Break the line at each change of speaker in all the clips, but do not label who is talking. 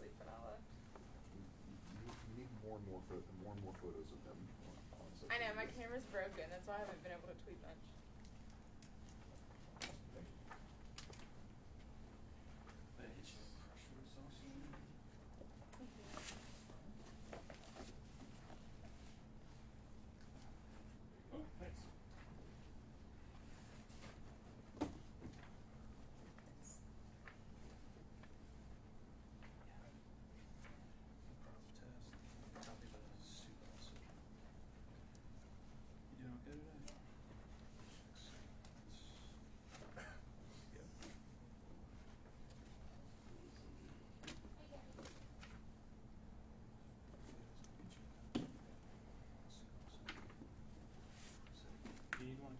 sleep when I left.
You need more and more photos of them.
I know, my camera's broken. That's why I haven't been able to tweet much.
Thank you.
But I hit you with crush root sauce. Oh, thanks. Improv test. Copy the suit also. You doing okay today? Yep. Do you need one?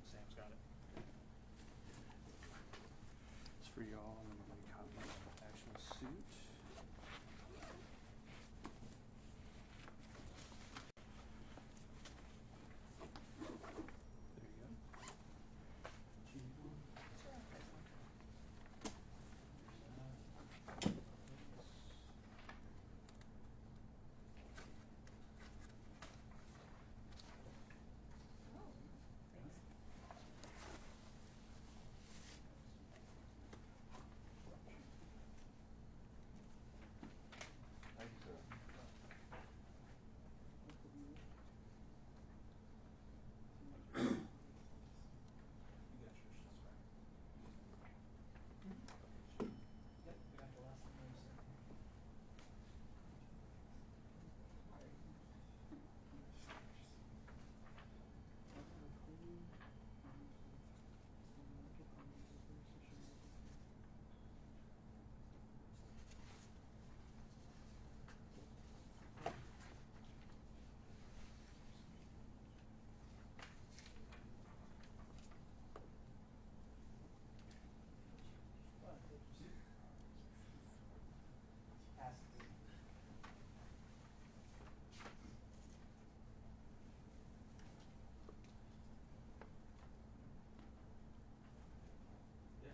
Sam's got it. It's for y'all. I'm going to copy the actual suit. There you go. Do you need one?
Thank you, sir.
You got yours, that's right. Yep, we got the last one. Has to be. Yeah.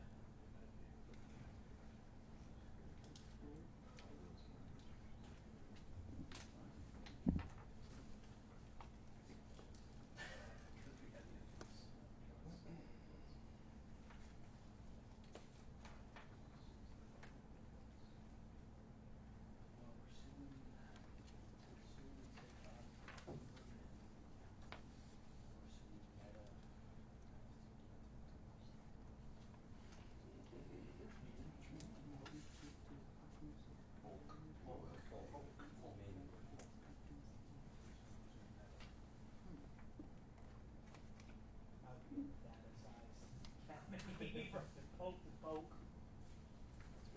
Poke to poke.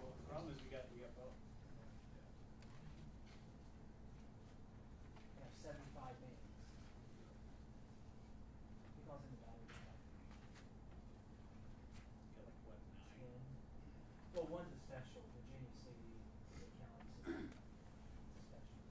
Well, the problem is we got both. We have 75 names. He calls in the battery. Got like what, 9? Well, one's a special, Virginia City, the county city. Special.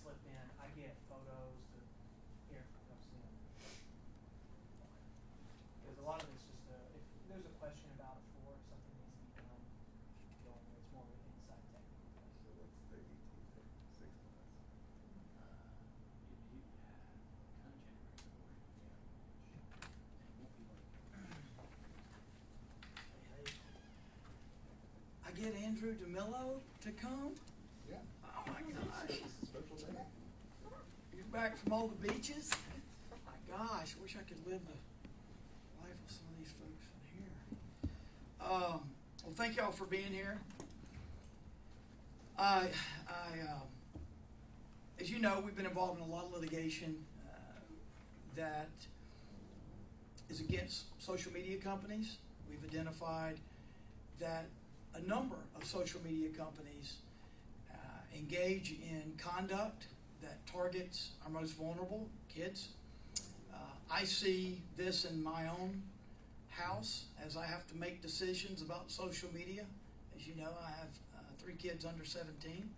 slip in. I get photos to here comes in. Because a lot of it's just if there's a question about a floor, if something needs to be done, go in there. It's more of an inside technical question.
So what's the 1856 class?
You kind of
I get Andrew DeMillo to come.
Yeah.
Oh my gosh.
It's a special day.
You're back from all the beaches? My gosh, I wish I could live the life of some of these folks in here. Well, thank y'all for being here. As you know, we've been involved in a lot of litigation that is against social media companies. We've identified that a number of social media companies engage in conduct that targets our most vulnerable, kids. I see this in my own house as I have to make decisions about social media. As you know, I have 3 kids under 17.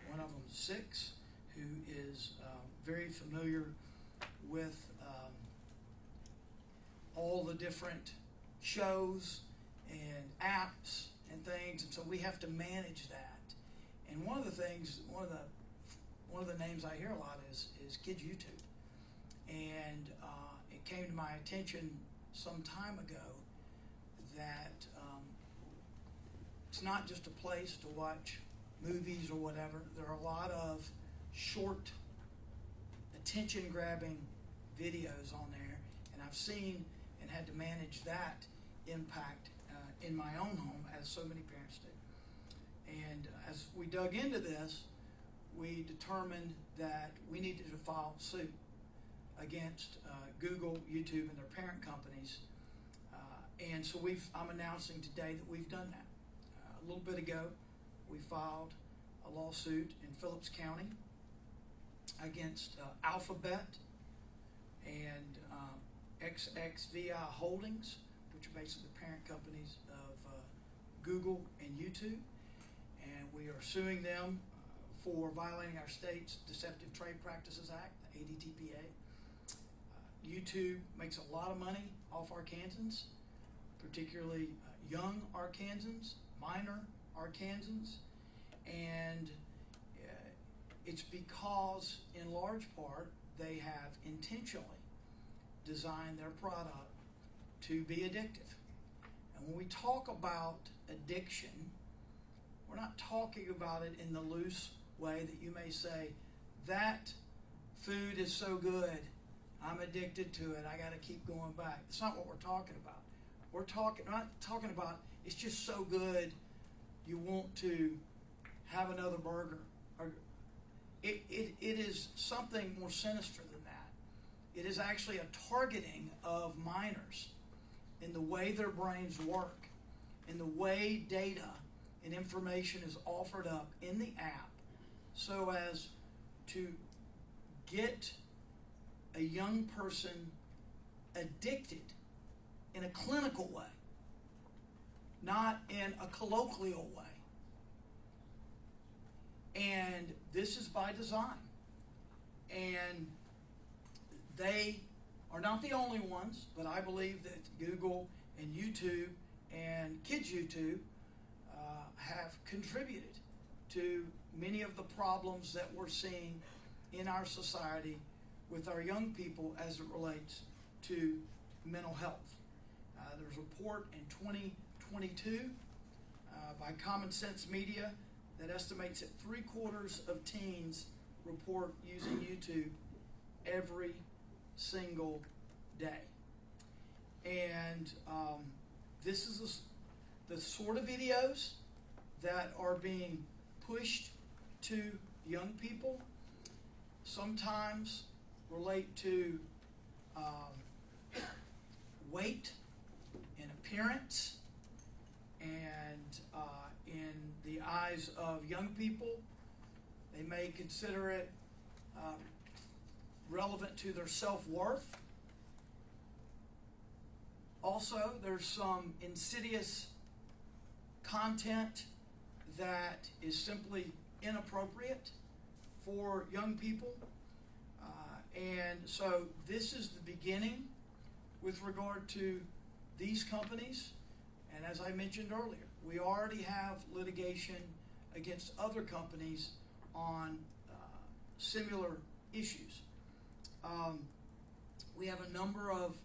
One of them is 6, who is very familiar with all the different shows and apps and things, and so we have to manage that. And one of the names I hear a lot is Kids YouTube, and it came to my attention some time ago that it's not just a place to watch movies or whatever. There are a lot of short, attention-grabbing videos on there, and I've seen and had to manage that impact in my own home, as so many parents do. And as we dug into this, we determined that we needed to file suit against Google, YouTube, and their parent companies. And so I'm announcing today that we've done that. A little bit ago, we filed a lawsuit in Phillips County against Alphabet and XXVI Holdings, which are basically the parent companies of Google and YouTube. And we are suing them for violating our state's Deceptive Trade Practices Act, the ADTPA. YouTube makes a lot of money off Arkansans, particularly young Arkansans, minor Arkansans, and it's because, in large part, they have intentionally designed their product to be addictive. And when we talk about addiction, we're not talking about it in the loose way that you may say, that food is so good, I'm addicted to it, I got to keep going back. That's not what we're talking about. We're not talking about it's just so good you want to have another burger. It is something more sinister than that. It is actually a targeting of minors in the way their brains work, in the way data and information is offered up in the app, so as to get a young person addicted in a clinical way, not in a colloquial way. And this is by design. And they are not the only ones, but I believe that Google and YouTube and Kids YouTube have contributed to many of the problems that we're seeing in our society with our young people as it relates to mental health. There's a report in 2022 by Common Sense Media that estimates that 3/4 of teens report using YouTube every single day. And this is the sort of videos that are being pushed to young people, sometimes relate to weight and appearance, and in the eyes of young people, they may consider it relevant to their self-worth. Also, there's some insidious content that is simply inappropriate for young people. And so this is the beginning with regard to these companies. And as I mentioned earlier, we already have litigation against other companies on similar issues. We have a number of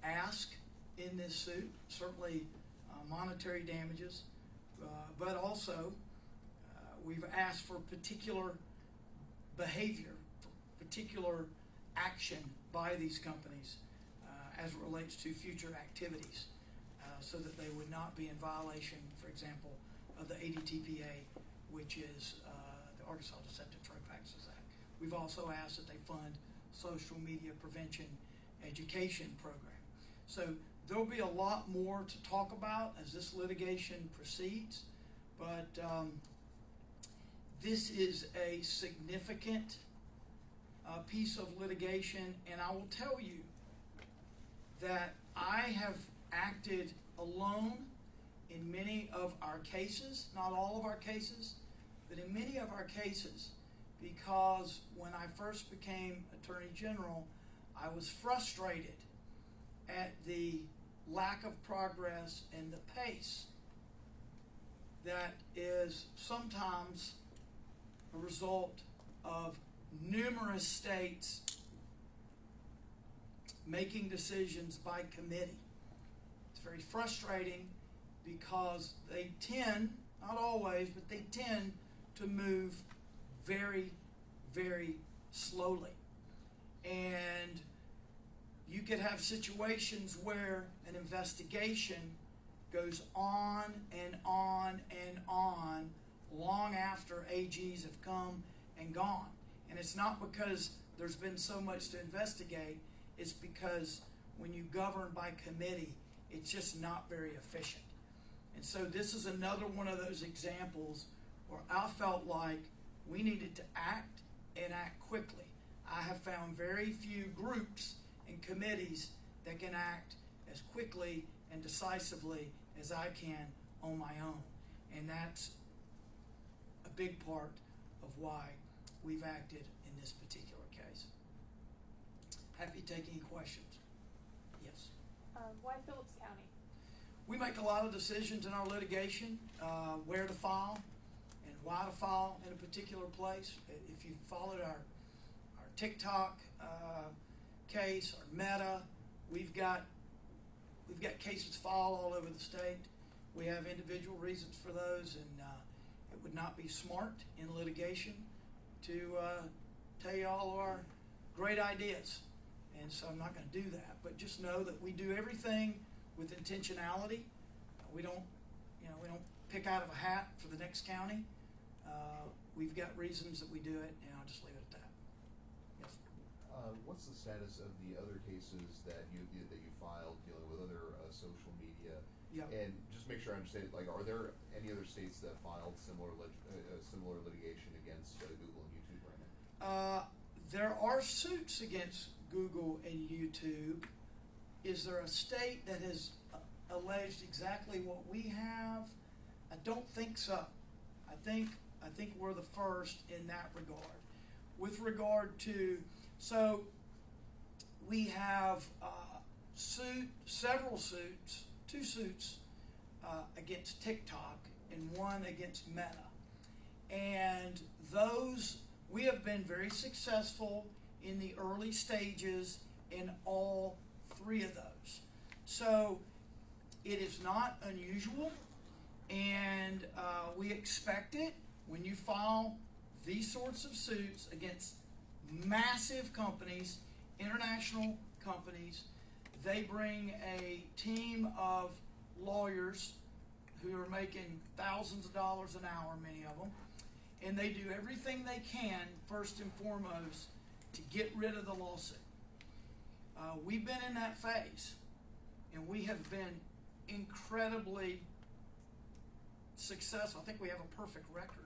asks in this suit, certainly monetary damages, but also we've asked for particular behavior, particular action by these companies as it relates to future activities, so that they would not be in violation, for example, of the ADTPA, which is the Arkansas Deceptive Trade Practices Act. We've also asked that they fund social media prevention education program. So there'll be a lot more to talk about as this litigation proceeds, but this is a significant piece of litigation, and I will tell you that I have acted alone in many of our cases, not all of our cases, but in many of our cases, because when I first became Attorney General, I was frustrated at the lack of progress and the pace that is sometimes a result of numerous states making decisions by committee. It's very frustrating because they tend, not always, but they tend to move very, very slowly. And you could have situations where an investigation goes on and on and on long after AGs have come and gone. And it's not because there's been so much to investigate, it's because when you govern by committee, it's just not very efficient. And so this is another one of those examples where I felt like we needed to act and act quickly. I have found very few groups and committees that can act as quickly and decisively as I can on my own. And that's a big part of why we've acted in this particular case. Happy to take any questions. Yes.
Why Phillips County?
We make a lot of decisions in our litigation, where to file and why to file in a particular place. If you followed our TikTok case, or Meta, we've got cases filed all over the state. We have individual reasons for those, and it would not be smart in litigation to tell you all of our great ideas. And so I'm not going to do that. But just know that we do everything with intentionality. We don't pick out of a hat for the next county. We've got reasons that we do it, and I'll just leave it at that. Yes.
What's the status of the other cases that you filed dealing with other social media?
Yep.
And just make sure I understand. Like, are there any other states that filed similar litigation against Google and YouTube right now?
There are suits against Google and YouTube. Is there a state that has alleged exactly what we have? I don't think so. I think we're the first in that regard. With regard to, so we have several suits, two suits against TikTok and one against Meta. And those, we have been very successful in the early stages in all three of those. So it is not unusual, and we expect it when you file these sorts of suits against massive companies, international companies. They bring a team of lawyers who are making thousands of dollars an hour, many of them, and they do everything they can, first and foremost, to get rid of the lawsuit. We've been in that phase, and we have been incredibly successful. I think we have a perfect record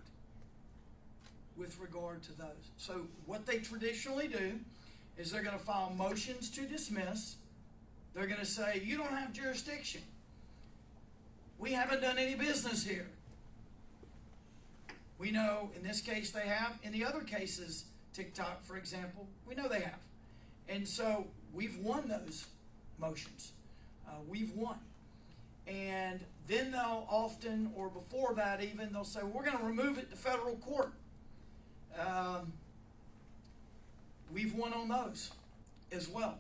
with regard to those. So what they traditionally do is they're going to file motions to dismiss. They're going to say, you don't have jurisdiction. We haven't done any business here. We know in this case they have. In the other cases, TikTok, for example, we know they have. And so we've won those motions. We've won. And then they'll often, or before that even, they'll say, we're going to remove it to federal court. We've won on those as well.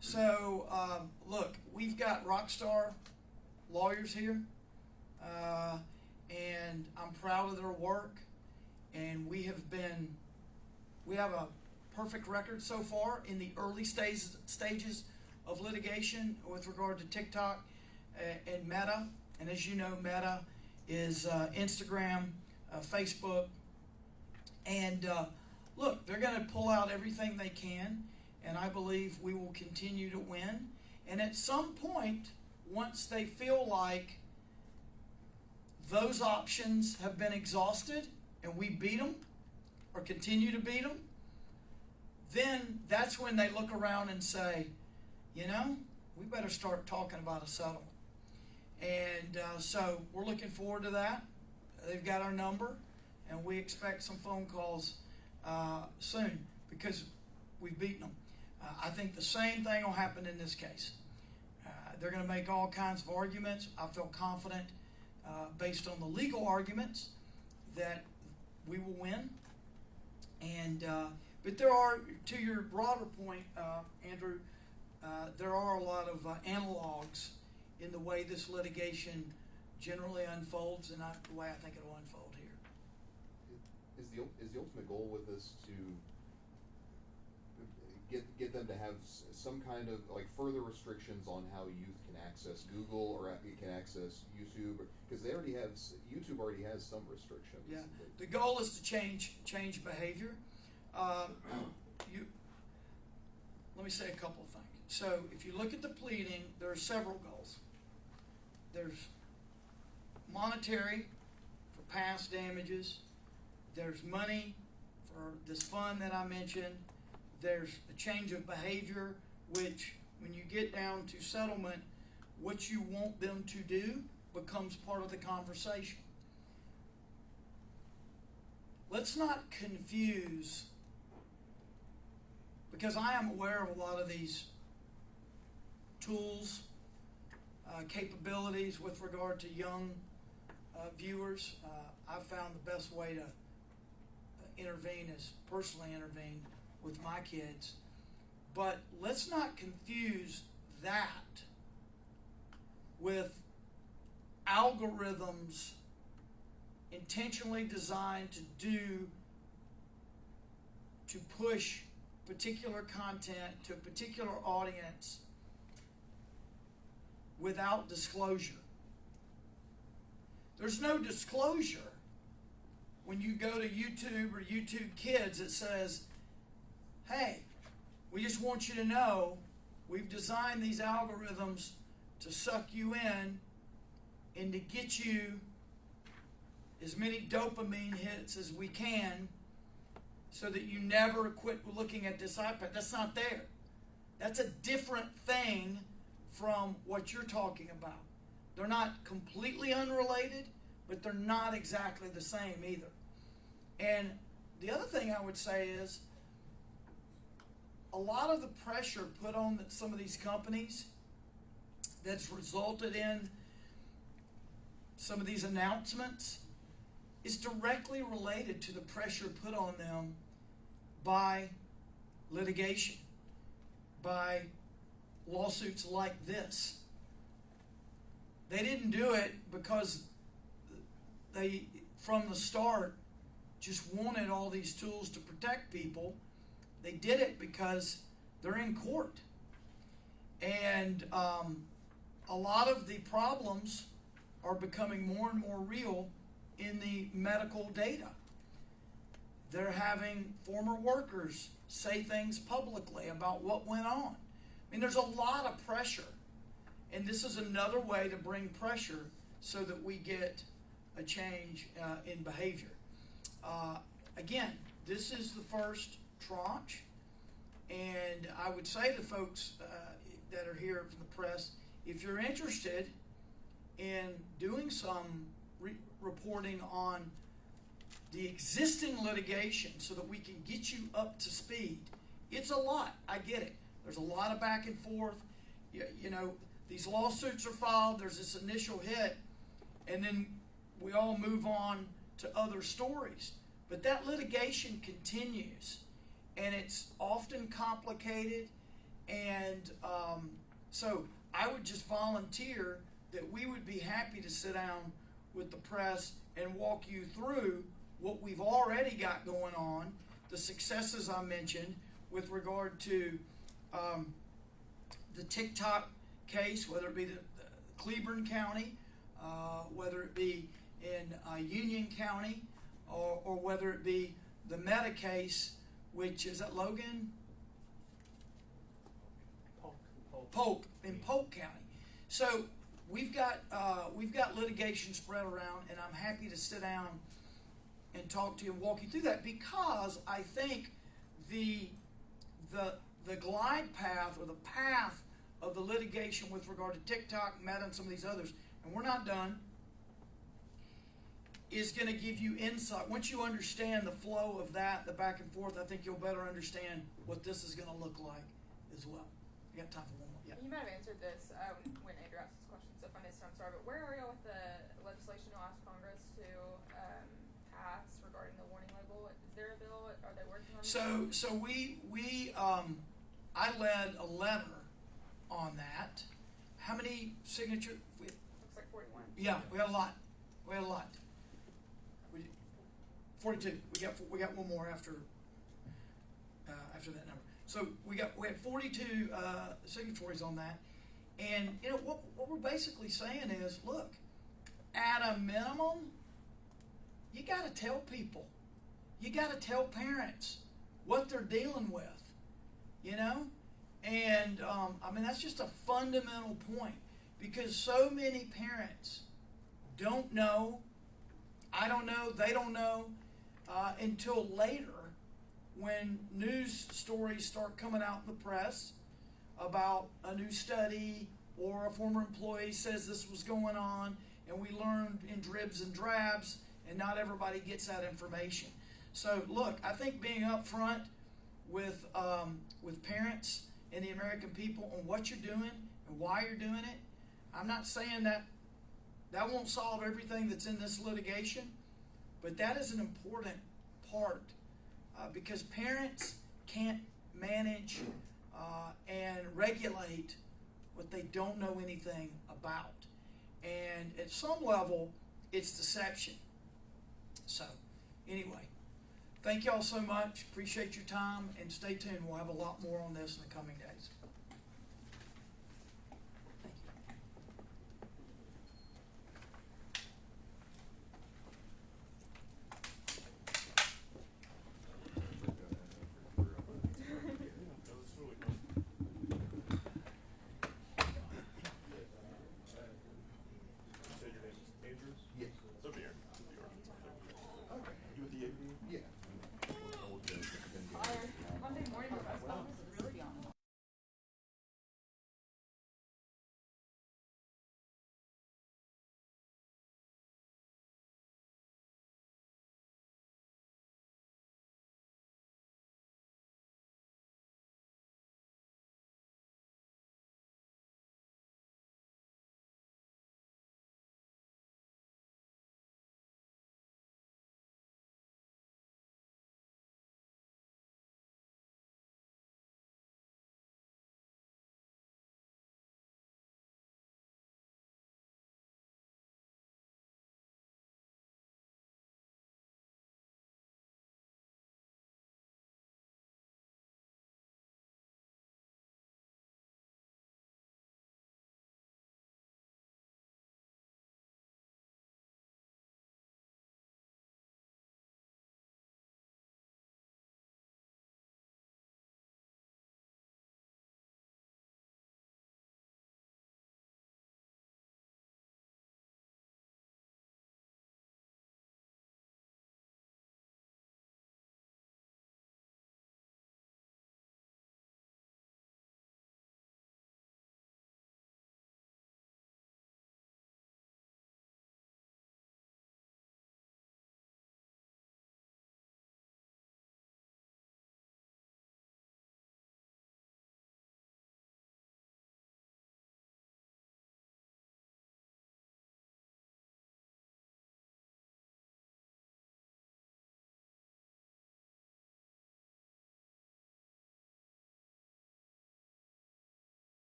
So, look, we've got rock star lawyers here, and I'm proud of their work, and we have a perfect record so far in the early stages of litigation with regard to TikTok and Meta. And as you know, Meta is Instagram, Facebook, and look, they're going to pull out everything they can, and I believe we will continue to win. And at some point, once they feel like those options have been exhausted and we beat them or continue to beat them, then that's when they look around and say, you know, we better start talking about a settlement. And so we're looking forward to that. They've got our number, and we expect some phone calls soon because we've beaten them. I think the same thing will happen in this case. They're going to make all kinds of arguments. I feel confident based on the legal arguments that we will win. And but there are, to your broader point, Andrew, there are a lot of analogs in the way this litigation generally unfolds, and the way I think it will unfold here.
Is the ultimate goal with this to get them to have some kind of like further restrictions on how youth can access Google or can access YouTube, because YouTube already has some restrictions.
Yeah, the goal is to change behavior. Let me say a couple of things. So if you look at the pleading, there are several goals. There's monetary for past damages. There's money for this fund that I mentioned. There's a change of behavior, which when you get down to settlement, what you want them to do becomes part of the conversation. Let's not confuse, because I am aware of a lot of these tools, capabilities with regard to young viewers. I've found the best way to intervene is personally intervene with my kids. But let's not confuse that with algorithms intentionally designed to push particular content to a particular audience without disclosure. There's no disclosure when you go to YouTube or YouTube Kids. It says, hey, we just want you to know we've designed these algorithms to suck you in and to get you as many dopamine hits as we can so that you never quit looking at this iPad. That's not there. That's a different thing from what you're talking about. They're not completely unrelated, but they're not exactly the same either. And the other thing I would say is a lot of the pressure put on some of these companies that's resulted in some of these announcements is directly related to the pressure put on them by litigation, by lawsuits like this. They didn't do it because they, from the start, just wanted all these tools to protect people. They did it because they're in court. And a lot of the problems are becoming more and more real in the medical data. They're having former workers say things publicly about what went on. I mean, there's a lot of pressure. And this is another way to bring pressure so that we get a change in behavior. Again, this is the first tranche. And I would say to folks that are here from the press, if you're interested in doing some reporting on the existing litigation so that we can get you up to speed. It's a lot. I get it. There's a lot of back and forth. You know, these lawsuits are filed. There's this initial hit, and then we all move on to other stories. But that litigation continues, and it's often complicated. And so I would just volunteer that we would be happy to sit down with the press and walk you through what we've already got going on, the successes I mentioned with regard to the TikTok case, whether it be the Cleburne County, whether it be in Union County, or whether it be the Meta case, which is at Logan? Polk in Polk County. So we've got litigation spread around, and I'm happy to sit down and talk to you and walk you through that, because I think the glide path, or the path of the litigation with regard to TikTok, Meta, and some of these others, and we're not done, is going to give you insight. Once you understand the flow of that, the back and forth, I think you'll better understand what this is going to look like as well. We got time for one more. Yeah.
You might have answered this when Andrew asked this question, so if I missed it, I'm sorry. But where are you with the legislation you'll ask Congress to pass regarding the warning label? Is there a bill? Are they working on it?
So I led a letter on that. How many signatures?
Looks like 41.
Yeah, we had a lot. 42. We got one more after that number. So we had 42 signatories on that, and you know what we're basically saying is, look, at a minimum, you got to tell people, you got to tell parents what they're dealing with, you know, and I mean that's just a fundamental point, because so many parents don't know. I don't know. They don't know until later, when news stories start coming out in the press about a new study, or a former employee says this was going on, and we learned in dribs and drabs, and not everybody gets that information. So look, I think being upfront with parents and the American people on what you're doing and why you're doing it. I'm not saying that won't solve everything that's in this litigation, but that is an important part, because parents can't manage and regulate what they don't know anything about. And at some level, it's deception. So, anyway, thank y'all so much. Appreciate your time, and stay tuned. We'll have a lot more on this in the coming days.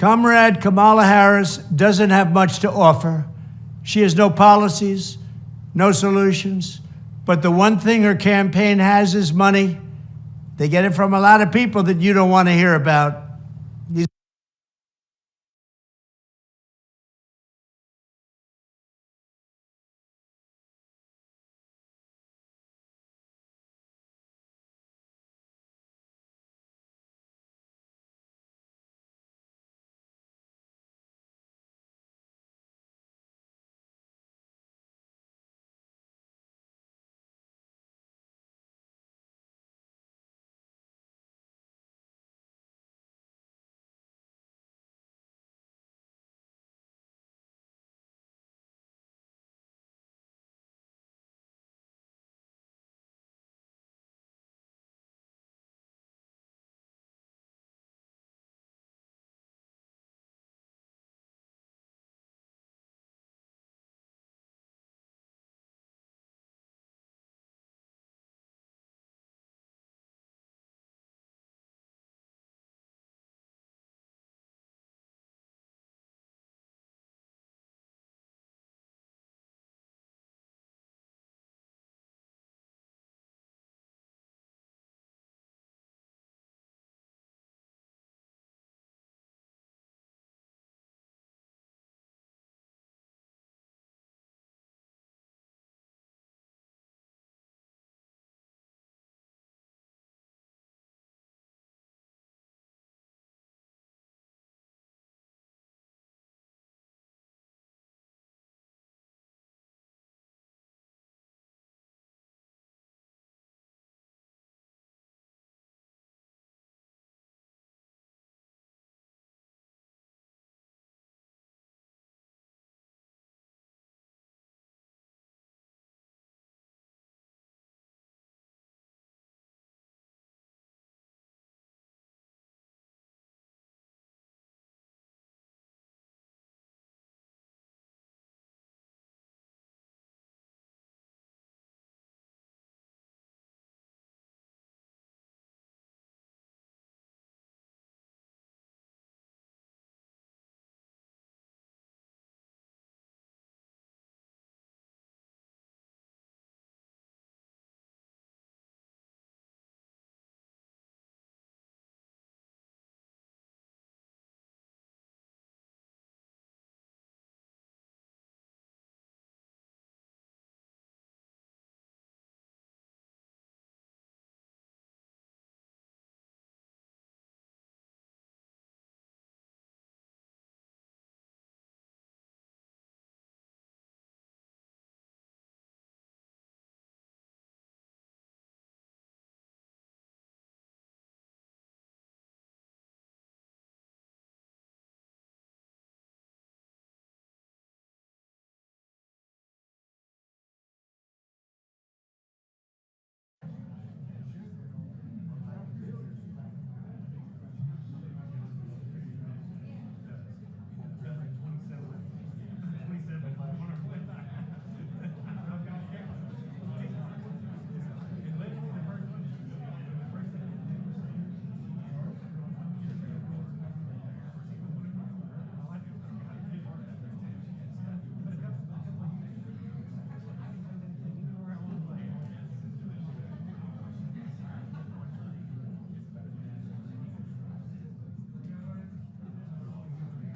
Comrade Kamala Harris doesn't have much to offer. She has no policies, no solutions. But the one thing her campaign has is money. They get it from a lot of people that you don't want to hear about.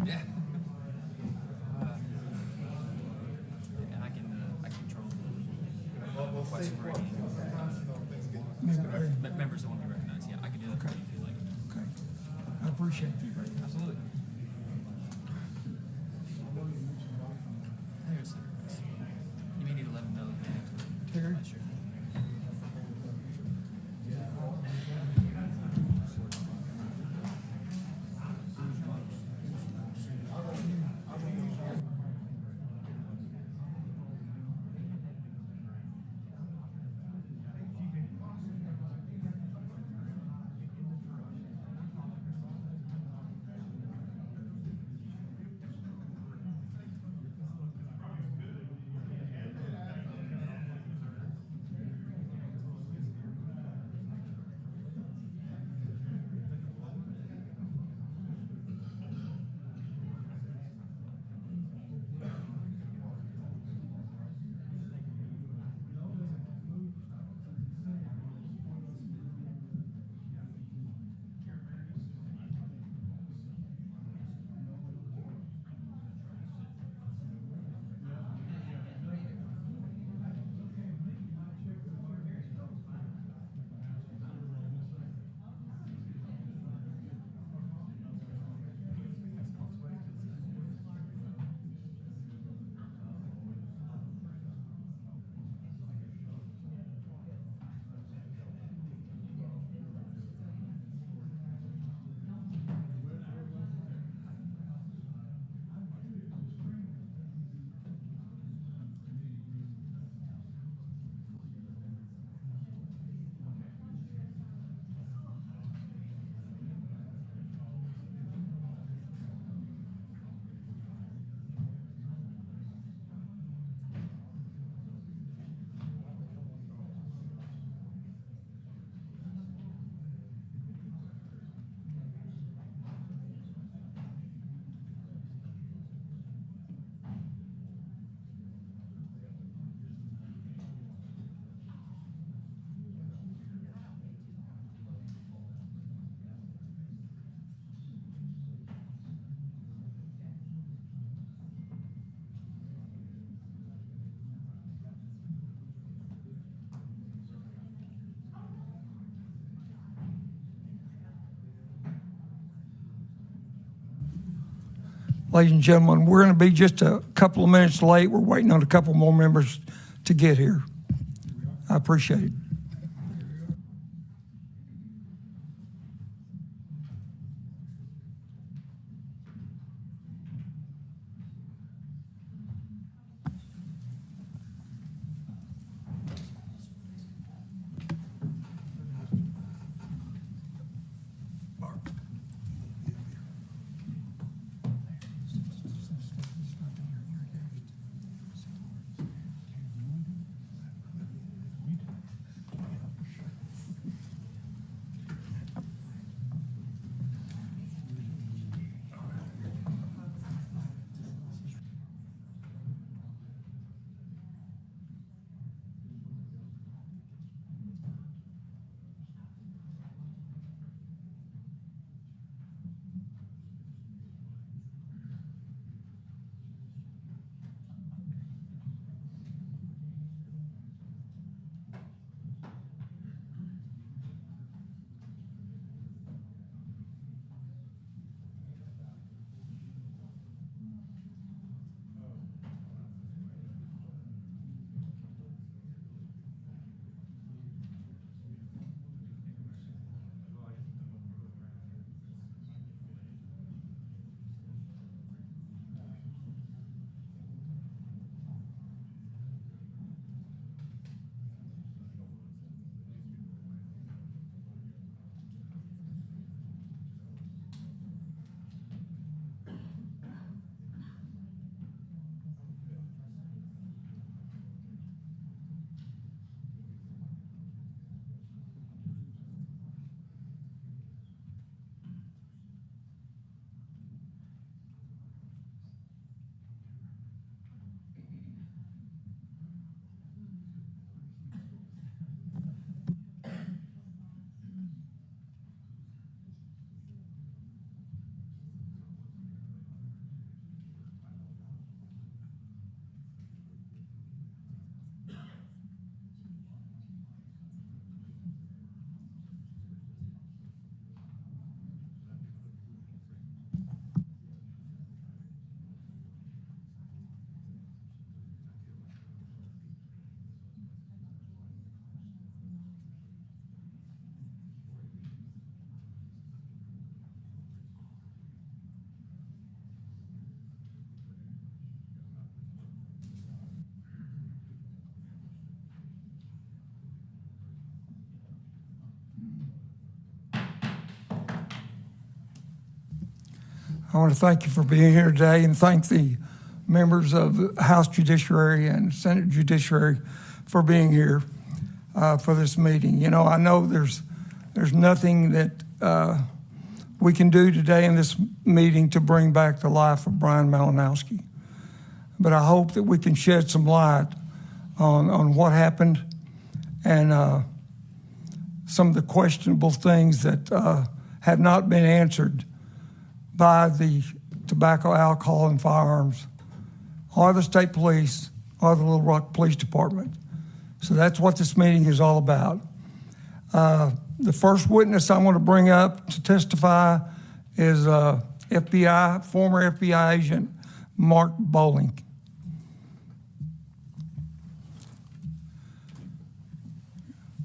Yeah. And I can control requests for any members that want to be recognized. Yeah, I can do that if you like.
Okay. I appreciate you.
Absolutely. I think it's you may need to let them know.
Terry?
Sure.
Ladies and gentlemen, we're going to be just a couple of minutes late. We're waiting on a couple more members to get here. I appreciate it. I want to thank you for being here today and thank the members of the House Judiciary and Senate Judiciary for being here for this meeting. You know, I know there's nothing that we can do today in this meeting to bring back the life of Brian Malinowski, but I hope that we can shed some light on what happened and some of the questionable things that have not been answered by the Tobacco, Alcohol, and Firearms, or the state police, or the Little Rock Police Department. So that's what this meeting is all about. The first witness I want to bring up to testify is former FBI agent Mark Bowling.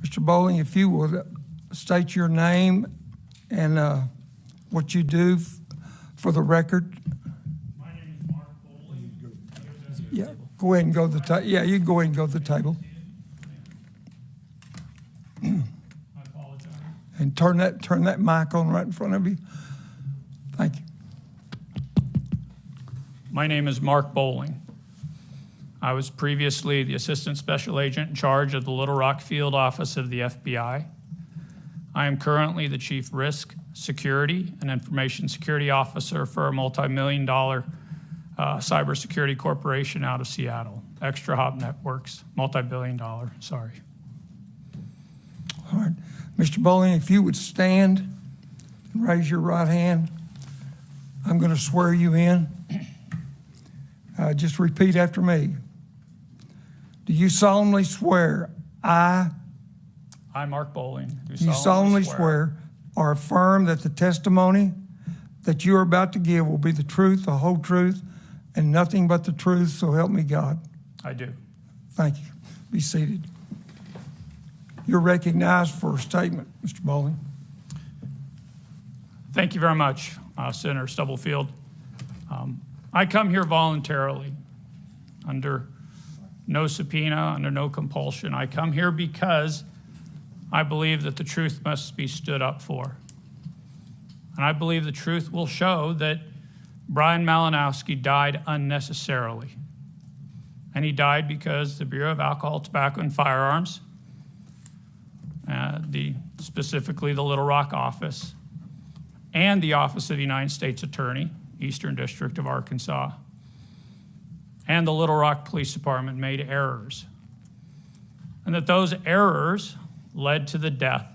Mr. Bowling, if you would state your name and what you do for the record.
My name is Mark Bowling.
Yeah, go ahead and go to the table. Yeah, you can go ahead and go to the table.
I apologize.
And turn that mic on right in front of you. Thank you.
My name is Mark Bowling. I was previously the Assistant Special Agent in charge of the Little Rock Field Office of the FBI. I am currently the Chief Risk, Security, and Information Security Officer for a multi-million-dollar cybersecurity corporation out of Seattle, Extra Hop Networks, multi-billion-dollar, sorry.
All right. Mr. Bowling, if you would stand and raise your right hand, I'm going to swear you in. Just repeat after me. Do you solemnly swear I,
Mark Bowling,
do solemnly swear or affirm that the testimony that you are about to give will be the truth, the whole truth, and nothing but the truth, so help me God?
I do.
Thank you. Be seated. You're recognized for a statement, Mr. Bowling.
Thank you very much, Senator Stubblefield. I come here voluntarily, under no subpoena, under no compulsion. I come here because I believe that the truth must be stood up for. And I believe the truth will show that Brian Malinowski died unnecessarily. And he died because the Bureau of Alcohol, Tobacco, and Firearms, specifically the Little Rock office, and the Office of the United States Attorney, Eastern District of Arkansas, and the Little Rock Police Department made errors. And that those errors led to the death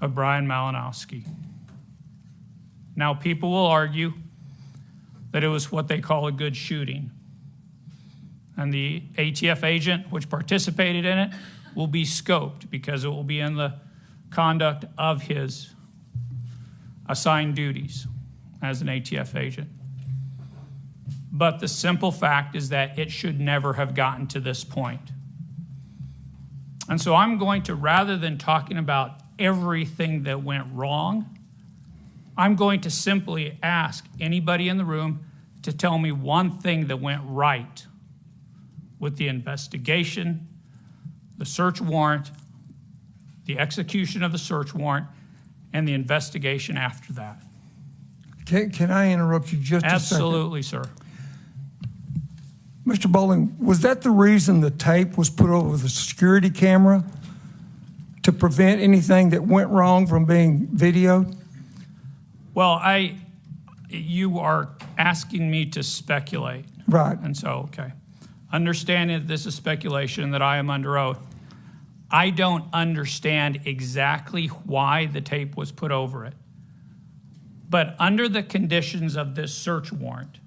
of Brian Malinowski. Now, people will argue that it was what they call a good shooting. And the ATF agent which participated in it will be scoped because it will be in the conduct of his assigned duties as an ATF agent. But the simple fact is that it should never have gotten to this point. And so I'm going to, rather than talking about everything that went wrong, I'm going to simply ask anybody in the room to tell me one thing that went right with the investigation, the search warrant, the execution of the search warrant, and the investigation after that.
Can I interrupt you just a second?
Absolutely, sir.
Mr. Bowling, was that the reason the tape was put over the security camera? To prevent anything that went wrong from being videoed?
Well, you are asking me to speculate.
Right.
And so, okay. Understanding that this is speculation and that I am under oath, I don't understand exactly why the tape was put over it. But under the conditions of this search warrant,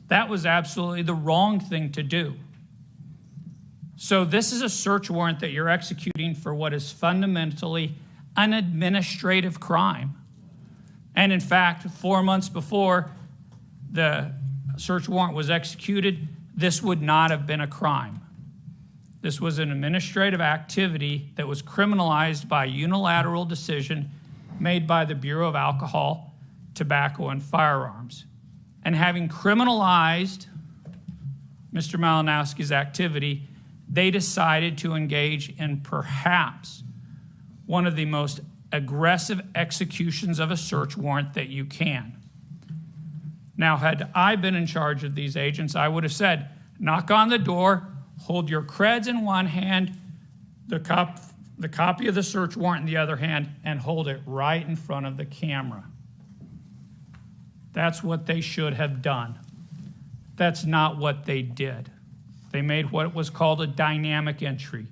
that was absolutely the wrong thing to do. So this is a search warrant that you're executing for what is fundamentally an administrative crime. And in fact, 4 months before the search warrant was executed, this would not have been a crime. This was an administrative activity that was criminalized by a unilateral decision made by the Bureau of Alcohol, Tobacco, and Firearms. And having criminalized Mr. Malinowski's activity, they decided to engage in perhaps one of the most aggressive executions of a search warrant that you can. Now, had I been in charge of these agents, I would have said, knock on the door, hold your creds in one hand, the copy of the search warrant in the other hand, and hold it right in front of the camera. That's what they should have done. That's not what they did. They made what was called a dynamic entry.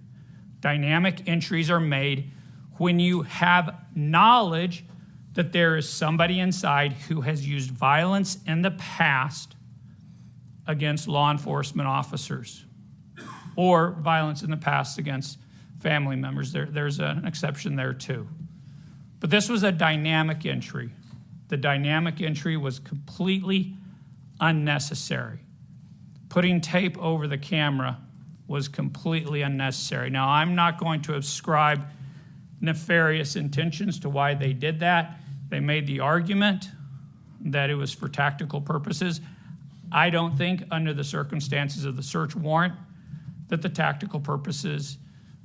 Dynamic entries are made when you have knowledge that there is somebody inside who has used violence in the past against law enforcement officers or violence in the past against family members. There's an exception there too. But this was a dynamic entry. The dynamic entry was completely unnecessary. Putting tape over the camera was completely unnecessary. Now, I'm not going to ascribe nefarious intentions to why they did that. They made the argument that it was for tactical purposes. I don't think, under the circumstances of the search warrant, that the tactical purposes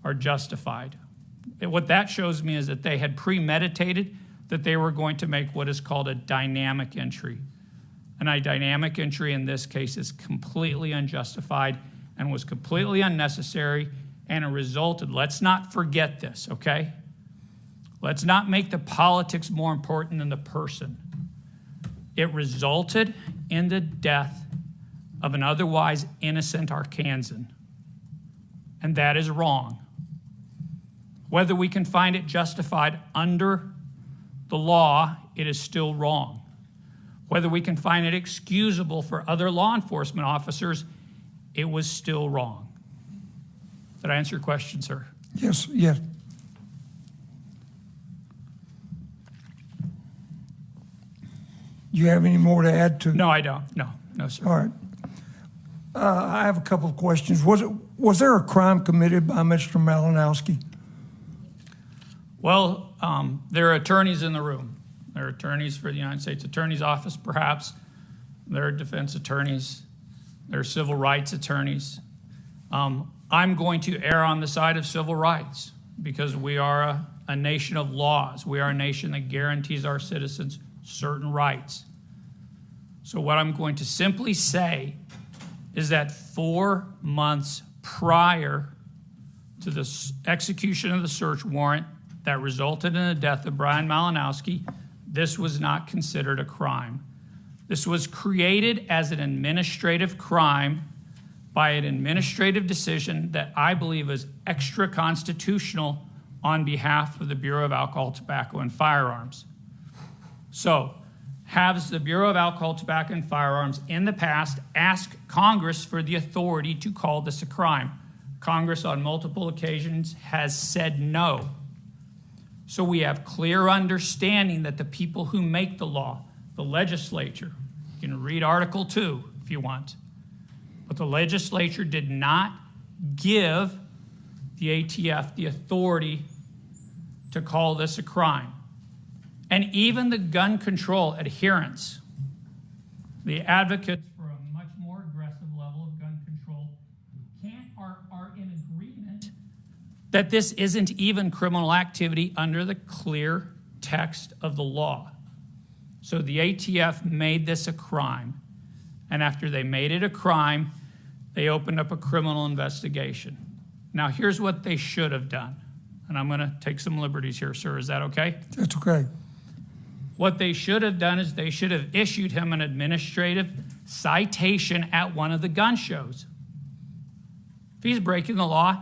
are justified. What that shows me is that they had premeditated that they were going to make what is called a dynamic entry. And a dynamic entry in this case is completely unjustified and was completely unnecessary, and it resulted, let's not forget this, okay? Let's not make the politics more important than the person. It resulted in the death of an otherwise innocent Arkansan. And that is wrong. Whether we can find it justified under the law, it is still wrong. Whether we can find it excusable for other law enforcement officers, it was still wrong. Did I answer your question, sir?
Yes, yes. You have any more to add to?
No, I don't. No, sir.
All right. I have a couple of questions. Was there a crime committed by Mr. Malinowski?
Well, there are attorneys in the room. There are attorneys for the United States Attorney's Office, perhaps. There are defense attorneys. There are civil rights attorneys. I'm going to err on the side of civil rights because we are a nation of laws. We are a nation that guarantees our citizens certain rights. So what I'm going to simply say is that 4 months prior to the execution of the search warrant that resulted in the death of Brian Malinowski, this was not considered a crime. This was created as an administrative crime by an administrative decision that I believe is extra constitutional on behalf of the Bureau of Alcohol, Tobacco, and Firearms. So, has the Bureau of Alcohol, Tobacco, and Firearms in the past asked Congress for the authority to call this a crime? Congress on multiple occasions has said no. So we have clear understanding that the people who make the law, the legislature, you can read Article 2 if you want, but the legislature did not give the ATF the authority to call this a crime. And even the gun control adherents, the advocates for a much more aggressive level of gun control, are in agreement that this isn't even criminal activity under the clear text of the law. So the ATF made this a crime. And after they made it a crime, they opened up a criminal investigation. Now, here's what they should have done. And I'm going to take some liberties here, sir. Is that okay?
That's okay.
What they should have done is they should have issued him an administrative citation at one of the gun shows. If he's breaking the law,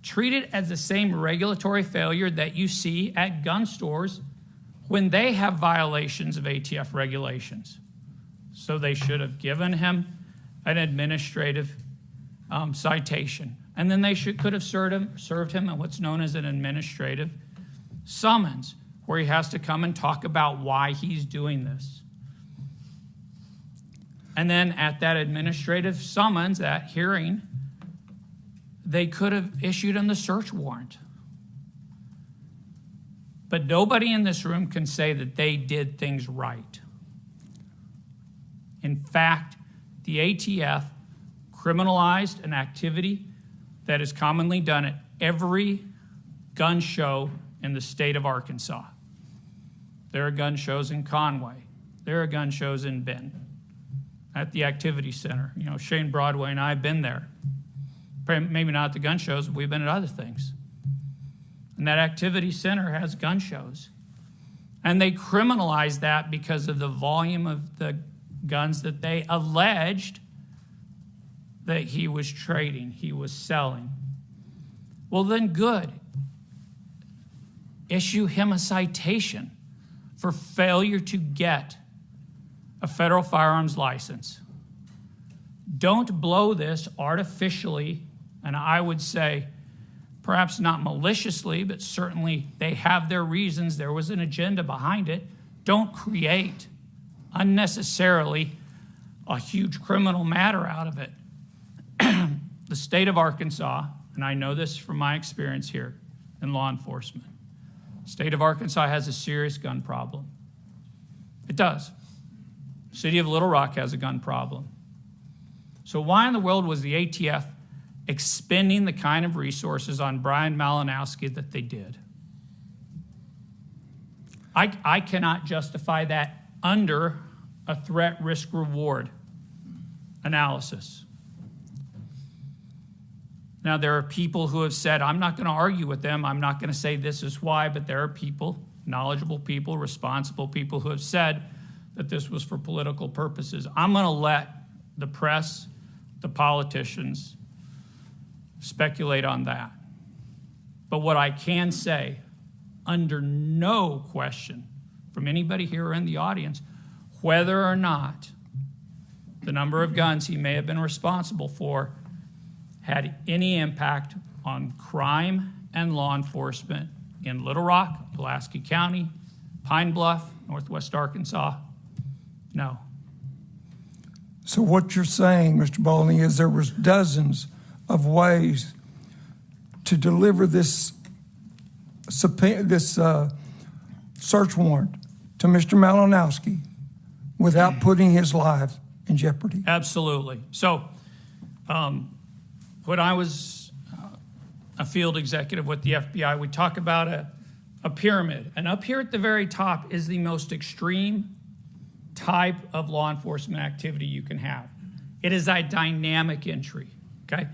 treat it as the same regulatory failure that you see at gun stores when they have violations of ATF regulations. So they should have given him an administrative citation. And then they could have served him what's known as an administrative summons, where he has to come and talk about why he's doing this. And then at that administrative summons, that hearing, they could have issued him the search warrant. But nobody in this room can say that they did things right. In fact, the ATF criminalized an activity that is commonly done at every gun show in the state of Arkansas. There are gun shows in Conway. There are gun shows in Benton. At the Activity Center. You know, Shane Broadway and I have been there. Maybe not at the gun shows, but we've been at other things. And that Activity Center has gun shows. And they criminalized that because of the volume of the guns that they alleged that he was trading, he was selling. Well, then good. Issue him a citation for failure to get a federal firearms license. Don't blow this artificially, and I would say perhaps not maliciously, but certainly they have their reasons. There was an agenda behind it. Don't create unnecessarily a huge criminal matter out of it. The state of Arkansas, and I know this from my experience here in law enforcement, the state of Arkansas has a serious gun problem. It does. The city of Little Rock has a gun problem. So why in the world was the ATF expending the kind of resources on Brian Malinowski that they did? I cannot justify that under a threat risk reward analysis. Now, there are people who have said, I'm not going to argue with them. I'm not going to say this is why, but there are people, knowledgeable people, responsible people who have said that this was for political purposes. I'm going to let the press, the politicians, speculate on that. But what I can say, under no question from anybody here or in the audience, whether or not the number of guns he may have been responsible for had any impact on crime and law enforcement in Little Rock, Pulaski County, Pine Bluff, Northwest Arkansas, No.
So what you're saying, Mr. Bowling, is there was dozens of ways to deliver this search warrant to Mr. Malinowski without putting his life in jeopardy.
Absolutely. So when I was a field executive with the FBI, we talk about a pyramid. And up here at the very top is the most extreme type of law enforcement activity you can have. It is a dynamic entry, okay?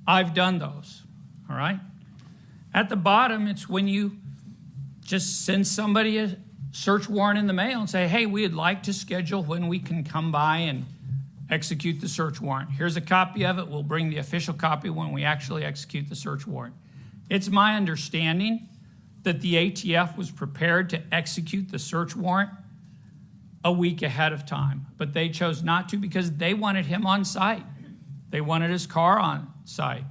I've done those, all right? At the bottom, it's when you just send somebody a search warrant in the mail and say, hey, we'd like to schedule when we can come by and execute the search warrant. Here's a copy of it. We'll bring the official copy when we actually execute the search warrant. It's my understanding that the ATF was prepared to execute the search warrant a week ahead of time, but they chose not to because they wanted him on site. They wanted his car on site.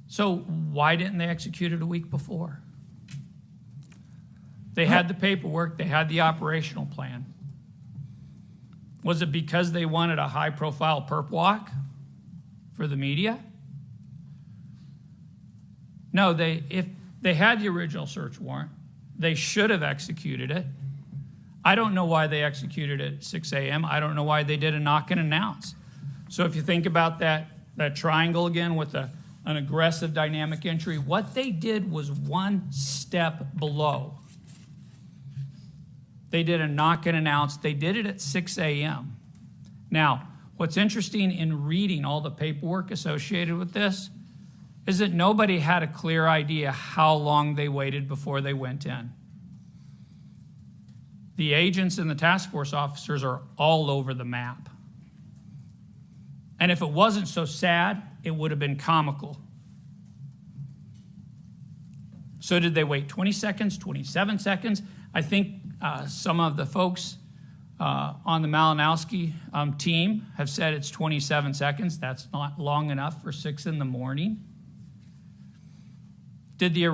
So why didn't they execute it a week before? They had the paperwork, they had the operational plan. Was it because they wanted a high-profile perp walk for the media? No, if they had the original search warrant, they should have executed it. I don't know why they executed it at 6 a.m. I don't know why they did a knock and announce. So if you think about that triangle again with an aggressive dynamic entry, what they did was one step below. They did a knock and announce. They did it at 6 a.m. Now, what's interesting in reading all the paperwork associated with this is that nobody had a clear idea how long they waited before they went in. The agents and the task force officers are all over the map. And if it wasn't so sad, it would have been comical. So did they wait 20 seconds, 27 seconds? I think some of the folks on the Malinowski team have said it's 27 seconds. That's not long enough for 6 in the morning. Did the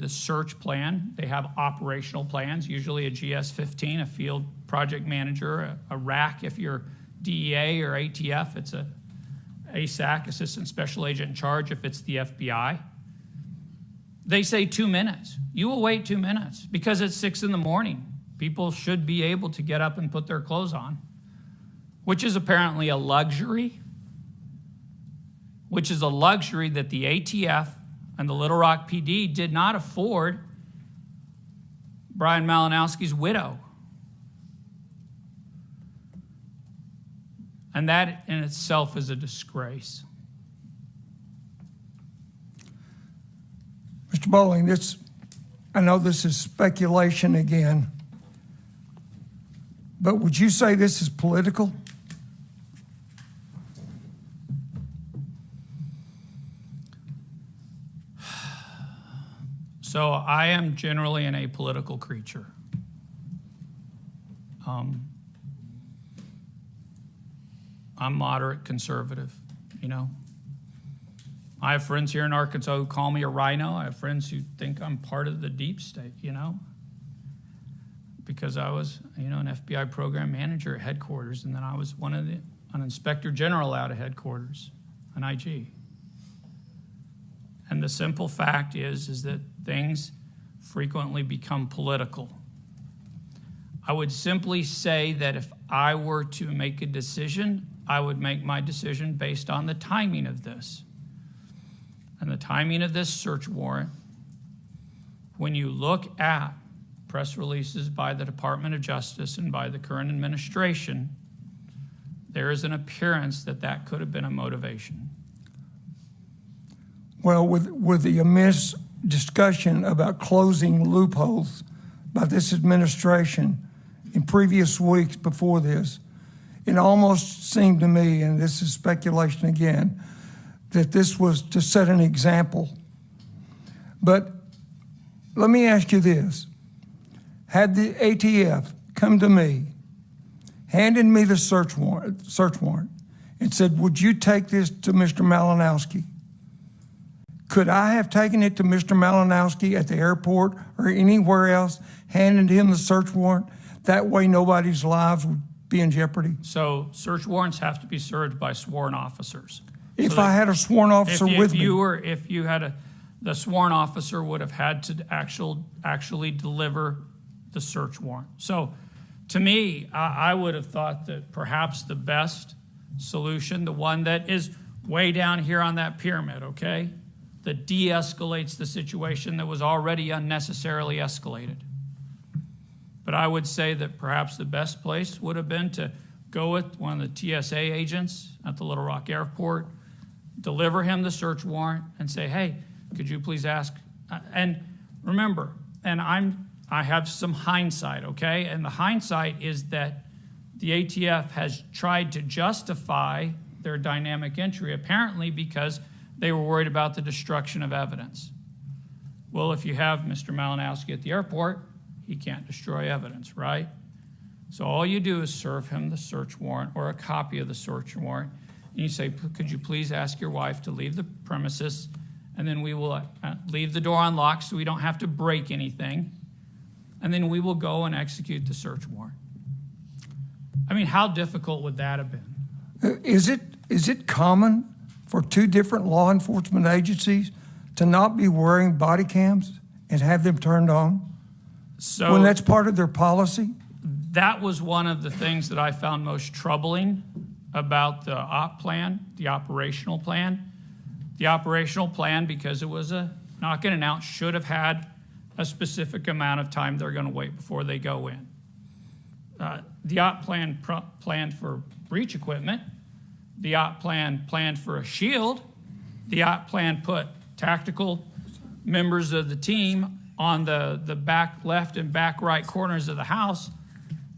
search plan. They have operational plans, usually a GS-15, a field project manager, a RAC if you're DEA or ATF. It's a ASAC, Assistant Special Agent in Charge, if it's the FBI. They say 2 minutes. You will wait 2 minutes because it's 6 in the morning. People should be able to get up and put their clothes on, which is apparently a luxury, that the ATF and the Little Rock PD did not afford Brian Malinowski's widow. And that in itself is a disgrace.
Mr. Bowling, I know this is speculation again, but would you say this is political?
So I am generally an apolitical creature. I'm moderate conservative, you know. I have friends here in Arkansas who call me a rhino. I have friends who think I'm part of the deep state, you know, because I was, an FBI program manager at headquarters, and then I was an inspector general out of headquarters, an IG. And the simple fact is that things frequently become political. I would simply say that if I were to make a decision, I would make my decision based on the timing of this. And the timing of this search warrant, when you look at press releases by the Department of Justice and by the current administration, there is an appearance that could have been a motivation.
Well, with the amiss discussion about closing loopholes by this administration in previous weeks before this, it almost seemed to me, and this is speculation again, that this was to set an example. But let me ask you this. Had the ATF come to me, handed me the search warrant, and said, would you take this to Mr. Malinowski? Could I have taken it to Mr. Malinowski at the airport or anywhere else, handed him the search warrant? That way nobody's lives would be in jeopardy.
So search warrants have to be served by sworn officers.
If I had a sworn officer with me.
If you had the sworn officer would have had to actually deliver the search warrant. So to me, I would have thought that perhaps the best solution, the one that is way down here on that pyramid, okay, that de-escalates the situation that was already unnecessarily escalated. But I would say that perhaps the best place would have been to go with one of the TSA agents at the Little Rock Airport, deliver him the search warrant, and say, hey, could you please ask? And remember, and I have some hindsight, okay? And the hindsight is that the ATF has tried to justify their dynamic entry, apparently because they were worried about the destruction of evidence. Well, if you have Mr. Malinowski at the airport, he can't destroy evidence, right? So all you do is serve him the search warrant or a copy of the search warrant, and you say, could you please ask your wife to leave the premises, and then we will leave the door unlocked so we don't have to break anything, and then we will go and execute the search warrant. I mean, how difficult would that have been?
Is it common for two different law enforcement agencies to not be wearing body cams and have them turned on
So
when that's part of their policy?
that was one of the things that I found most troubling about the op plan, the operational plan. The operational plan, because it was a knock and announce, should have had a specific amount of time they're going to wait before they go in. The op plan planned for breach equipment. The op plan planned for a shield. The op plan put tactical members of the team on the back left and back right corners of the house.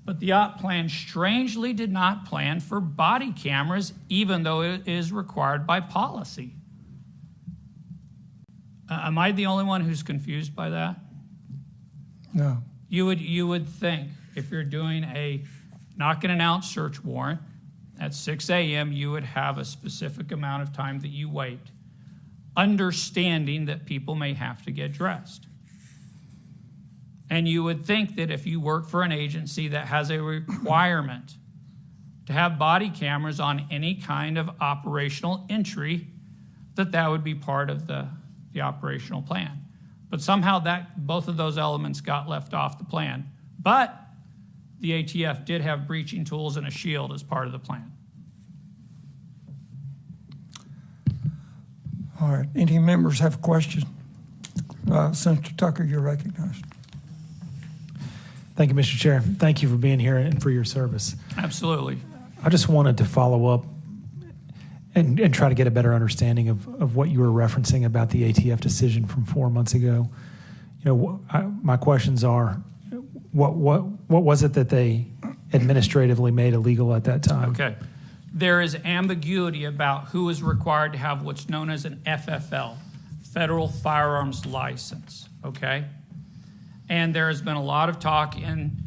But the op plan strangely did not plan for body cameras, even though it is required by policy. Am I the only one who's confused by that?
No.
You would think if you're doing a knock and announce search warrant at 6 a.m., you would have a specific amount of time that you wait, understanding that people may have to get dressed. And you would think that if you work for an agency that has a requirement to have body cameras on any kind of operational entry, that would be part of the operational plan. But somehow both of those elements got left off the plan. But the ATF did have breaching tools and a shield as part of the plan.
All right. Any members have a question? Senator Tucker, you're recognized.
Thank you, Mr. Chair. Thank you for being here and for your service.
Absolutely.
I just wanted to follow up and try to get a better understanding of what you were referencing about the ATF decision from 4 months ago. You know, my questions are, what was it that they administratively made illegal at that time?
Okay. There is ambiguity about who is required to have what's known as an FFL, Federal Firearms License, okay? And there has been a lot of talk in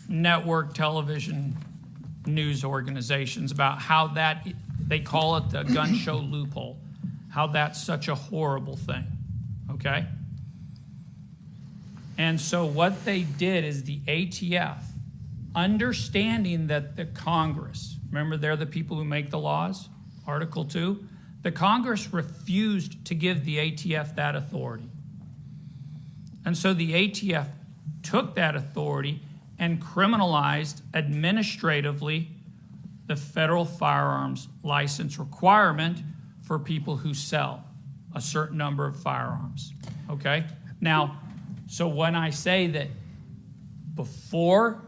network television news organizations about how that, they call it the gun show loophole, how that's such a horrible thing, okay? And so what they did is the ATF, understanding that the Congress, remember they're the people who make the laws, Article 2, the Congress refused to give the ATF that authority. And so the ATF took that authority and criminalized administratively the federal firearms license requirement for people who sell a certain number of firearms, okay? Now, so when I say that before,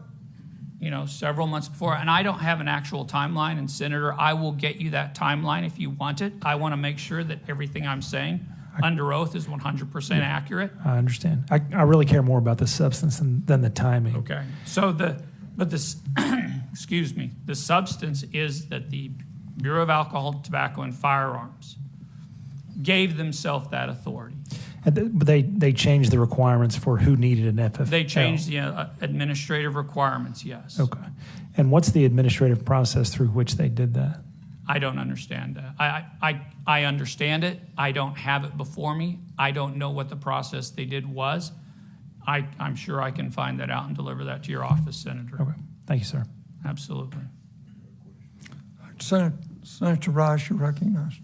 several months before, and I don't have an actual timeline, and Senator, I will get you that timeline if you want it. I want to make sure that everything I'm saying under oath is 100% accurate.
I understand. I really care more about the substance than the timing.
Okay. So excuse me, the substance is that the Bureau of Alcohol, Tobacco, and Firearms gave themselves that authority.
But they changed the requirements for who needed an FFL.
They changed the administrative requirements, yes.
Okay. And what's the administrative process through which they did that?
I don't understand that. I understand it. I don't have it before me. I don't know what the process they did was. I'm sure I can find that out and deliver that to your office, Senator.
Okay. Thank you, sir.
Absolutely.
Senator Rice, you're recognized.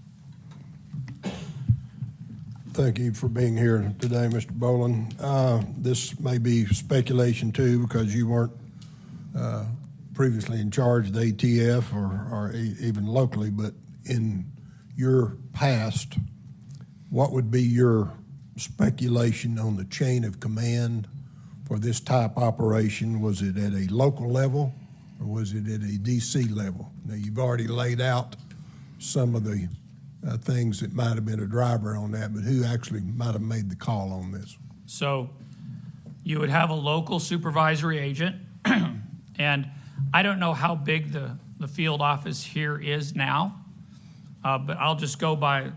Thank you for being here today, Mr. Boland. This may be speculation too, because you weren't previously in charge of the ATF or even locally, but in your past, what would be your speculation on the chain of command for this type operation? Was it at a local level or was it at a DC level? Now, you've already laid out some of the things that might have been a driver on that, but who actually might have made the call on this?
So you would have a local supervisory agent, and I don't know how big the field office here is now, but I'll just go by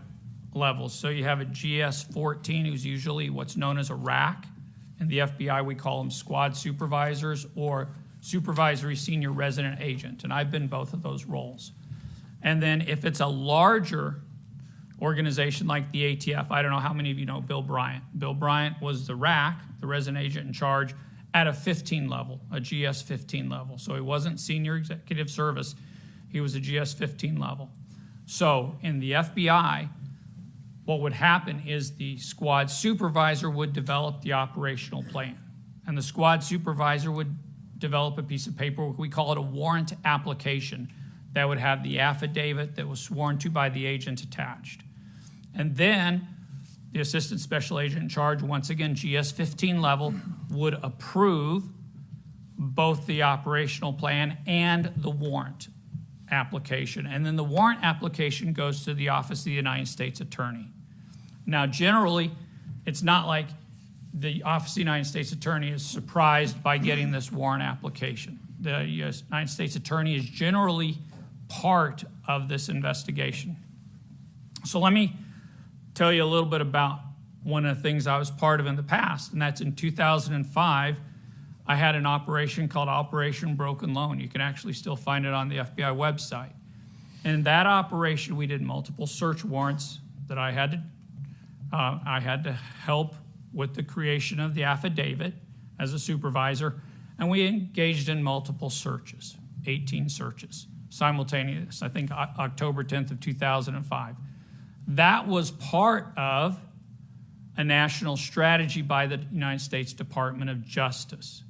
levels. So you have a GS-14, who's usually what's known as a RAC. In the FBI, we call them squad supervisors or supervisory senior resident agent, and I've been both of those roles. And then if it's a larger organization like the ATF, I don't know how many of you know Bill Bryant. Bill Bryant was the RAC, the resident agent in charge, at a 15 level, a GS-15 level. So he wasn't senior executive service, he was a GS-15 level. So in the FBI, what would happen is the squad supervisor would develop the operational plan. And the squad supervisor would develop a piece of paper, we call it a warrant application, that would have the affidavit that was sworn to by the agent attached. And then the assistant special agent in charge, once again, GS-15 level, would approve both the operational plan and the warrant application. And then the warrant application goes to the Office of the United States Attorney. Now, generally, it's not like the Office of the United States Attorney is surprised by getting this warrant application. The United States Attorney is generally part of this investigation. So let me tell you a little bit about one of the things I was part of in the past, and that's in 2005, I had an operation called Operation Broken Loan. You can actually still find it on the FBI website. In that operation, we did multiple search warrants that I had to help with the creation of the affidavit as a supervisor, and we engaged in multiple searches, 18 searches, simultaneous, I think October 10th of 2005. That was part of a national strategy by the United States Department of Justice.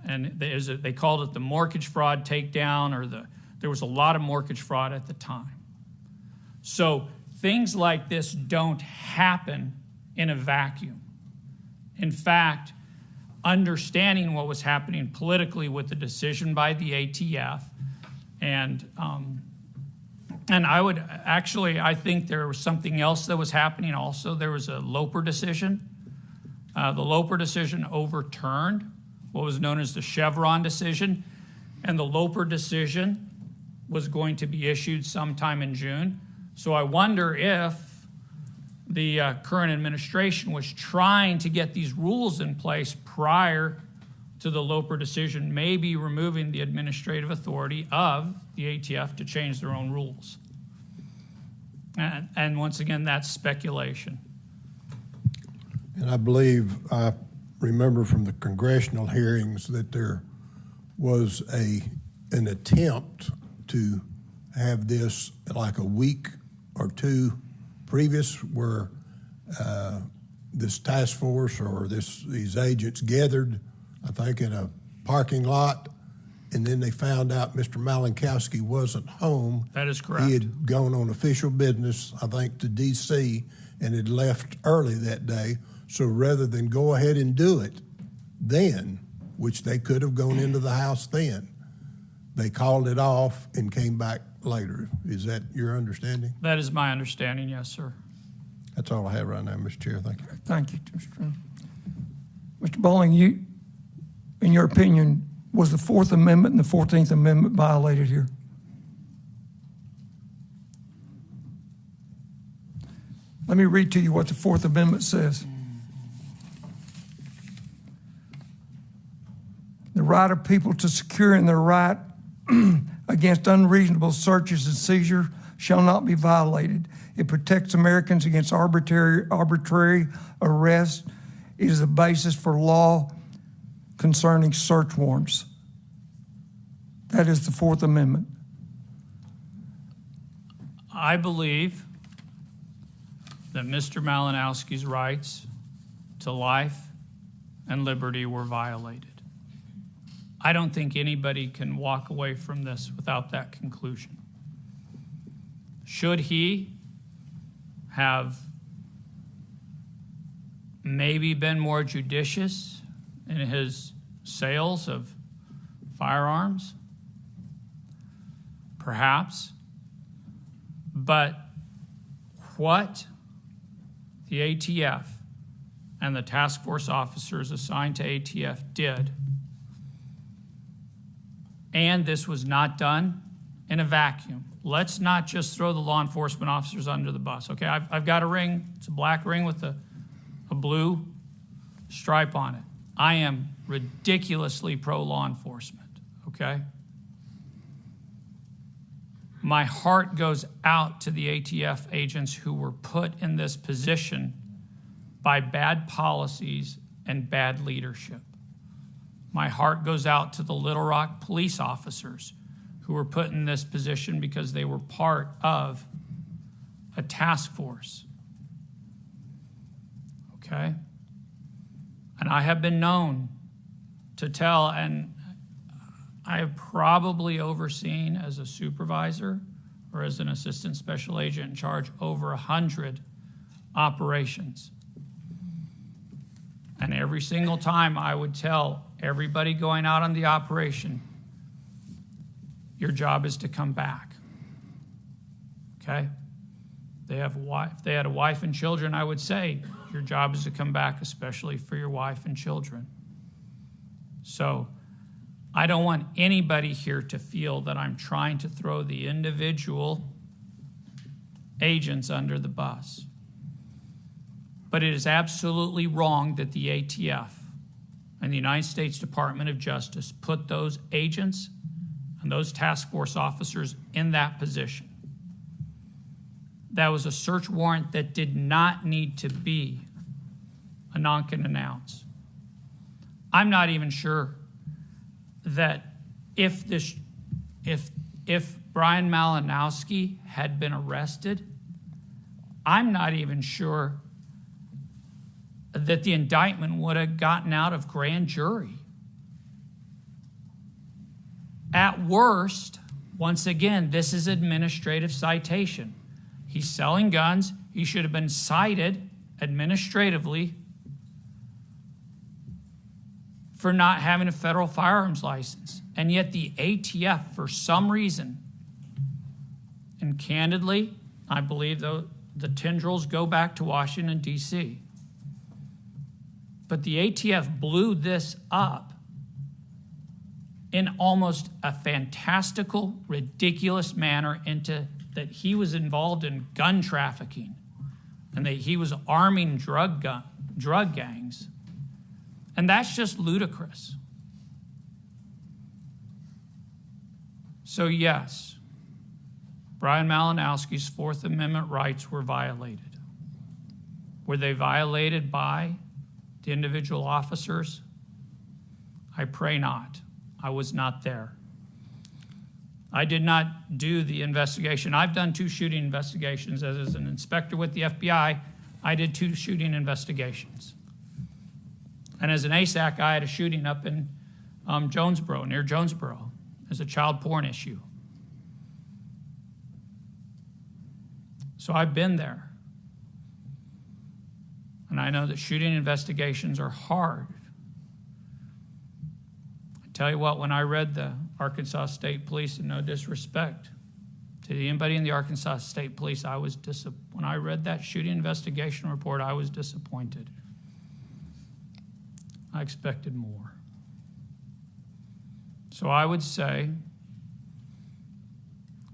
And they called it the mortgage fraud takedown, or there was a lot of mortgage fraud at the time. So things like this don't happen in a vacuum. In fact, understanding what was happening politically with the decision by the ATF, and I think there was something else that was happening also. There was a Loper decision. The Loper decision overturned what was known as the Chevron decision, and the Loper decision was going to be issued sometime in June. So I wonder if the current administration was trying to get these rules in place prior to the Loper decision, maybe removing the administrative authority of the ATF to change their own rules. And once again, that's speculation.
And I remember from the congressional hearings that there was an attempt to have this like a week or two previous, where this task force or these agents gathered, I think, in a parking lot, and then they found out Mr. Malinkowski wasn't home.
That is correct.
He had gone on official business, I think, to D.C., and had left early that day. So rather than go ahead and do it then, which they could have gone into the house then, they called it off and came back later. Is that your understanding?
That is my understanding, yes, sir.
That's all I have right now, Mr. Chair. Thank you.
Thank you, Mr. Trump. Mr. Bowling, in your opinion, was the Fourth Amendment and the 14th Amendment violated here? Let me read to you what the Fourth Amendment says. The right of people to secure in their right against unreasonable searches and seizure shall not be violated. It protects Americans against arbitrary arrest. It is the basis for law concerning search warrants. That is the Fourth Amendment.
I believe that Mr. Malinowski's rights to life and liberty were violated. I don't think anybody can walk away from this without that conclusion. Should he have maybe been more judicious in his sales of firearms? Perhaps. But what the ATF and the task force officers assigned to ATF did, and this was not done in a vacuum. Let's not just throw the law enforcement officers under the bus. Okay, I've got a ring. It's a black ring with a blue stripe on it. I am ridiculously pro-law enforcement, okay? My heart goes out to the ATF agents who were put in this position by bad policies and bad leadership. My heart goes out to the Little Rock police officers who were put in this position because they were part of a task force. Okay? And I have been known to tell, and I have probably overseen as a supervisor or as an assistant special agent in charge over 100 operations. And every single time I would tell everybody going out on the operation, your job is to come back. Okay? If they had a wife and children, I would say, your job is to come back, especially for your wife and children. So I don't want anybody here to feel that I'm trying to throw the individual agents under the bus. But it is absolutely wrong that the ATF and the United States Department of Justice put those agents and those task force officers in that position. That was a search warrant that did not need to be a knock and announce. I'm not even sure that if Brian Malinowski had been arrested, I'm not even sure that the indictment would have gotten out of grand jury. At worst, once again, this is administrative citation. He's selling guns. He should have been cited administratively for not having a federal firearms license. And yet the ATF, for some reason, and candidly, I believe the tendrils go back to Washington, D.C., but the ATF blew this up in almost a fantastical, ridiculous manner into that he was involved in gun trafficking and that he was arming drug gangs. And that's just ludicrous. So yes, Brian Malinowski's Fourth Amendment rights were violated. Were they violated by the individual officers? I pray not. I was not there. I did not do the investigation. I've done 2 shooting investigations. As an inspector with the FBI, I did 2 shooting investigations. And as an ASAC, I had a shooting up in Jonesboro, near Jonesboro, as a child porn issue. So I've been there. And I know that shooting investigations are hard. I tell you what, when I read the Arkansas State Police, and no disrespect to anybody in the Arkansas State Police, when I read that shooting investigation report, I was disappointed. I expected more. So I would say,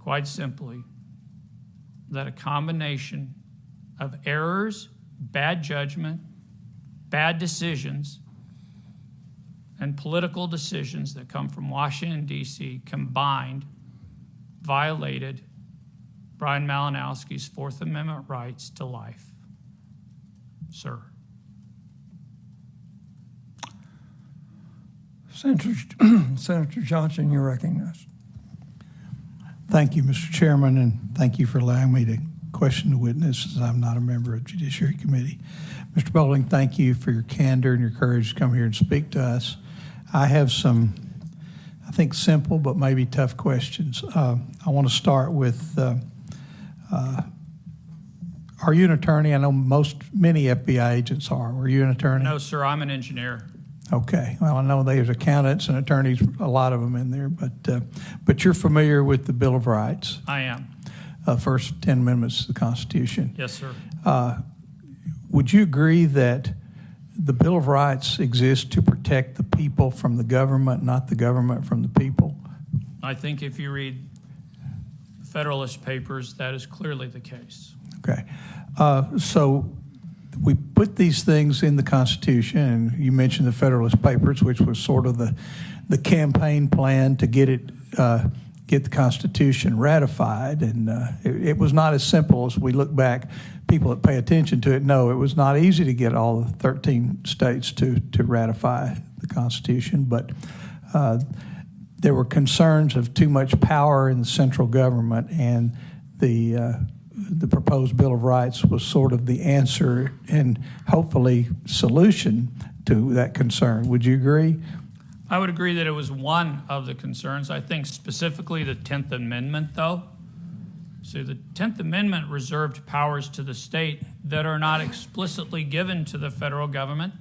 quite simply, that a combination of errors, bad judgment, bad decisions, and political decisions that come from Washington, D.C. combined violated Brian Malinowski's Fourth Amendment rights to life. Sir.
Senator Johnson, you're recognized.
Thank you, Mr. Chairman, and thank you for allowing me to question the witnesses. I'm not a member of the Judiciary Committee. Mr. Bowling, thank you for your candor and your courage to come here and speak to us. I have some, I think, simple but maybe tough questions. I want to start with, are you an attorney? I know many FBI agents are. Were you an attorney?
No, sir, I'm an engineer.
Okay. Well, I know there's accountants and attorneys, a lot of them in there, but you're familiar with the Bill of Rights.
I am.
First 10 amendments to the Constitution.
Yes, sir.
Would you agree that the Bill of Rights exists to protect the people from the government, not the government from the people?
I think if you read Federalist Papers, that is clearly the case.
Okay. So we put these things in the Constitution, and you mentioned the Federalist Papers, which was sort of the campaign plan to get the Constitution ratified. And it was not as simple as we look back. People that pay attention to it know it was not easy to get all the 13 states to ratify the Constitution, but there were concerns of too much power in the central government, and the proposed Bill of Rights was sort of the answer and hopefully solution to that concern. Would you agree?
I would agree that it was one of the concerns. I think specifically the 10th Amendment, though. So the 10th Amendment reserved powers to the state that are not explicitly given to the federal government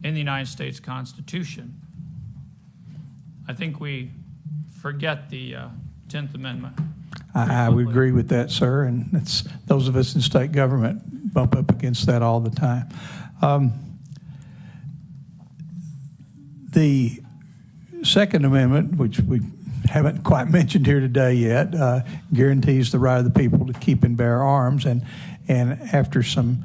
in the United States Constitution. I think we forget the 10th Amendment.
I would agree with that, sir, and it's those of us in state government bump up against that all the time. The Second Amendment, which we haven't quite mentioned here today yet, guarantees the right of the people to keep and bear arms, and after some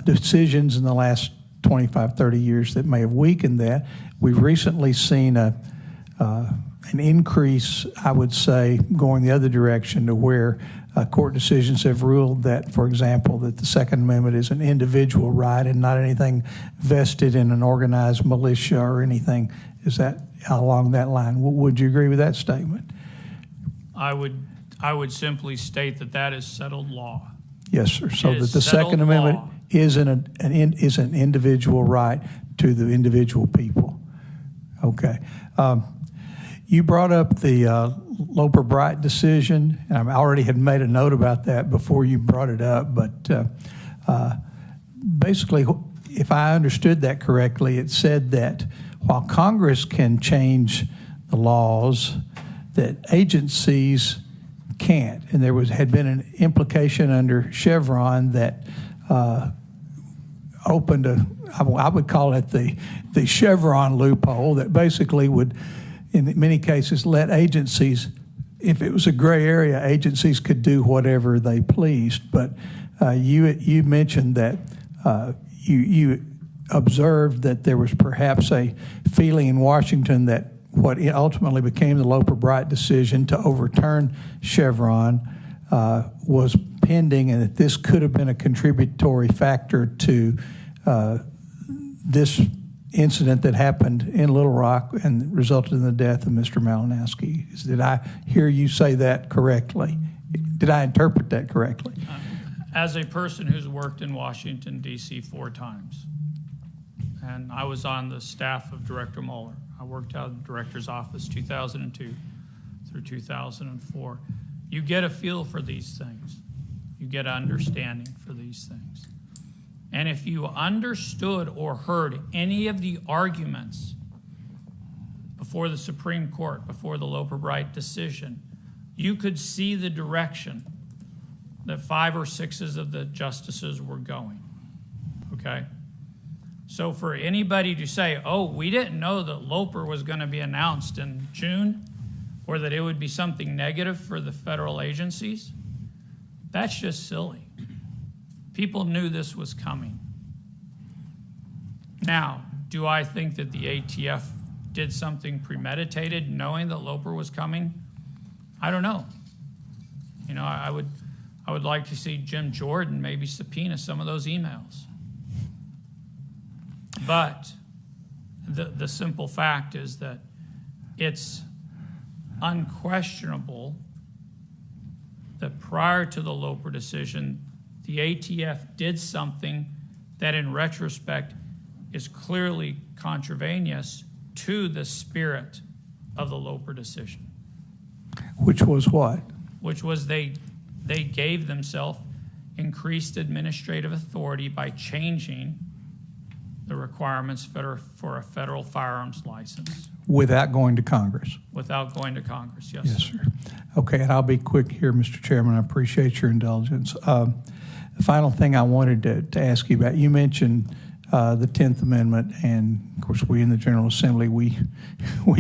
decisions in the last 25, 30 years that may have weakened that, we've recently seen an increase, I would say, going the other direction to where court decisions have ruled that, for example, that the Second Amendment is an individual right and not anything vested in an organized militia or anything. Is that along that line? Would you agree with that statement?
I would simply state that is settled law.
Yes, sir. So that the Second Amendment is an individual right to the individual people. Okay. You brought up the Loper-Bright decision, and I already had made a note about that before you brought it up, but basically, if I understood that correctly, it said that while Congress can change the laws, that agencies can't. And there had been an implication under Chevron that opened I would call it the Chevron loophole that basically would, in many cases, let agencies, if it was a gray area, agencies could do whatever they pleased. But you mentioned that you observed that there was perhaps a feeling in Washington that what ultimately became the Loper-Bright decision to overturn Chevron was pending, and that this could have been a contributory factor to this incident that happened in Little Rock and resulted in the death of Mr. Malinowski. Did I hear you say that correctly? Did I interpret that correctly?
As a person who's worked in Washington, D.C. 4 times, and I was on the staff of Director Mueller. I worked out in the director's office 2002 through 2004. You get a feel for these things. You get an understanding for these things. And if you understood or heard any of the arguments before the Supreme Court, before the Loper-Bright decision, you could see the direction that 5 or 6 of the justices were going, okay? So for anybody to say, oh, we didn't know that Loper was going to be announced in June, or that it would be something negative for the federal agencies, that's just silly. People knew this was coming. Now, do I think that the ATF did something premeditated knowing that Loper was coming? I don't know. You know, I would like to see Jim Jordan maybe subpoena some of those emails. But the simple fact is that it's unquestionable that prior to the Loper decision, the ATF did something that in retrospect is clearly contravenous to the spirit of the Loper decision.
Which was what?
Which was they gave themselves increased administrative authority by changing the requirements for a federal firearms license.
Without going to Congress?
Without going to Congress, yes,
Yes, sir. Okay, and I'll be quick here, Mr. Chairman. I appreciate your indulgence. The final thing I wanted to ask you about, you mentioned the 10th Amendment, and of course we in the General Assembly, we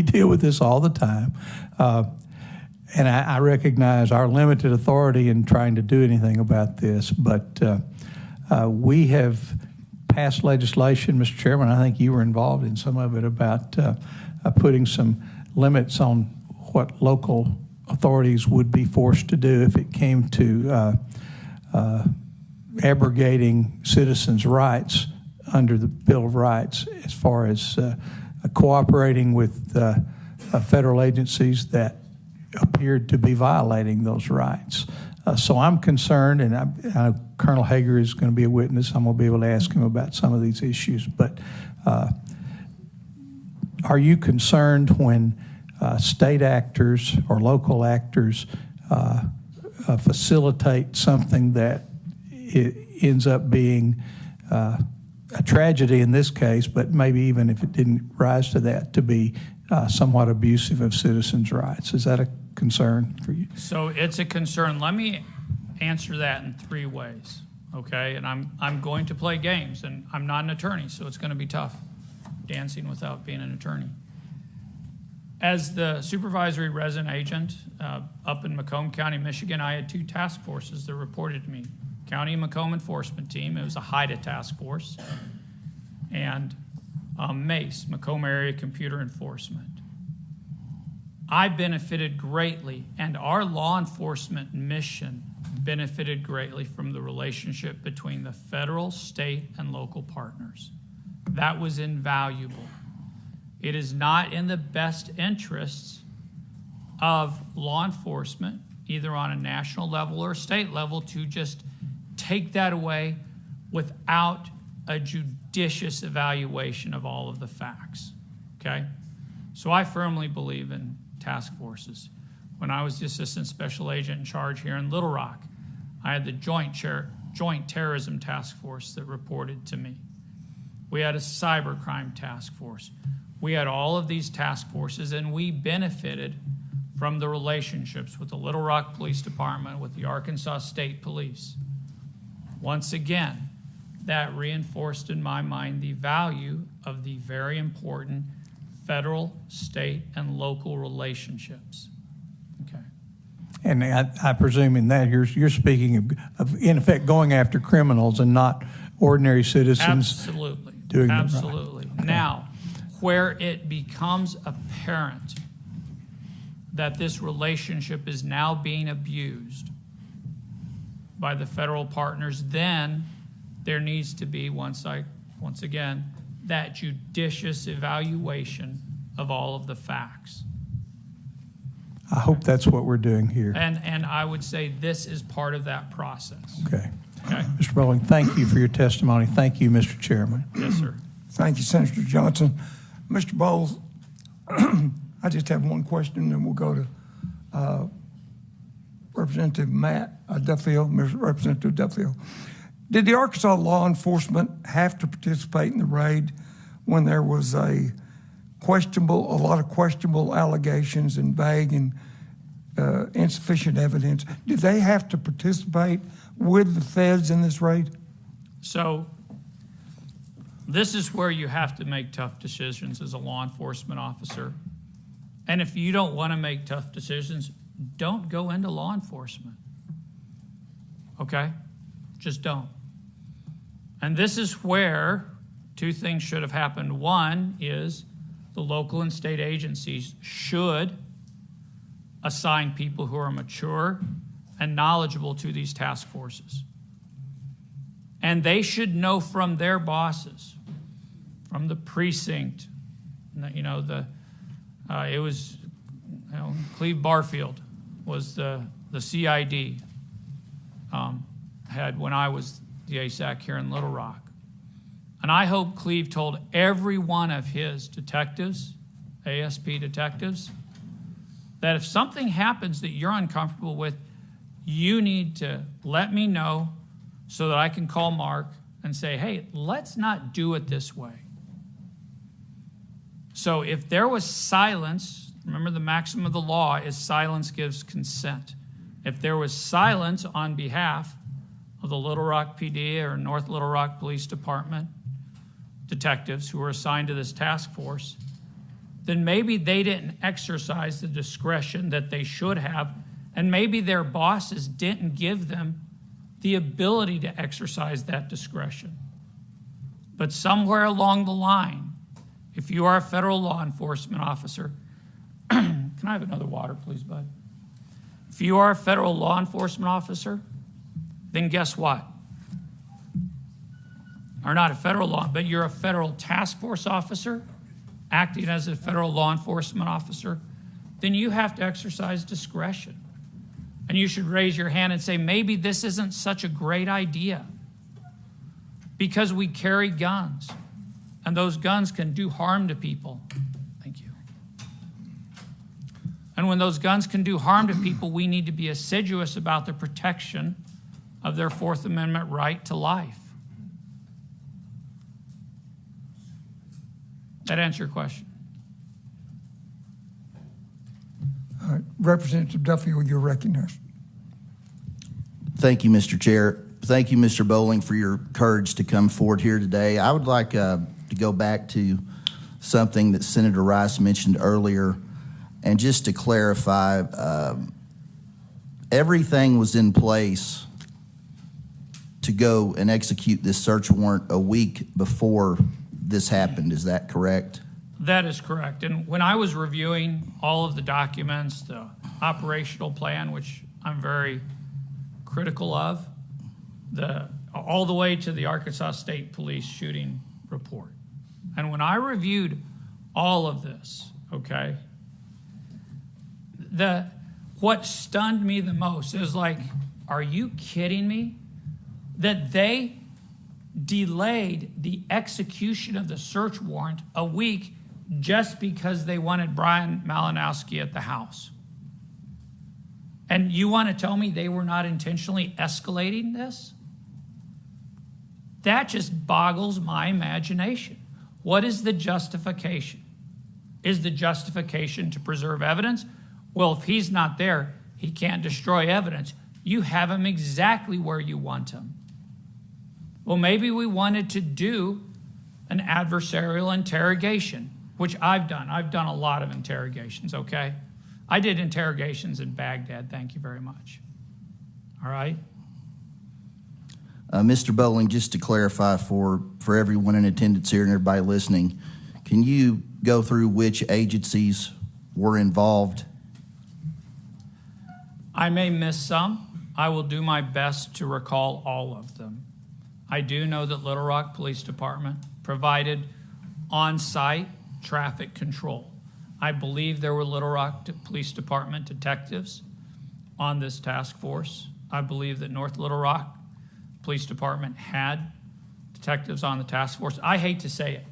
deal with this all the time. And I recognize our limited authority in trying to do anything about this, but we have passed legislation, Mr. Chairman, I think you were involved in some of it, about putting some limits on what local authorities would be forced to do if it came to abrogating citizens' rights under the Bill of Rights, as far as cooperating with federal agencies that appeared to be violating those rights. So I'm concerned, and I know Colonel Hager is going to be a witness. I'm going to be able to ask him about some of these issues. But are you concerned when state actors or local actors facilitate something that it ends up being a tragedy in this case, but maybe even if it didn't rise to that, to be somewhat abusive of citizens' rights? Is that a concern for you?
So it's a concern. Let me answer that in three ways, okay? And I'm going to play games, and I'm not an attorney, so it's going to be tough dancing without being an attorney. As the supervisory resident agent up in Macomb County, Michigan, I had two task forces that reported to me. County and Macomb Enforcement Team, it was a HIDA task force, and MACE, Macomb Area Computer Enforcement. I benefited greatly, and our law enforcement mission benefited greatly from the relationship between the federal, state, and local partners. That was invaluable. It is not in the best interests of law enforcement, either on a national level or state level, to just take that away without a judicious evaluation of all of the facts, okay? So I firmly believe in task forces. When I was the assistant special agent in charge here in Little Rock, I had the joint terrorism task force that reported to me. We had a cybercrime task force. We had all of these task forces, and we benefited from the relationships with the Little Rock Police Department, with the Arkansas State Police. Once again, that reinforced in my mind the value of the very important federal, state, and local relationships. Okay.
And I presume in that you're speaking of in effect going after criminals and not ordinary citizens.
Absolutely.
Doing
Absolutely.
It right. Okay.
Now, where it becomes apparent that this relationship is now being abused by the federal partners, then there needs to be, once again, that judicious evaluation of all of the facts.
I hope that's what we're doing here.
And I would say this is part of that process.
Okay.
Okay.
Mr. Bowling, thank you for your testimony. Thank you, Mr. Chairman.
Yes, sir.
Thank you, Senator Johnson. Mr. Bowles, I just have one question, and we'll go to Representative Matt Duffield, Representative Duffield. Did the Arkansas law enforcement have to participate in the raid when there was a lot of questionable allegations and vague and insufficient evidence? Did they have to participate with the feds in this raid?
So this is where you have to make tough decisions as a law enforcement officer. And if you don't want to make tough decisions, don't go into law enforcement. Okay? Just don't. And this is where two things should have happened. One is the local and state agencies should assign people who are mature and knowledgeable to these task forces. And they should know from their bosses, from the precinct, it was, Cleve Barfield was the CID head when I was the ASAC here in Little Rock. And I hope Cleve told every one of his detectives, ASP detectives, that if something happens that you're uncomfortable with, you need to let me know so that I can call Mark and say, hey, let's not do it this way. So if there was silence, remember the maxim of the law is silence gives consent. If there was silence on behalf of the Little Rock PD or North Little Rock Police Department detectives who were assigned to this task force, then maybe they didn't exercise the discretion that they should have, and maybe their bosses didn't give them the ability to exercise that discretion. But somewhere along the line, if you are a federal law enforcement officer, can I have another water, please, bud? If you are a federal law enforcement officer, then guess what? Or not a federal law, but you're a federal task force officer acting as a federal law enforcement officer, then you have to exercise discretion. And you should raise your hand and say, maybe this isn't such a great idea because we carry guns and those guns can do harm to people. Thank you. And when those guns can do harm to people, we need to be assiduous about the protection of their Fourth Amendment right to life. That answer your question?
All right. Representative Duffield, you're recognized.
Thank you, Mr. Chair. Thank you, Mr. Bowling, for your courage to come forward here today. I would like to go back to something that Senator Rice mentioned earlier, and just to clarify, everything was in place to go and execute this search warrant a week before this happened. Is that correct?
That is correct. And when I was reviewing all of the documents, the operational plan, which I'm very critical of, all the way to the Arkansas State Police shooting report. And when I reviewed all of this, okay, what stunned me the most is like, are you kidding me? That they delayed the execution of the search warrant a week just because they wanted Brian Malinowski at the house. And you want to tell me they were not intentionally escalating this? That just boggles my imagination. What is the justification? Is the justification to preserve evidence? Well, if he's not there, he can't destroy evidence. You have him exactly where you want him. Well, maybe we wanted to do an adversarial interrogation, which I've done. I've done a lot of interrogations, okay? I did interrogations in Baghdad. Thank you very much. All right?
Mr. Bowling, just to clarify for everyone in attendance here and everybody listening, can you go through which agencies were involved?
I may miss some. I will do my best to recall all of them. I do know that Little Rock Police Department provided on-site traffic control. I believe there were Little Rock Police Department detectives on this task force. I believe that North Little Rock Police Department had detectives on the task force. I hate to say it.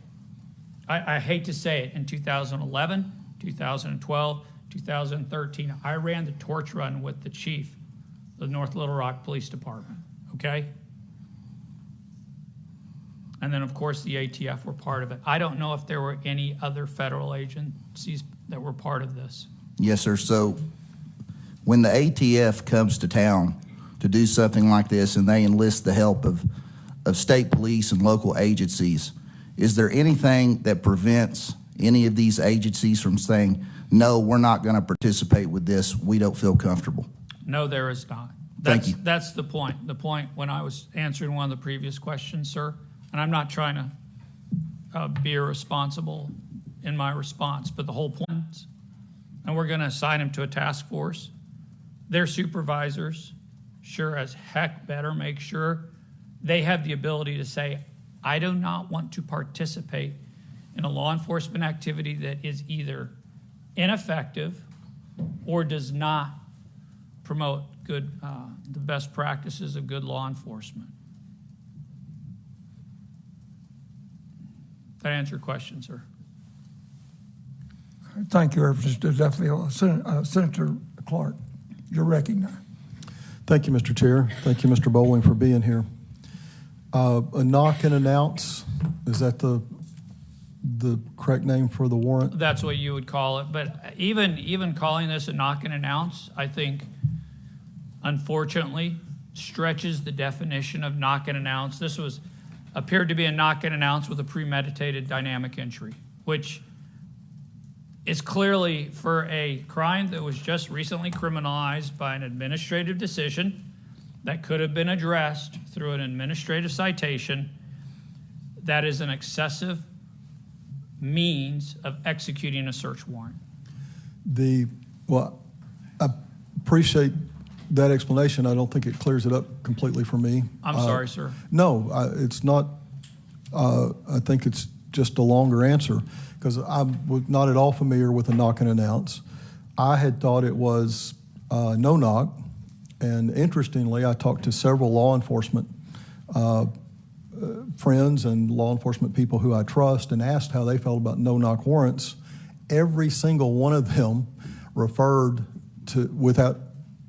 I hate to say it. In 2011, 2012, 2013, I ran the torch run with the chief of the North Little Rock Police Department, okay? And then, of course, the ATF were part of it. I don't know if there were any other federal agencies that were part of this.
Yes, sir. So when the ATF comes to town to do something like this and they enlist the help of state police and local agencies, is there anything that prevents any of these agencies from saying, no, we're not going to participate with this, we don't feel comfortable?
No, there is not.
Thank you.
That's the point. The point when I was answering one of the previous questions, sir, and I'm not trying to be irresponsible in my response, but the whole point, and we're going to assign them to a task force. Their supervisors sure as heck better make sure they have the ability to say, I do not want to participate in a law enforcement activity that is either ineffective or does not promote good, the best practices of good law enforcement. Did that answer your question, sir?
Thank you, Representative Duffield. Senator Clark, you're recognized.
Thank you, Mr. Chair. Thank you, Mr. Bowling, for being here. A knock and announce, is that the correct name for the warrant?
That's what you would call it. But even calling this a knock and announce, I think, unfortunately, stretches the definition of knock and announce. This appeared to be a knock and announce with a premeditated dynamic entry, which is clearly for a crime that was just recently criminalized by an administrative decision that could have been addressed through an administrative citation. That is an excessive means of executing a search warrant.
Well, I appreciate that explanation. I don't think it clears it up completely for me.
I'm sorry, sir.
No, it's not. I think it's just a longer answer because I'm not at all familiar with a knock and announce. I had thought it was no knock. And interestingly, I talked to several law enforcement friends and law enforcement people who I trust and asked how they felt about no-knock warrants. Every single one of them referred to, without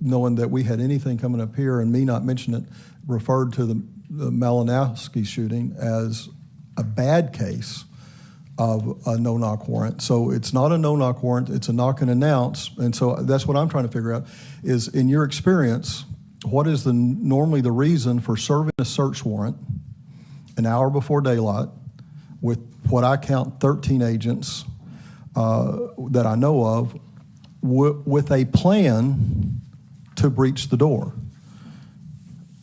knowing that we had anything coming up here and me not mentioning it, referred to the Malinowski shooting as a bad case of a no-knock warrant. So it's not a no-knock warrant, it's a knock and announce. And so that's what I'm trying to figure out is, in your experience, what is normally the reason for serving a search warrant an hour before daylight with what I count 13 agents that I know of with a plan to breach the door?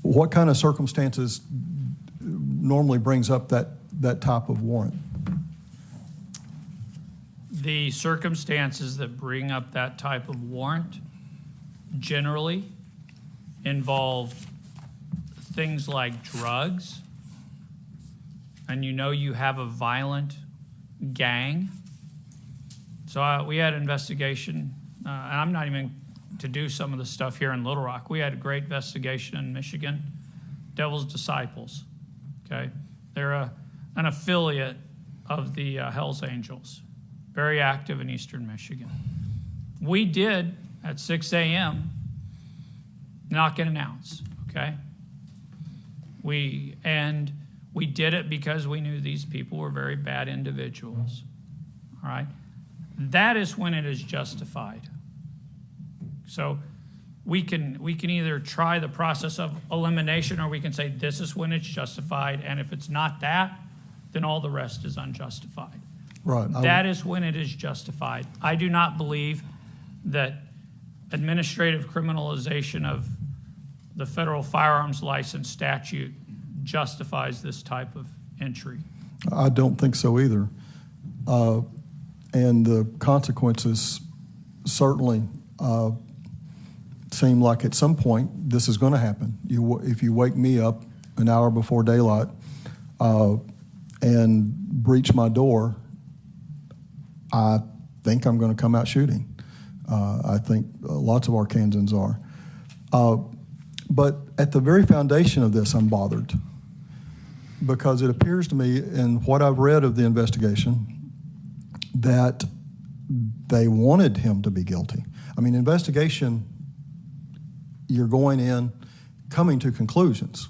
What kind of circumstances normally brings up that type of warrant?
The circumstances that bring up that type of warrant generally involve things like drugs, and you have a violent gang. So we had an investigation, and I'm not even to do some of the stuff here in Little Rock. We had a great investigation in Michigan, Devil's Disciples, okay? They're an affiliate of the Hells Angels. Very active in eastern Michigan. We did, at 6 a.m., knock and announce, okay? We did it because we knew these people were very bad individuals, all right? That is when it is justified. So we can either try the process of elimination, or we can say this is when it's justified, and if it's not that, then all the rest is unjustified.
Right.
That is when it is justified. I do not believe that administrative criminalization of the federal firearms license statute justifies this type of entry.
I don't think so either. And the consequences certainly seem like at some point this is going to happen. If you wake me up an hour before daylight and breach my door, I think I'm going to come out shooting. I think lots of Arkansans are. But at the very foundation of this, I'm bothered because it appears to me, in what I've read of the investigation, that they wanted him to be guilty. I mean, investigation, you're going in, coming to conclusions.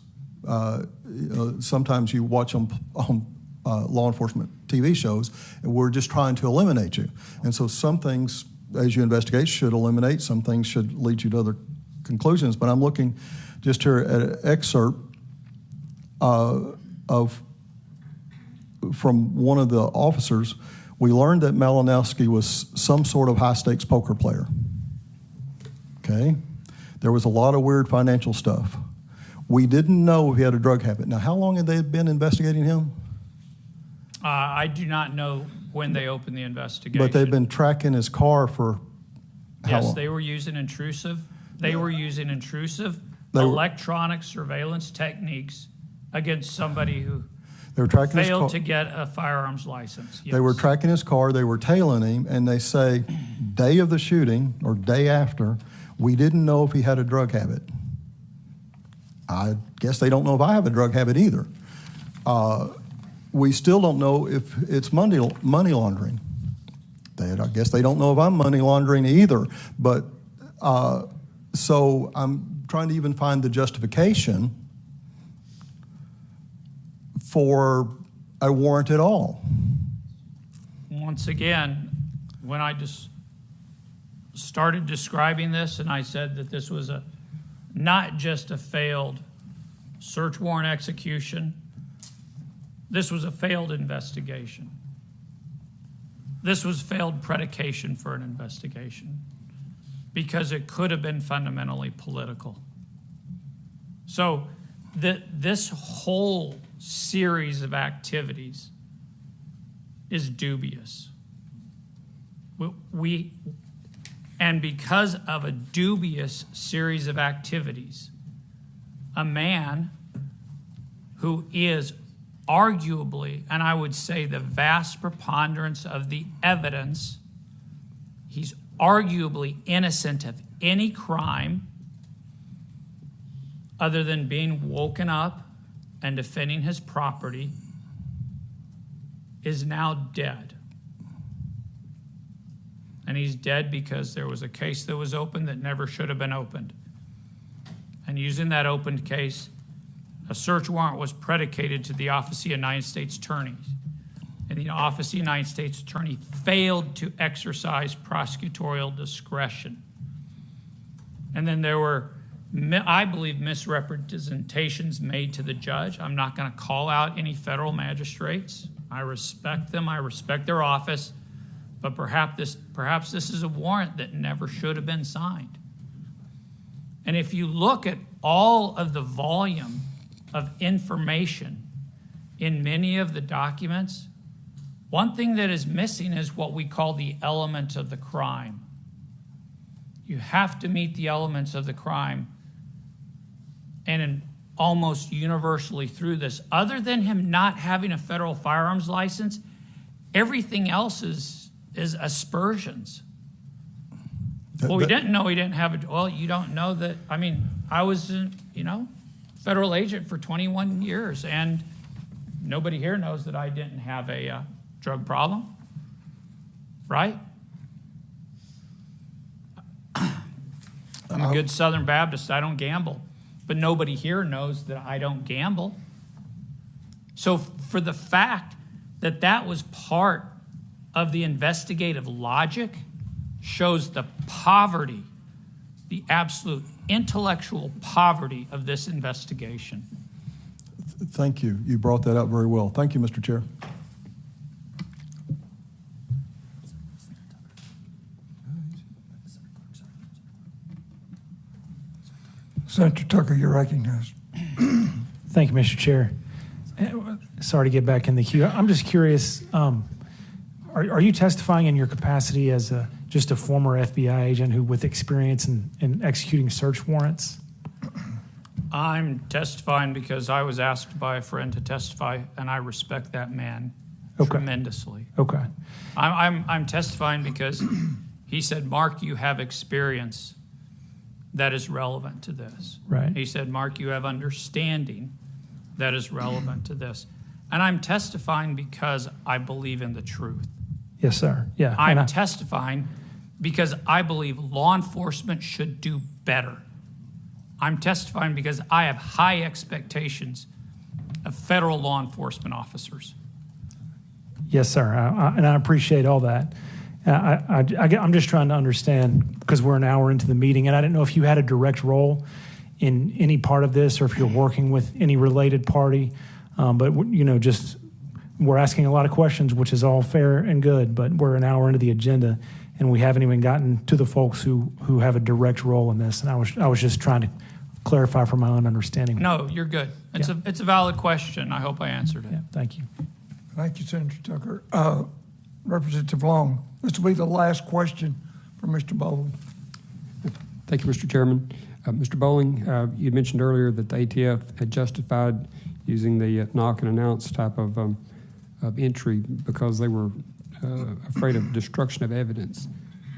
Sometimes you watch them on law enforcement TV shows, and we're just trying to eliminate you. And so some things, as you investigate, should eliminate. Some things should lead you to other conclusions. But I'm looking just here at an excerpt from one of the officers. We learned that Malinowski was some sort of high-stakes poker player. Okay? There was a lot of weird financial stuff. We didn't know if he had a drug habit. Now, how long had they been investigating him?
I do not know when they opened the investigation.
But they've been tracking his car for how
Yes,
long?
they were using intrusive. They were using intrusive
They were-
electronic surveillance techniques against somebody who
They were tracking his car.
failed to get a firearms license.
They were
Yes.
tracking his car, they were tailing him, and they say, day of the shooting or day after, we didn't know if he had a drug habit. I guess they don't know if I have a drug habit either. We still don't know if it's money laundering. I guess they don't know if I'm money laundering either. But so I'm trying to even find the justification for a warrant at all.
Once again, when I just started describing this and I said that this was not just a failed search warrant execution, this was a failed investigation. This was failed predication for an investigation because it could have been fundamentally political. So this whole series of activities is dubious. And because of a dubious series of activities, a man who is arguably, and I would say the vast preponderance of the evidence, he's arguably innocent of any crime other than being woken up and defending his property, is now dead. And he's dead because there was a case that was opened that never should have been opened. And using that opened case, a search warrant was predicated to the Office of the United States Attorney. And the Office of the United States Attorney failed to exercise prosecutorial discretion. And then there were, I believe, misrepresentations made to the judge. I'm not going to call out any federal magistrates. I respect them. I respect their office. But perhaps this is a warrant that never should have been signed. And if you look at all of the volume of information in many of the documents, one thing that is missing is what we call the element of the crime. You have to meet the elements of the crime. And almost universally through this, other than him not having a federal firearms license, everything else is aspersions. Well, we didn't know he didn't have it. Well, you don't know that. I mean, I was, federal agent for 21 years, and nobody here knows that I didn't have a drug problem, right? I'm a good Southern Baptist. I don't gamble. But nobody here knows that I don't gamble. So for the fact that that was part of the investigative logic shows the poverty, the absolute intellectual poverty of this investigation.
Thank you. You brought that up very well. Thank you, Mr. Chair.
Senator Tucker, you're recognized.
Thank you, Mr. Chair. Sorry to get back in the queue. I'm just curious, are you testifying in your capacity as just a former FBI agent who with experience in executing search warrants?
I'm testifying because I was asked by a friend to testify, and I respect that man tremendously.
Okay.
I'm testifying because he said, Mark, you have experience that is relevant to this.
Right.
He said, Mark, you have understanding that is relevant to this. And I'm testifying because I believe in the truth.
Yes, sir. Yeah.
I'm testifying because I believe law enforcement should do better. I'm testifying because I have high expectations of federal law enforcement officers.
Yes, sir. And I appreciate all that. I'm just trying to understand, because we're an hour into the meeting, and I didn't know if you had a direct role in any part of this or if you're working with any related party. But, just we're asking a lot of questions, which is all fair and good, but we're an hour into the agenda, and we haven't even gotten to the folks who have a direct role in this. And I was just trying to clarify for my own understanding.
No, you're good. It's a valid question. I hope I answered it.
Yeah, thank you.
Thank you, Senator Tucker. Representative Long, this will be the last question for Mr. Bowling.
Thank you, Mr. Chairman. Mr. Bowling, you mentioned earlier that the ATF had justified using the knock and announce type of entry because they were afraid of destruction of evidence.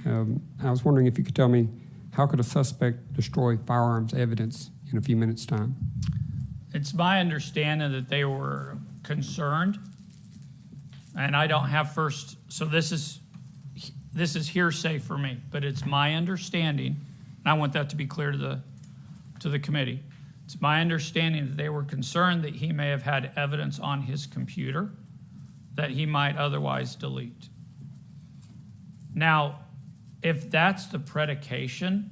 I was wondering if you could tell me, how could a suspect destroy firearms evidence in a few minutes' time?
It's my understanding that they were concerned, and I don't have first, so this is hearsay for me, but it's my understanding, and I want that to be clear to the committee. It's my understanding that they were concerned that he may have had evidence on his computer that he might otherwise delete. Now, if that's the predication,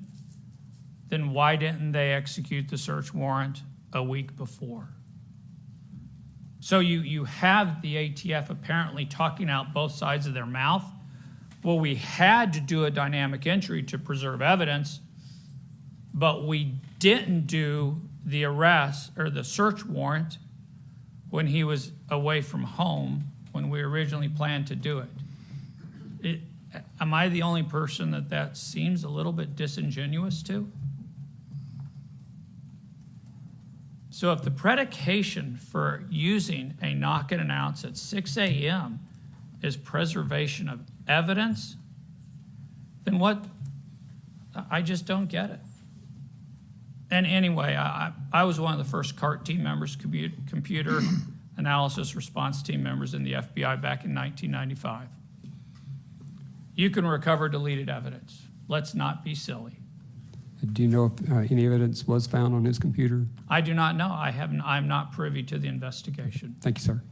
then why didn't they execute the search warrant a week before? So you have the ATF apparently talking out both sides of their mouth. Well, we had to do a dynamic entry to preserve evidence, but we didn't do the arrest or the search warrant when he was away from home when we originally planned to do it. Am I the only person that seems a little bit disingenuous to? So if the predication for using a knock and announce at 6 a.m. is preservation of evidence, then what? I just don't get it. And anyway, I was one of the first CART team members, computer analysis response team members in the FBI back in 1995. You can recover deleted evidence. Let's not be silly.
Do you know if any evidence was found on his computer?
I do not know. I'm not privy to the investigation.
Thank you, sir.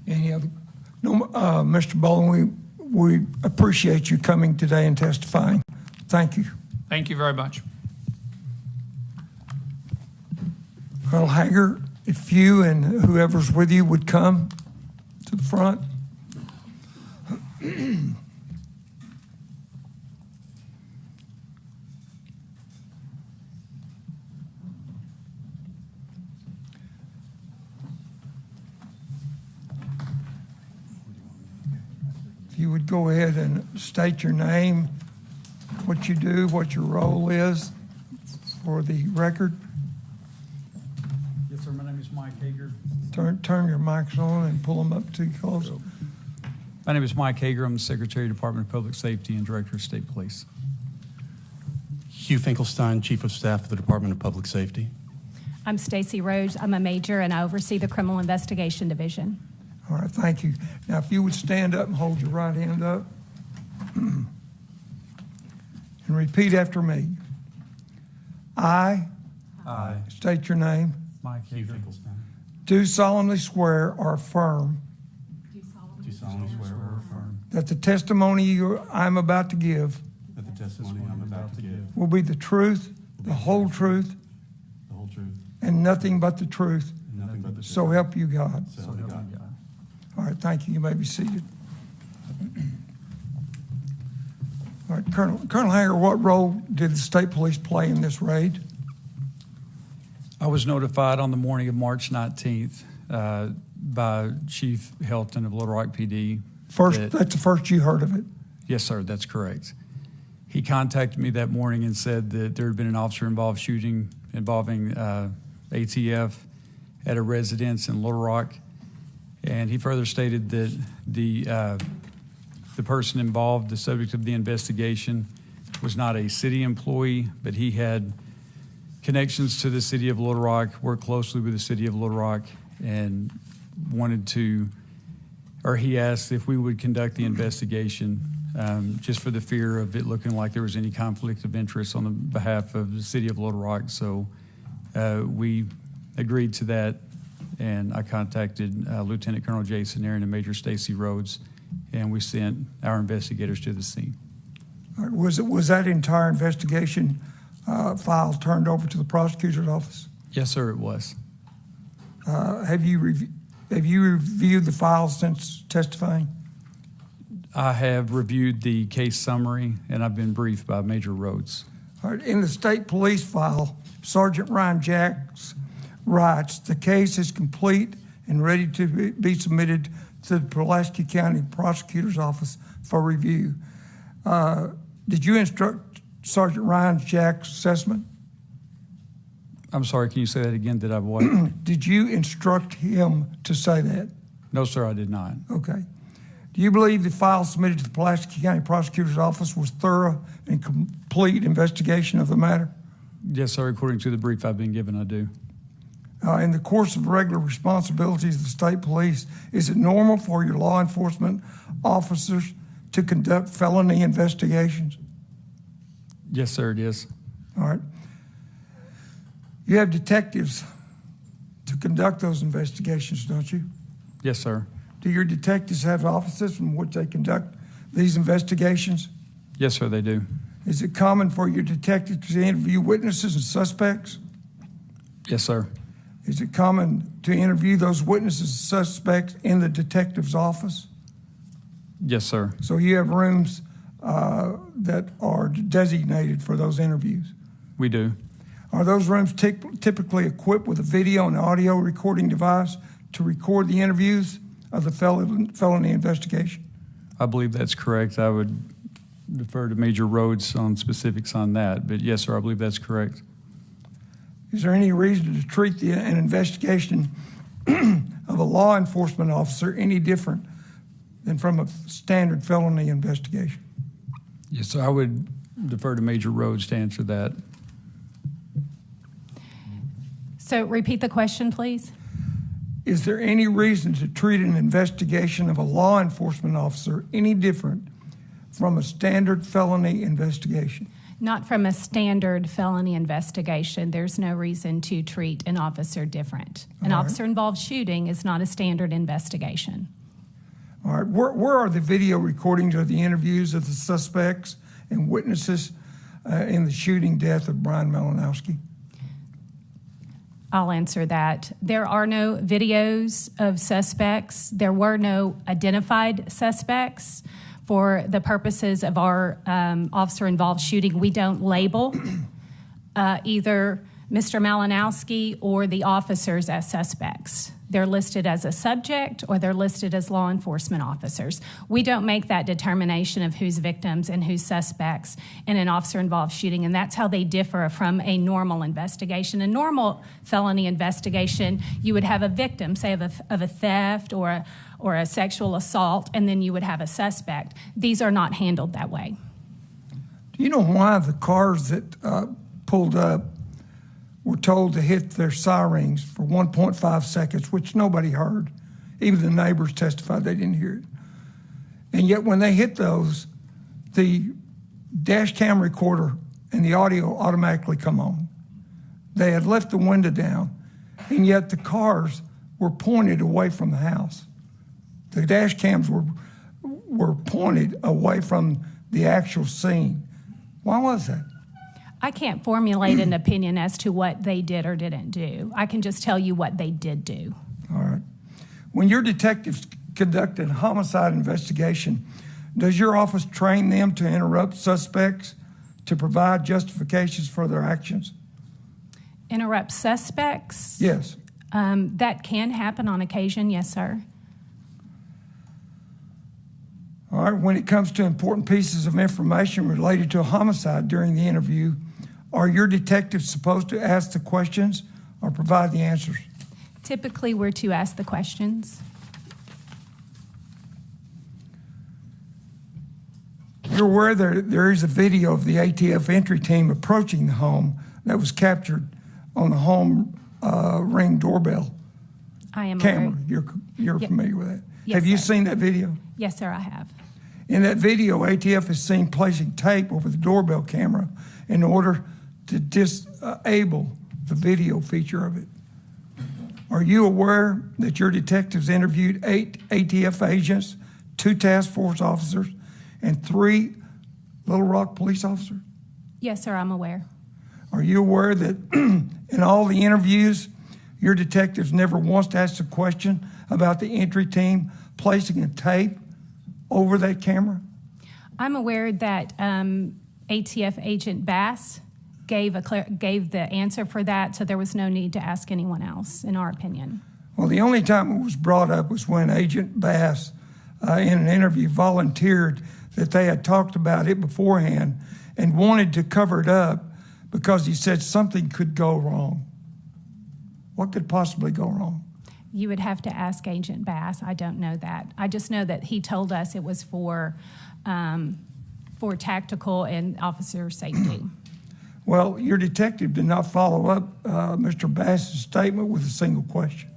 Any other? No, Mr. Bowling, we appreciate you coming today and testifying. Thank you.
Thank you very much.
Colonel Hager, if you and whoever's with you would come to the front. If you would go ahead and state your name, what you do, what your role is for the record.
Yes, sir. My name is Mike Hager.
Turn your mics on and pull them up too close.
My name is Mike Hager. I'm the Secretary of the Department of Public Safety and Director of State Police.
Hugh Finkelstein, Chief of Staff of the Department of Public Safety.
I'm Stacy Rhodes. I'm a major, and I oversee the Criminal Investigation Division.
All right, thank you. Now, if you would stand up and hold your right hand up and repeat after me. I state your name.
Mike Hager.
Do solemnly swear or affirm
Do solemnly swear or affirm
that the testimony I'm about to give
that the testimony I'm about to give
will be the truth, the whole truth, and nothing but the truth.
nothing but the
So
truth.
help you God.
So help me God.
All right, thank you. You may be seated. All right, Colonel Hager, what role did the state police play in this raid?
I was notified on the morning of March 19th by Chief Helton of Little Rock PD.
That's the first you heard of it?
Yes, sir, that's correct. He contacted me that morning and said that there had been an officer-involved shooting involving ATF at a residence in Little Rock. And he further stated that the person involved, the subject of the investigation, was not a city employee, but he had connections to the city of Little Rock, worked closely with the city of Little Rock, and he asked if we would conduct the investigation just for the fear of it looking like there was any conflict of interest on the behalf of the city of Little Rock. So we agreed to that, and I contacted Lieutenant Colonel Jason Aaron and Major Stacy Rhodes, and we sent our investigators to the scene.
All right, was that entire investigation file turned over to the prosecutor's office?
Yes, sir, it was.
Have you reviewed the file since testifying?
I have reviewed the case summary, and I've been briefed by Major Rhodes.
All right, in the state police file, Sergeant Ryan Jacks writes, "The case is complete and ready to be submitted to the Pulaski County Prosecutor's Office for review. Did you instruct Sergeant Ryan Jack's assessment?
I'm sorry, can you say that again? Did I what?
Did you instruct him to say that?
No, sir, I did not.
Okay. Do you believe the file submitted to the Pulaski County Prosecutor's Office was thorough and complete investigation of the matter?
Yes, sir, according to the brief I've been given, I do.
In the course of regular responsibilities of the state police, is it normal for your law enforcement officers to conduct felony investigations?
Yes, sir, it is.
All right. You have detectives to conduct those investigations, don't you?
Yes, sir.
Do your detectives have offices from which they conduct these investigations?
Yes, sir, they do.
Is it common for your detectives to interview witnesses and suspects?
Yes, sir.
Is it common to interview those witnesses and suspects in the detective's office?
Yes, sir.
So you have rooms that are designated for those interviews?
We do.
Are those rooms typically equipped with a video and audio recording device to record the interviews of the felony investigation?
I believe that's correct. I would defer to Major Rhodes on specifics on that, but yes, sir, I believe that's correct.
Is there any reason to treat an investigation of a law enforcement officer any different than from a standard felony investigation?
Yes, sir, I would defer to Major Rhodes to answer that.
So repeat the question, please.
Is there any reason to treat an investigation of a law enforcement officer any different from a standard felony investigation?
Not from a standard felony investigation. There's no reason to treat an officer different. An officer-involved shooting is not a standard investigation.
All right. Where are the video recordings of the interviews of the suspects and witnesses in the shooting death of Brian Malinowski?
I'll answer that. There are no videos of suspects. There were no identified suspects. For the purposes of our officer-involved shooting, we don't label either Mr. Malinowski or the officers as suspects. They're listed as a subject or they're listed as law enforcement officers. We don't make that determination of who's victims and who's suspects in an officer-involved shooting, and that's how they differ from a normal investigation. A normal felony investigation, you would have a victim, say of a theft or a sexual assault, and then you would have a suspect. These are not handled that way.
Do you know why the cars that pulled up were told to hit their sirens for 1.5 seconds, which nobody heard? Even the neighbors testified they didn't hear it. And yet when they hit those, the dash cam recorder and the audio automatically come on. They had left the window down, and yet the cars were pointed away from the house. The dash cams were pointed away from the actual scene. Why was that?
I can't formulate an opinion as to what they did or didn't do. I can just tell you what they did do.
All right. When your detectives conduct a homicide investigation, does your office train them to interrupt suspects to provide justifications for their actions?
Interrupt suspects?
Yes.
That can happen on occasion, yes, sir.
All right. When it comes to important pieces of information related to a homicide during the interview, are your detectives supposed to ask the questions or provide the answers?
Typically, we're to ask the questions.
You're aware there is a video of the ATF entry team approaching the home that was captured on the home Ring doorbell
I am
camera.
aware.
You're familiar with that?
Yes,
Have you
sir.
seen that video?
Yes, sir, I have.
In that video, ATF is seen placing tape over the doorbell camera in order to disable the video feature of it. Are you aware that your detectives interviewed 8 ATF agents, 2 task force officers, and 3 Little Rock police officers?
Yes, sir, I'm aware.
Are you aware that in all the interviews, your detectives never once asked a question about the entry team placing a tape over that camera?
I'm aware that ATF Agent Bass gave the answer for that, so there was no need to ask anyone else, in our opinion.
Well, the only time it was brought up was when Agent Bass, in an interview, volunteered that they had talked about it beforehand and wanted to cover it up because he said something could go wrong. What could possibly go wrong?
You would have to ask Agent Bass. I don't know that. I just know that he told us it was for tactical and officer safety.
Well, your detective did not follow up Mr. Bass's statement with a single question.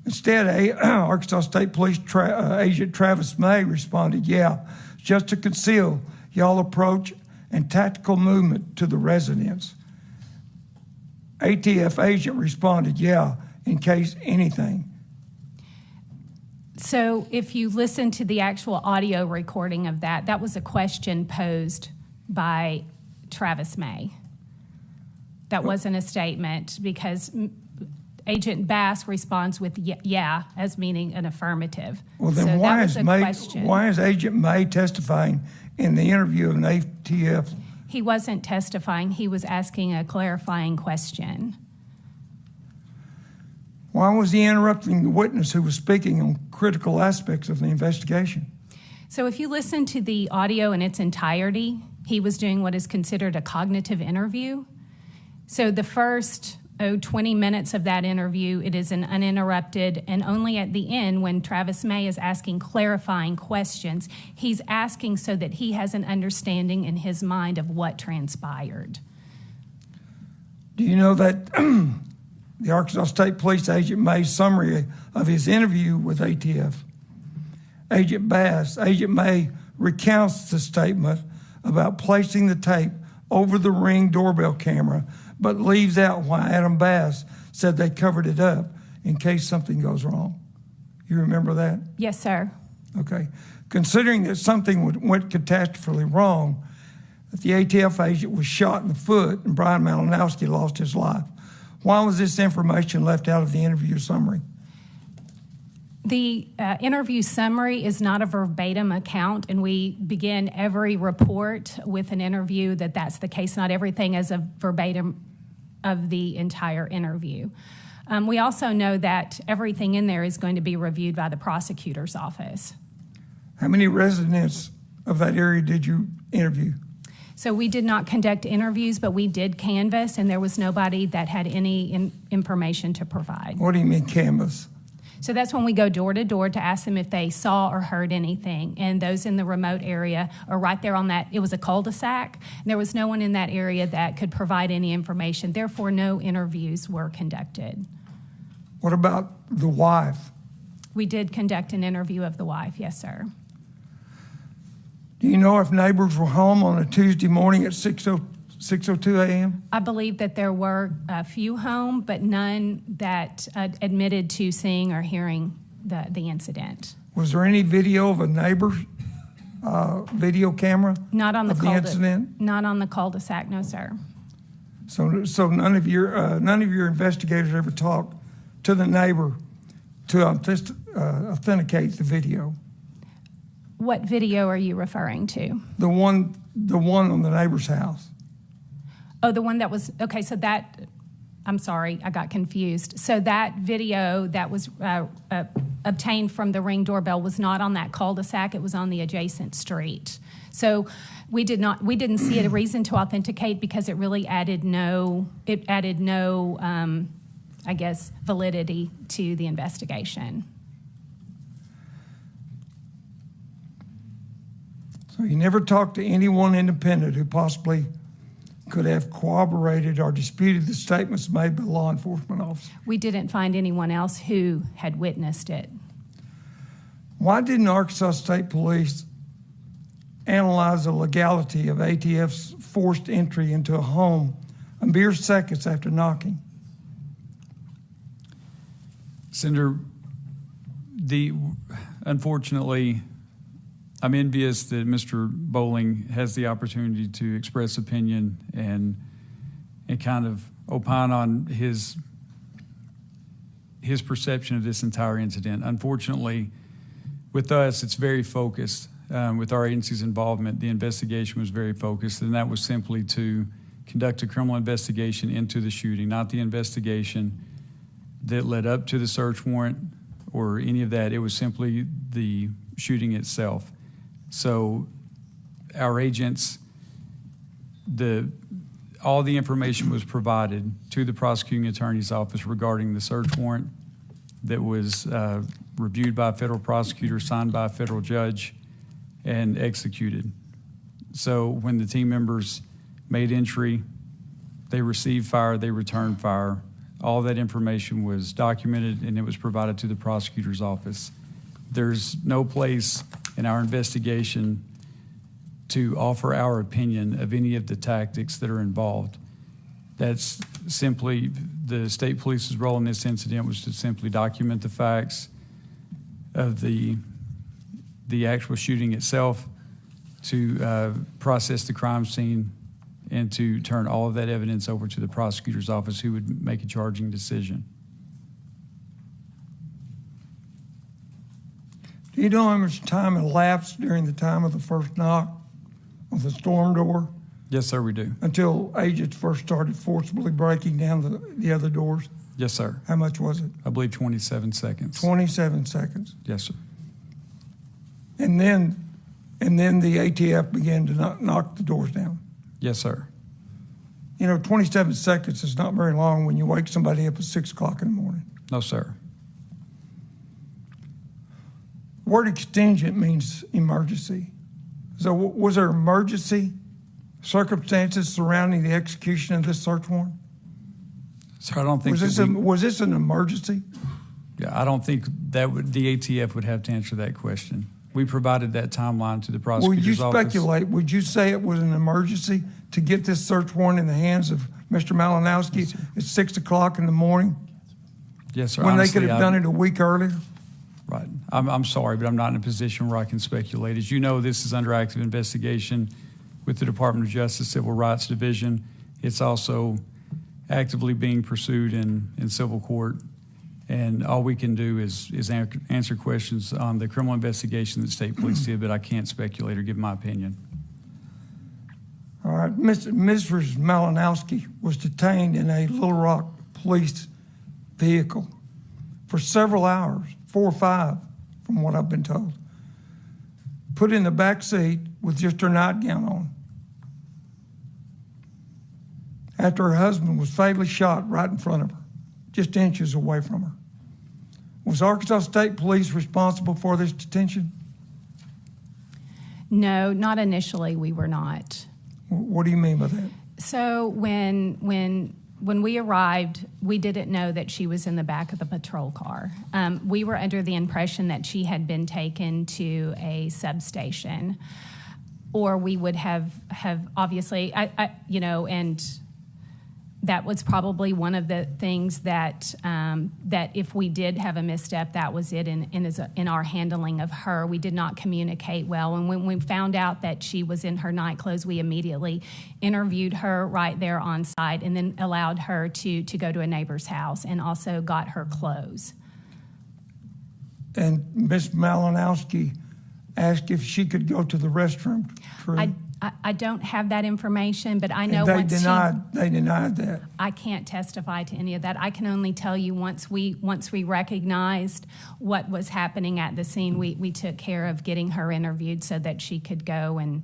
Instead, Arkansas State Police Agent Travis May responded, "Yeah, just to conceal y'all approach and tactical movement to the residence." ATF agent responded, "Yeah, in case anything."
So if you listen to the actual audio recording of that, that was a question posed by Travis May. That wasn't a statement because Agent Bass responds with yeah, as meaning an affirmative.
Well, then
so
why is Agent May testifying in the interview of an ATF?
He wasn't testifying. He was asking a clarifying question.
Why was he interrupting the witness who was speaking on critical aspects of the investigation?
So if you listen to the audio in its entirety, he was doing what is considered a cognitive interview. So the first 20 minutes of that interview, it is an uninterrupted, and only at the end when Travis May is asking clarifying questions, he's asking so that he has an understanding in his mind of what transpired.
Do you know that the Arkansas State Police Agent May's summary of his interview with ATF? Agent May recounts the statement about placing the tape over the Ring doorbell camera, but leaves out why Adam Bass said they covered it up in case something goes wrong. You remember that?
Yes, sir.
Okay. Considering that something went catastrophically wrong, that the ATF agent was shot in the foot and Brian Malinowski lost his life, why was this information left out of the interview summary?
The interview summary is not a verbatim account, and we begin every report with an interview that's the case. Not everything is a verbatim of the entire interview. We also know that everything in there is going to be reviewed by the prosecutor's office.
How many residents of that area did you interview?
So we did not conduct interviews, but we did canvass, and there was nobody that had any information to provide.
What do you mean canvass?
So that's when we go door to door to ask them if they saw or heard anything. And those in the remote area are right there on that. It was a cul-de-sac. And there was no one in that area that could provide any information. Therefore, no interviews were conducted.
What about the wife?
We did conduct an interview of the wife, yes, sir.
Do you know if neighbors were home on a Tuesday morning at 6:02 a.m.?
I believe that there were a few home, but none that admitted to seeing or hearing the incident.
Was there any video of a neighbor's video camera?
Not on the
incident?
Not on the cul-de-sac, no, sir.
So none of your investigators ever talked to the neighbor to authenticate the video?
What video are you referring to?
The one on the neighbor's house.
Oh, the one that was, okay, so that, I'm sorry, I got confused. So that video that was obtained from the Ring doorbell was not on that cul-de-sac, it was on the adjacent street. So we didn't see a reason to authenticate because it really added no, I guess, validity to the investigation.
So you never talked to anyone independent who possibly could have corroborated or disputed the statements made by law enforcement officers?
We didn't find anyone else who had witnessed it.
Why didn't Arkansas State Police analyze the legality of ATF's forced entry into a home a mere seconds after knocking?
Senator, unfortunately, I'm envious that Mr. Bowling has the opportunity to express opinion and kind of opine on his perception of this entire incident. Unfortunately, with us, it's very focused. With our agency's involvement, the investigation was very focused, and that was simply to conduct a criminal investigation into the shooting, not the investigation that led up to the search warrant or any of that. It was simply the shooting itself. So our agents, all the information was provided to the prosecuting attorney's office regarding the search warrant that was reviewed by a federal prosecutor, signed by a federal judge, and executed. So when the team members made entry, they received fire, they returned fire. All that information was documented and it was provided to the prosecutor's office. There's no place in our investigation to offer our opinion of any of the tactics that are involved. That's simply the state police's role in this incident was to simply document the facts of the actual shooting itself, to process the crime scene, and to turn all of that evidence over to the prosecutor's office, who would make a charging decision.
Do you know how much time elapsed during the time of the first knock on the storm door?
Yes, sir, we do.
Until agents first started forcibly breaking down the other doors?
Yes, sir.
How much was it?
I believe 27 seconds.
27 seconds.
Yes, sir.
And then the ATF began to knock the doors down.
Yes, sir.
You know, 27 seconds is not very long when you wake somebody up at 6 o'clock in the morning.
No, sir.
The word extingent means emergency. So was there emergency circumstances surrounding the execution of this search warrant?
Sir, I don't think
was this an emergency?
Yeah, I don't think the ATF would have to answer that question. We provided that timeline to the prosecutor's office.
Would you speculate? Would you say it was an emergency to get this search warrant in the hands of Mr. Malinowski at 6 o'clock in the morning?
Yes, sir.
When
Honestly,
they could have done it a week earlier?
Right. I'm sorry, but I'm not in a position where I can speculate. As you know, this is under active investigation with the Department of Justice Civil Rights Division. It's also actively being pursued in civil court. And all we can do is answer questions on the criminal investigation that state police did, but I can't speculate or give my opinion.
All right. Mrs. Malinowski was detained in a Little Rock police vehicle for several hours, 4 or 5, from what I've been told. Put in the back seat with just her nightgown on. After her husband was fatally shot right in front of her, just inches away from her. Was Arkansas State Police responsible for this detention?
No, not initially. We were not.
What do you mean by that?
So when we arrived, we didn't know that she was in the back of the patrol car. We were under the impression that she had been taken to a substation, or we would have obviously, and that was probably one of the things that that if we did have a misstep, that was it in our handling of her. We did not communicate well. And when we found out that she was in her night clothes, we immediately interviewed her right there on site and then allowed her to go to a neighbor's house and also got her clothes.
And Ms. Malinowski asked if she could go to the restroom. True?
I don't have that information, but I know
they denied that.
I can't testify to any of that. I can only tell you once we recognized what was happening at the scene, we took care of getting her interviewed so that she could go and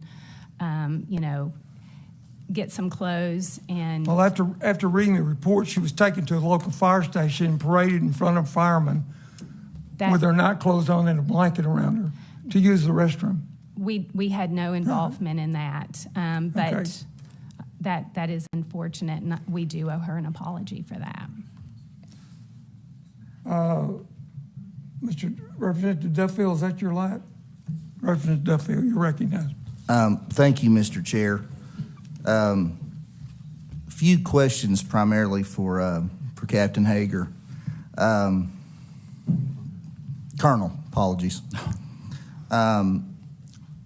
get some clothes. And
well, after reading the report, she was taken to a local fire station and paraded in front of firemen with her night clothes on and a blanket around her to use the restroom.
We had no involvement in that, but
okay.
that is unfortunate, and we do owe her an apology for that.
Mr. Representative Duffield, is that your light? Representative Duffield, you're recognized.
Thank you, Mr. Chair. A few questions primarily for Captain Hager. Colonel, apologies.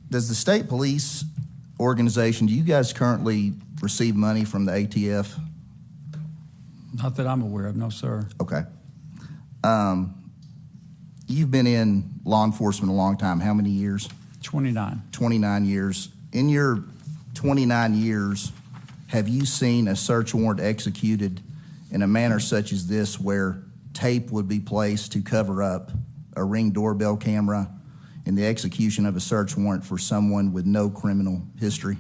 Does the state police organization, do you guys currently receive money from the ATF?
Not that I'm aware of, no, sir.
Okay. You've been in law enforcement a long time. How many years?
29.
29 years. In your 29 years, have you seen a search warrant executed in a manner such as this where tape would be placed to cover up a Ring doorbell camera in the execution of a search warrant for someone with no criminal history?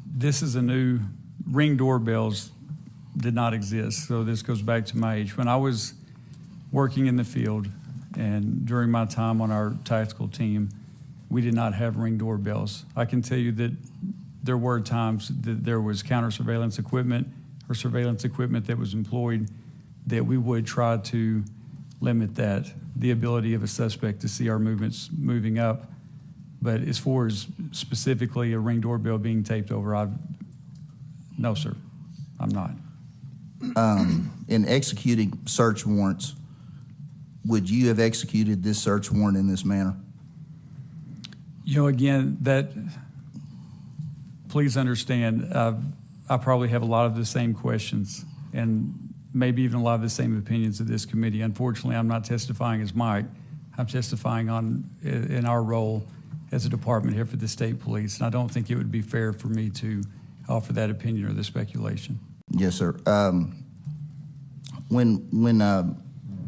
This is a new, Ring doorbells did not exist, so this goes back to my age. When I was working in the field and during my time on our tactical team, we did not have Ring doorbells. I can tell you that there were times that there was counter surveillance equipment or surveillance equipment that was employed that we would try to limit that, the ability of a suspect to see our movements moving up. But as far as specifically a Ring doorbell being taped over, no, sir, I'm not.
In executing search warrants, would you have executed this search warrant in this manner?
You know, again, please understand, I probably have a lot of the same questions and maybe even a lot of the same opinions of this committee. Unfortunately, I'm not testifying as Mike. I'm testifying in our role as a department here for the state police, and I don't think it would be fair for me to offer that opinion or the speculation.
Yes, sir. When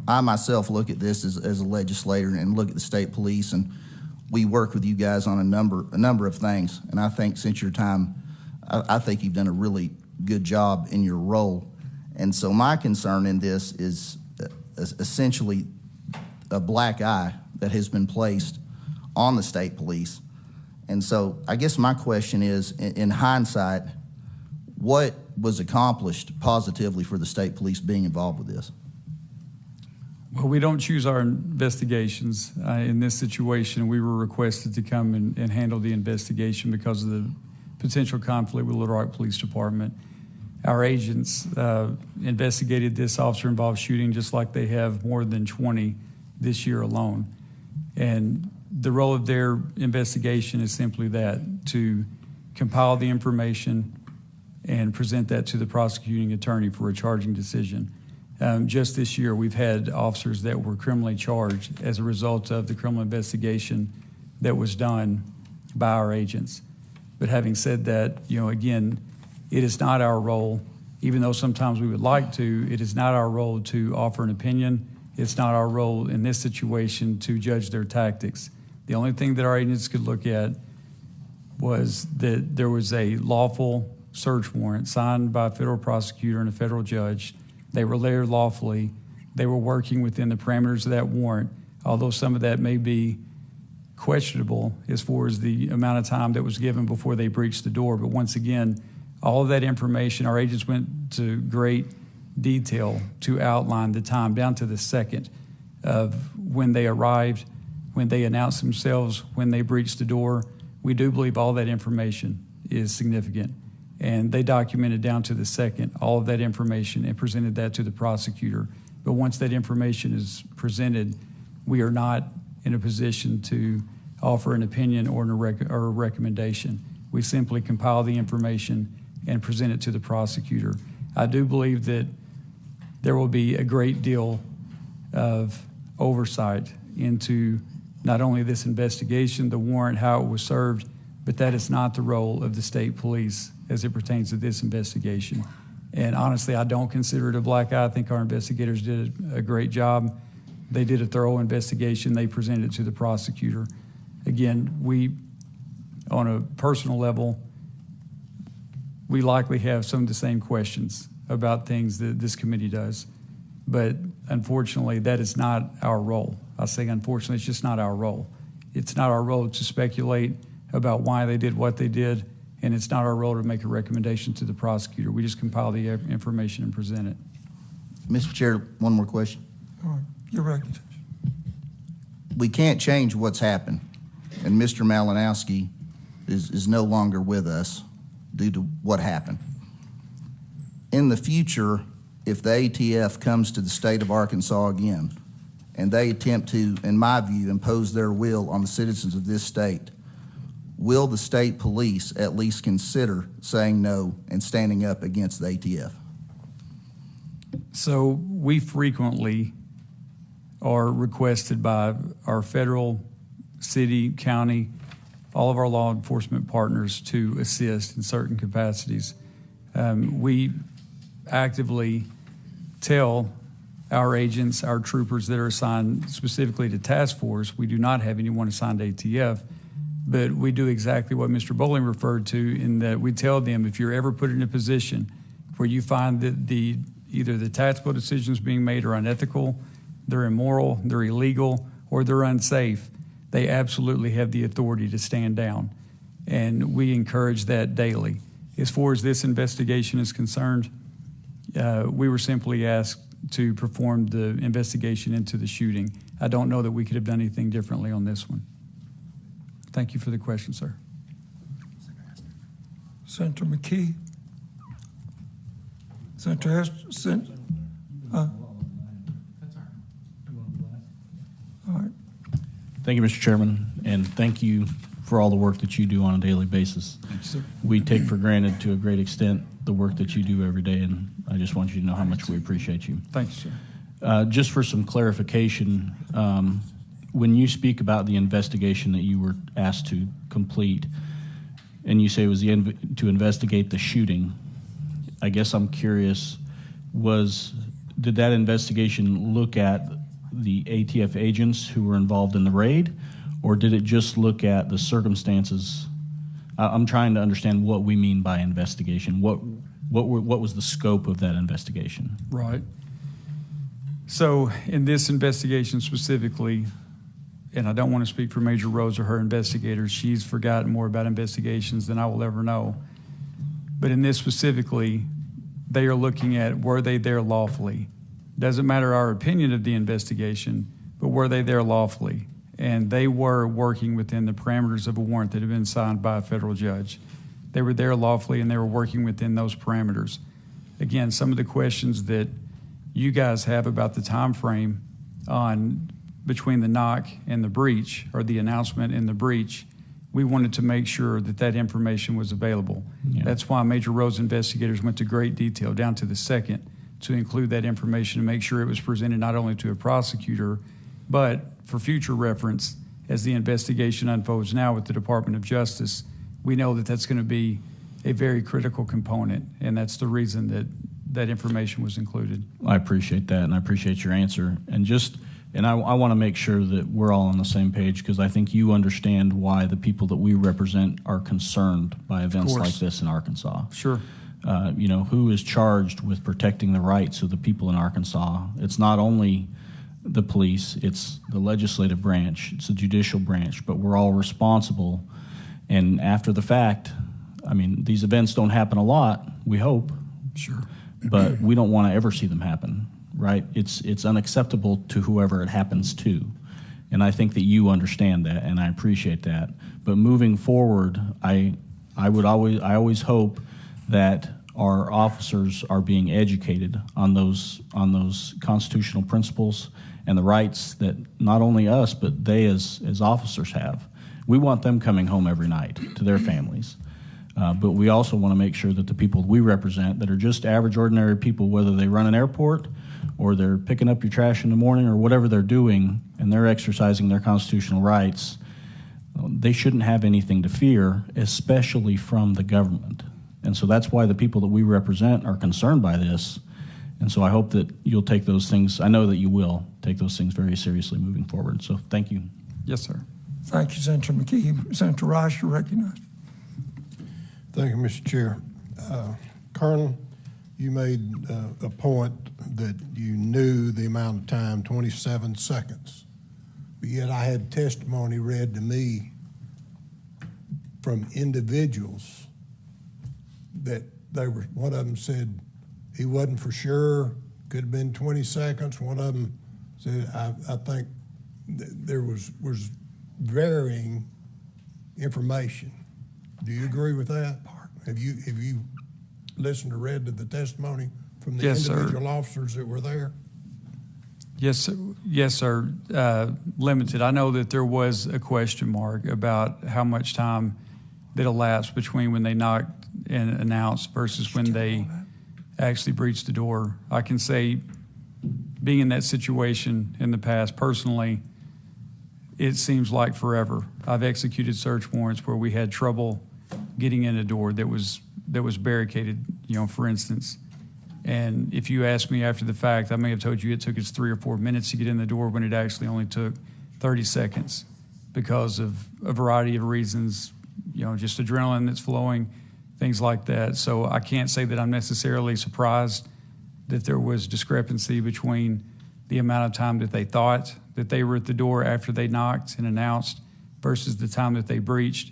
I myself look at this as a legislator and look at the state police, and we work with you guys on a number of things, and I think since your time, I think you've done a really good job in your role. And so my concern in this is essentially a black eye that has been placed on the state police. And so I guess my question is, in hindsight, what was accomplished positively for the state police being involved with this?
Well, we don't choose our investigations. In this situation, we were requested to come and handle the investigation because of the potential conflict with Little Rock Police Department. Our agents investigated this officer-involved shooting just like they have more than 20 this year alone. And the role of their investigation is simply that, to compile the information and present that to the prosecuting attorney for a charging decision. Just this year, we've had officers that were criminally charged as a result of the criminal investigation that was done by our agents. But having said that, you know, again, it is not our role, even though sometimes we would like to, it is not our role to offer an opinion. It's not our role in this situation to judge their tactics. The only thing that our agents could look at was that there was a lawful search warrant signed by a federal prosecutor and a federal judge. They were there lawfully. They were working within the parameters of that warrant, although some of that may be questionable as far as the amount of time that was given before they breached the door. But once again, all of that information, our agents went to great detail to outline the time down to the second of when they arrived, when they announced themselves, when they breached the door. We do believe all that information is significant. And they documented down to the second all of that information and presented that to the prosecutor. But once that information is presented, we are not in a position to offer an opinion or a recommendation. We simply compile the information and present it to the prosecutor. I do believe that there will be a great deal of oversight into not only this investigation, the warrant, how it was served, but that is not the role of the state police as it pertains to this investigation. And honestly, I don't consider it a black eye. I think our investigators did a great job. They did a thorough investigation. They presented it to the prosecutor. Again, we, on a personal level, we likely have some of the same questions about things that this committee does. But unfortunately, that is not our role. I say unfortunately, it's just not our role. It's not our role to speculate about why they did what they did, and it's not our role to make a recommendation to the prosecutor. We just compile the information and present it.
Mr. Chair, one more question.
All right, you're right.
We can't change what's happened, and Mr. Malinowski is no longer with us due to what happened. In the future, if the ATF comes to the state of Arkansas again, and they attempt to, in my view, impose their will on the citizens of this state, will the state police at least consider saying no and standing up against the ATF?
So we frequently are requested by our federal, city, county, all of our law enforcement partners to assist in certain capacities. We actively tell our agents, our troopers that are assigned specifically to task force. We do not have anyone assigned to ATF, but we do exactly what Mr. Bowling referred to in that we tell them if you're ever put in a position where you find that either the tactical decisions being made are unethical, they're immoral, they're illegal, or they're unsafe, they absolutely have the authority to stand down. And we encourage that daily. As far as this investigation is concerned, we were simply asked to perform the investigation into the shooting. I don't know that we could have done anything differently on this one. Thank you for the question, sir.
Senator McKee? Senator Hester? All right.
Thank you, Mr. Chairman, and thank you for all the work that you do on a daily basis.
Thank you, sir.
We take for granted to a great extent the work that you do every day, and I just want you to know how much we appreciate you.
Thank you, sir.
Just for some clarification, when you speak about the investigation that you were asked to complete, and you say it was to investigate the shooting, I guess I'm curious, did that investigation look at the ATF agents who were involved in the raid, or did it just look at the circumstances? I'm trying to understand what we mean by investigation. What was the scope of that investigation?
Right. So in this investigation specifically, and I don't want to speak for Major Rose or her investigators, she's forgotten more about investigations than I will ever know. But in this specifically, they are looking at, were they there lawfully? Doesn't matter our opinion of the investigation, but were they there lawfully? And they were working within the parameters of a warrant that had been signed by a federal judge. They were there lawfully, and they were working within those parameters. Again, some of the questions that you guys have about the time frame on between the knock and the breach, or the announcement and the breach, we wanted to make sure that that information was available. Yeah. That's why Major Rose investigators went to great detail, down to the second, to include that information and make sure it was presented not only to a prosecutor, but for future reference, as the investigation unfolds now with the Department of Justice, we know that that's going to be a very critical component, and that's the reason that that information was included.
I appreciate that, and I appreciate your answer. And I want to make sure that we're all on the same page, because I think you understand why the people that we represent are concerned by events like this in Arkansas.
Sure.
Who is charged with protecting the rights of the people in Arkansas? It's not only the police, it's the legislative branch, it's the judicial branch, but we're all responsible. And after the fact, these events don't happen a lot, we hope.
Sure.
But we don't want to ever see them happen, right? It's unacceptable to whoever it happens to. And I think that you understand that, and I appreciate that. But moving forward, I always hope that our officers are being educated on those constitutional principles and the rights that not only us, but they as officers have. We want them coming home every night to their families. But we also want to make sure that the people we represent that are just average, ordinary people, whether they run an airport or they're picking up your trash in the morning or whatever they're doing, and they're exercising their constitutional rights, they shouldn't have anything to fear, especially from the government. And so that's why the people that we represent are concerned by this. And so I hope that you'll take those things, I know that you will take those things very seriously moving forward. So thank you.
Yes, sir.
Thank you, Senator McKee. Senator Rice, you're recognized.
Thank you, Mr. Chair. Colonel, you made a point that you knew the amount of time, 27 seconds. But yet I had testimony read to me from individuals that one of them said he wasn't for sure, could have been 20 seconds. One of them said, I think there was varying information. Do you agree with that? Have you listened or read to the testimony from the individual officers that were there?
Yes, sir. Limited. I know that there was a question mark about how much time that elapsed between when they knocked and announced versus when they actually breached the door. I can say, being in that situation in the past, personally, it seems like forever. I've executed search warrants where we had trouble getting in a door that was barricaded, for instance. And if you ask me after the fact, I may have told you it took us 3 or 4 minutes to get in the door when it actually only took 30 seconds because of a variety of reasons, just adrenaline that's flowing, things like that. So I can't say that I'm necessarily surprised that there was discrepancy between the amount of time that they thought that they were at the door after they knocked and announced versus the time that they breached.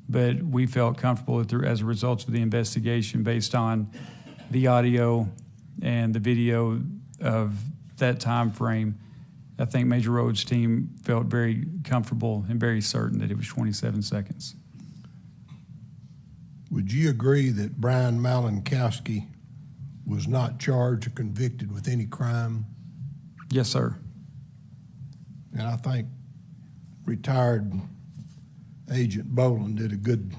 But we felt comfortable as a result of the investigation based on the audio and the video of that time frame. I think Major Rhodes' team felt very comfortable and very certain that it was 27 seconds.
Would you agree that Brian Malinkowski was not charged or convicted with any crime?
Yes, sir.
And I think retired Agent Boland did a good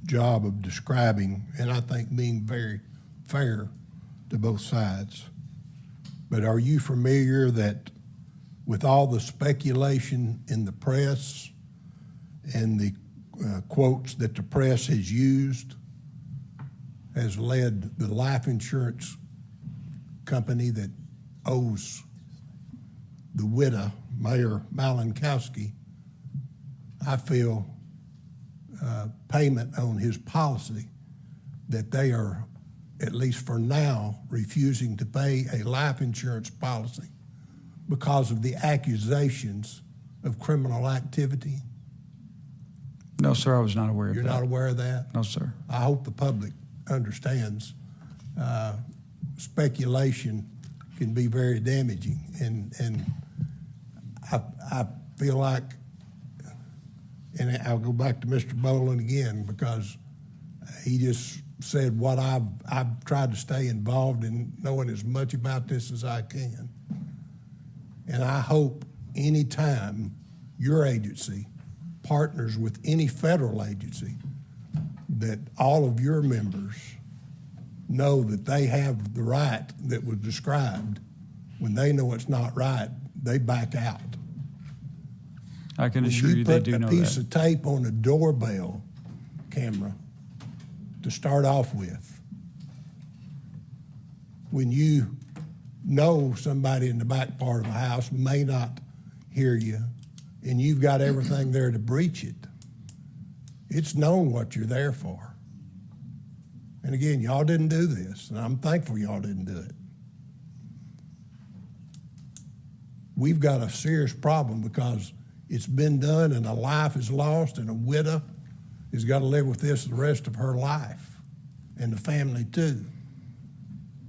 job of describing, and I think being very fair to both sides. But are you familiar that with all the speculation in the press and the quotes that the press has used has led the life insurance company that owes the widow, Mayor Malinkowski, I feel, payment on his policy, that they are, at least for now, refusing to pay a life insurance policy because of the accusations of criminal activity?
No, sir, I was not aware of that.
You're not aware of that?
No, sir.
I hope the public understands speculation can be very damaging, and I feel like, and I'll go back to Mr. Boland again because he just said what I've tried to stay involved in, knowing as much about this as I can. And I hope any time your agency partners with any federal agency, that all of your members know that they have the right that was described. When they know it's not right, they back out.
I can assure you they do know that.
You put a piece of tape on a doorbell camera to start off with, when you know somebody in the back part of the house may not hear you, and you've got everything there to breach it, it's known what you're there for. And again, y'all didn't do this, and I'm thankful y'all didn't do it. We've got a serious problem because it's been done and a life is lost, and a widow has got to live with this the rest of her life, and the family too.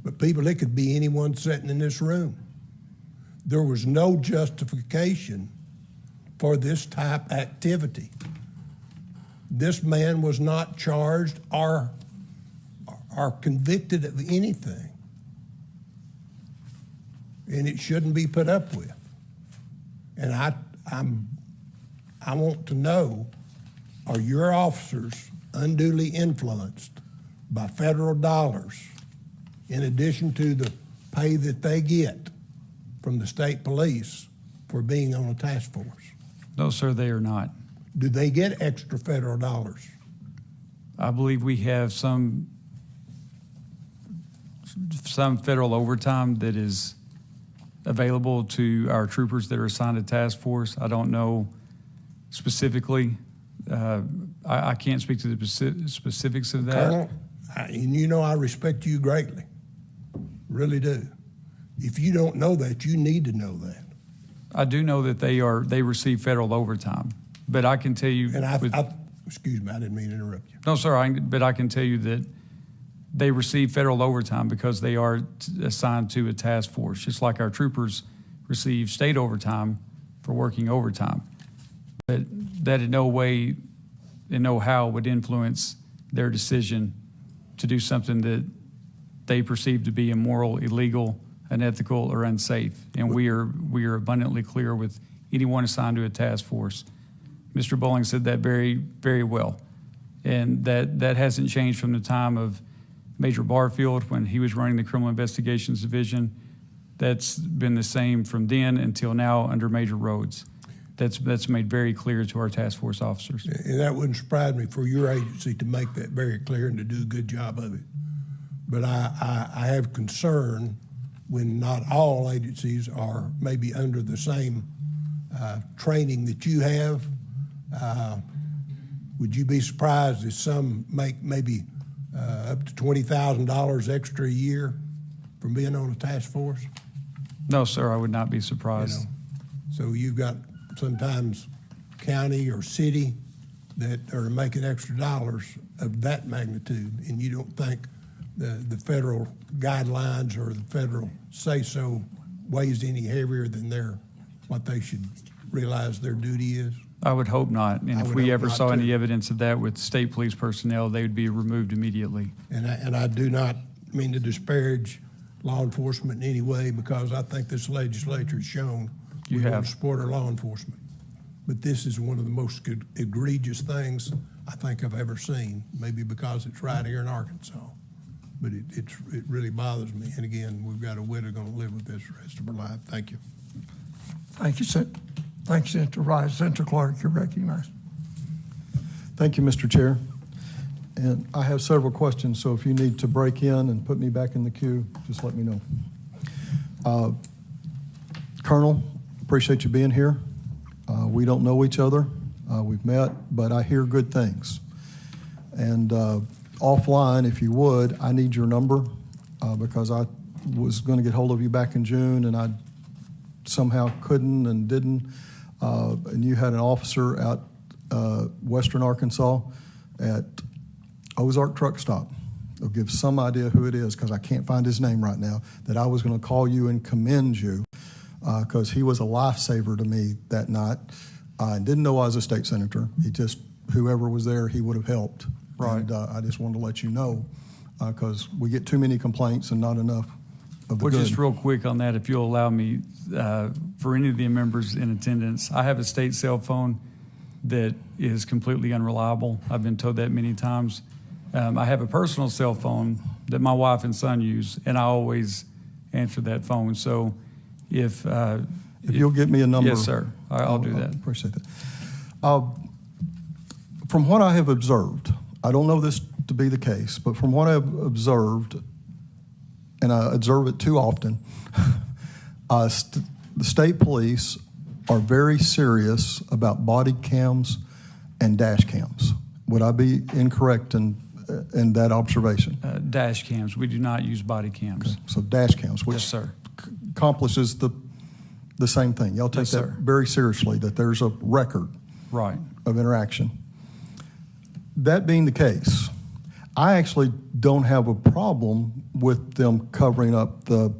But people, it could be anyone sitting in this room. There was no justification for this type activity. This man was not charged or convicted of anything. And it shouldn't be put up with. And I want to know, are your officers unduly influenced by federal dollars in addition to the pay that they get from the state police for being on a task force?
No, sir, they are not.
Do they get extra federal dollars?
I believe we have some federal overtime that is available to our troopers that are assigned to task force. I don't know specifically. I can't speak to the specifics of that.
Colonel, and you know I respect you greatly, really do. If you don't know that, you need to know that.
I do know that they receive federal overtime, but I can tell you.
And excuse me, I didn't mean to interrupt you.
No, sir, but I can tell you that they receive federal overtime because they are assigned to a task force, just like our troopers receive state overtime for working overtime. But that in no way, in no how would influence their decision to do something that they perceive to be immoral, illegal, unethical, or unsafe. And we are abundantly clear with anyone assigned to a task force. Mr. Bowling said that very, very well. And that hasn't changed from the time of Major Barfield when he was running the Criminal Investigations Division. That's been the same from then until now under Major Rhodes. That's made very clear to our task force officers.
And that wouldn't surprise me for your agency to make that very clear and to do a good job of it. but I have concern when not all agencies are maybe under the same training that you have. Would you be surprised if some make maybe up to $20,000 extra a year from being on a task force?
No, sir, I would not be surprised.
You know, so you've got sometimes county or city that are making extra dollars of that magnitude, and you don't think the federal guidelines or the federal say-so weighs any heavier than what they should realize their duty is?
I would hope not. And if we ever saw any evidence of that with state police personnel, they would be removed immediately.
And I do not mean to disparage law enforcement in any way, because I think this legislature has shown we want to support our law enforcement. But this is one of the most egregious things I think I've ever seen, maybe because it's right here in Arkansas. But it really bothers me. And again, we've got a widow going to live with this the rest of her life. Thank you.
Thank you, Senator Rice. Senator Clark, you're recognized.
Thank you, Mr. Chair. And I have several questions, so if you need to break in and put me back in the queue, just let me know. Colonel, appreciate you being here. We don't know each other. We've met, but I hear good things. And offline, if you would, I need your number because I was going to get hold of you back in June, and I somehow couldn't and didn't. And you had an officer out western Arkansas at Ozark Truck Stop. It'll give some idea who it is because I can't find his name right now, that I was going to call you and commend you because he was a lifesaver to me that night. I didn't know I was a state senator. He just, whoever was there, he would have helped.
Right.
And I just wanted to let you know because we get too many complaints and not enough of the
Well,
good.
just real quick on that, if you'll allow me, for any of the members in attendance, I have a state cell phone that is completely unreliable. I've been told that many times. I have a personal cell phone that my wife and son use, and I always answer that phone. So if
you'll get me a number.
Yes, sir. I'll do that.
Appreciate that. From what I have observed, I don't know this to be the case, but from what I've observed, and I observe it too often, the state police are very serious about body cams and dash cams. Would I be incorrect in that observation?
Dash cams. We do not use body cams.
Okay. So dash cams, which
yes, sir.
Accomplishes the same thing. Y'all take
yes,
that
sir.
very seriously, that there's a record
right.
of interaction. That being the case, I actually don't have a problem with them covering up the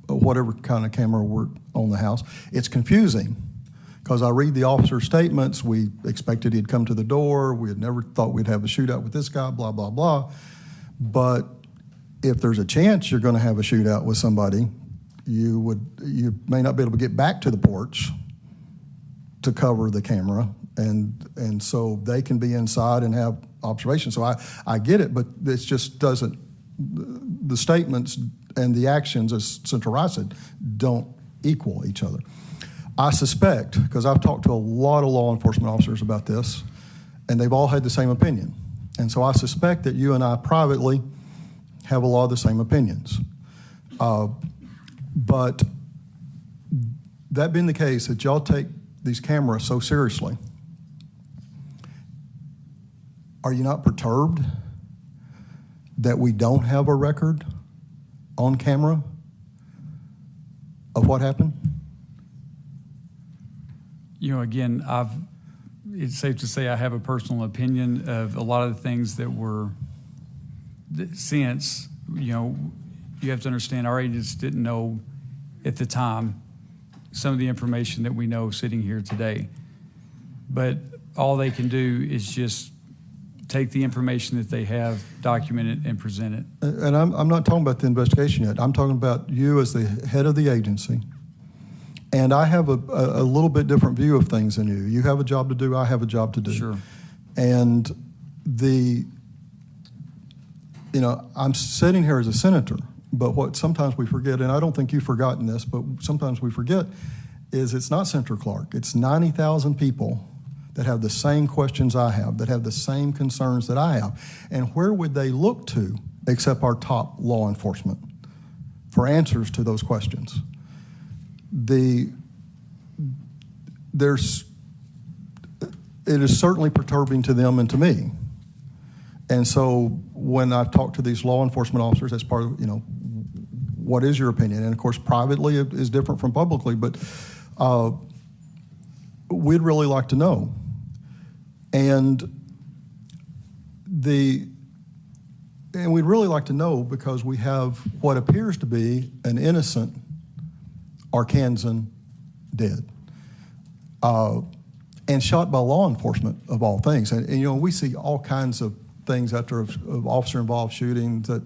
whatever kind of camera we're on the house. It's confusing because I read the officer's statements. We expected he'd come to the door. We had never thought we'd have a shootout with this guy, blah, blah, blah. But if there's a chance you're going to have a shootout with somebody, you may not be able to get back to the porch to cover the camera, and so they can be inside and have observation. So I get it, but it just doesn't. The statements and the actions, as Senator Rice said, don't equal each other. I suspect, because I've talked to a lot of law enforcement officers about this, and they've all had the same opinion. And so I suspect that you and I privately have a lot of the same opinions. But that being the case, that y'all take these cameras so seriously, are you not perturbed that we don't have a record on camera of what happened?
You know, again, it's safe to say I have a personal opinion of a lot of the things that were, since, you know, you have to understand our agents didn't know at the time some of the information that we know sitting here today. But all they can do is just take the information that they have, document it, and present it.
And I'm not talking about the investigation yet. I'm talking about you as the head of the agency. And I have a little bit different view of things than you. You have a job to do, I have a job to do.
Sure.
And I'm sitting here as a senator, but what sometimes we forget, and I don't think you've forgotten this, but sometimes we forget, is it's not Senator Clark. It's 90,000 people that have the same questions I have, that have the same concerns that I have. And where would they look to except our top law enforcement, for answers to those questions. It is certainly perturbing to them and to me. And so when I talk to these law enforcement officers, that's part of, what is your opinion? And of course, privately it is different from publicly, but we'd really like to know. And we'd really like to know because we have what appears to be an innocent Arkansan dead. And shot by law enforcement, of all things. And we see all kinds of things after of officer-involved shootings that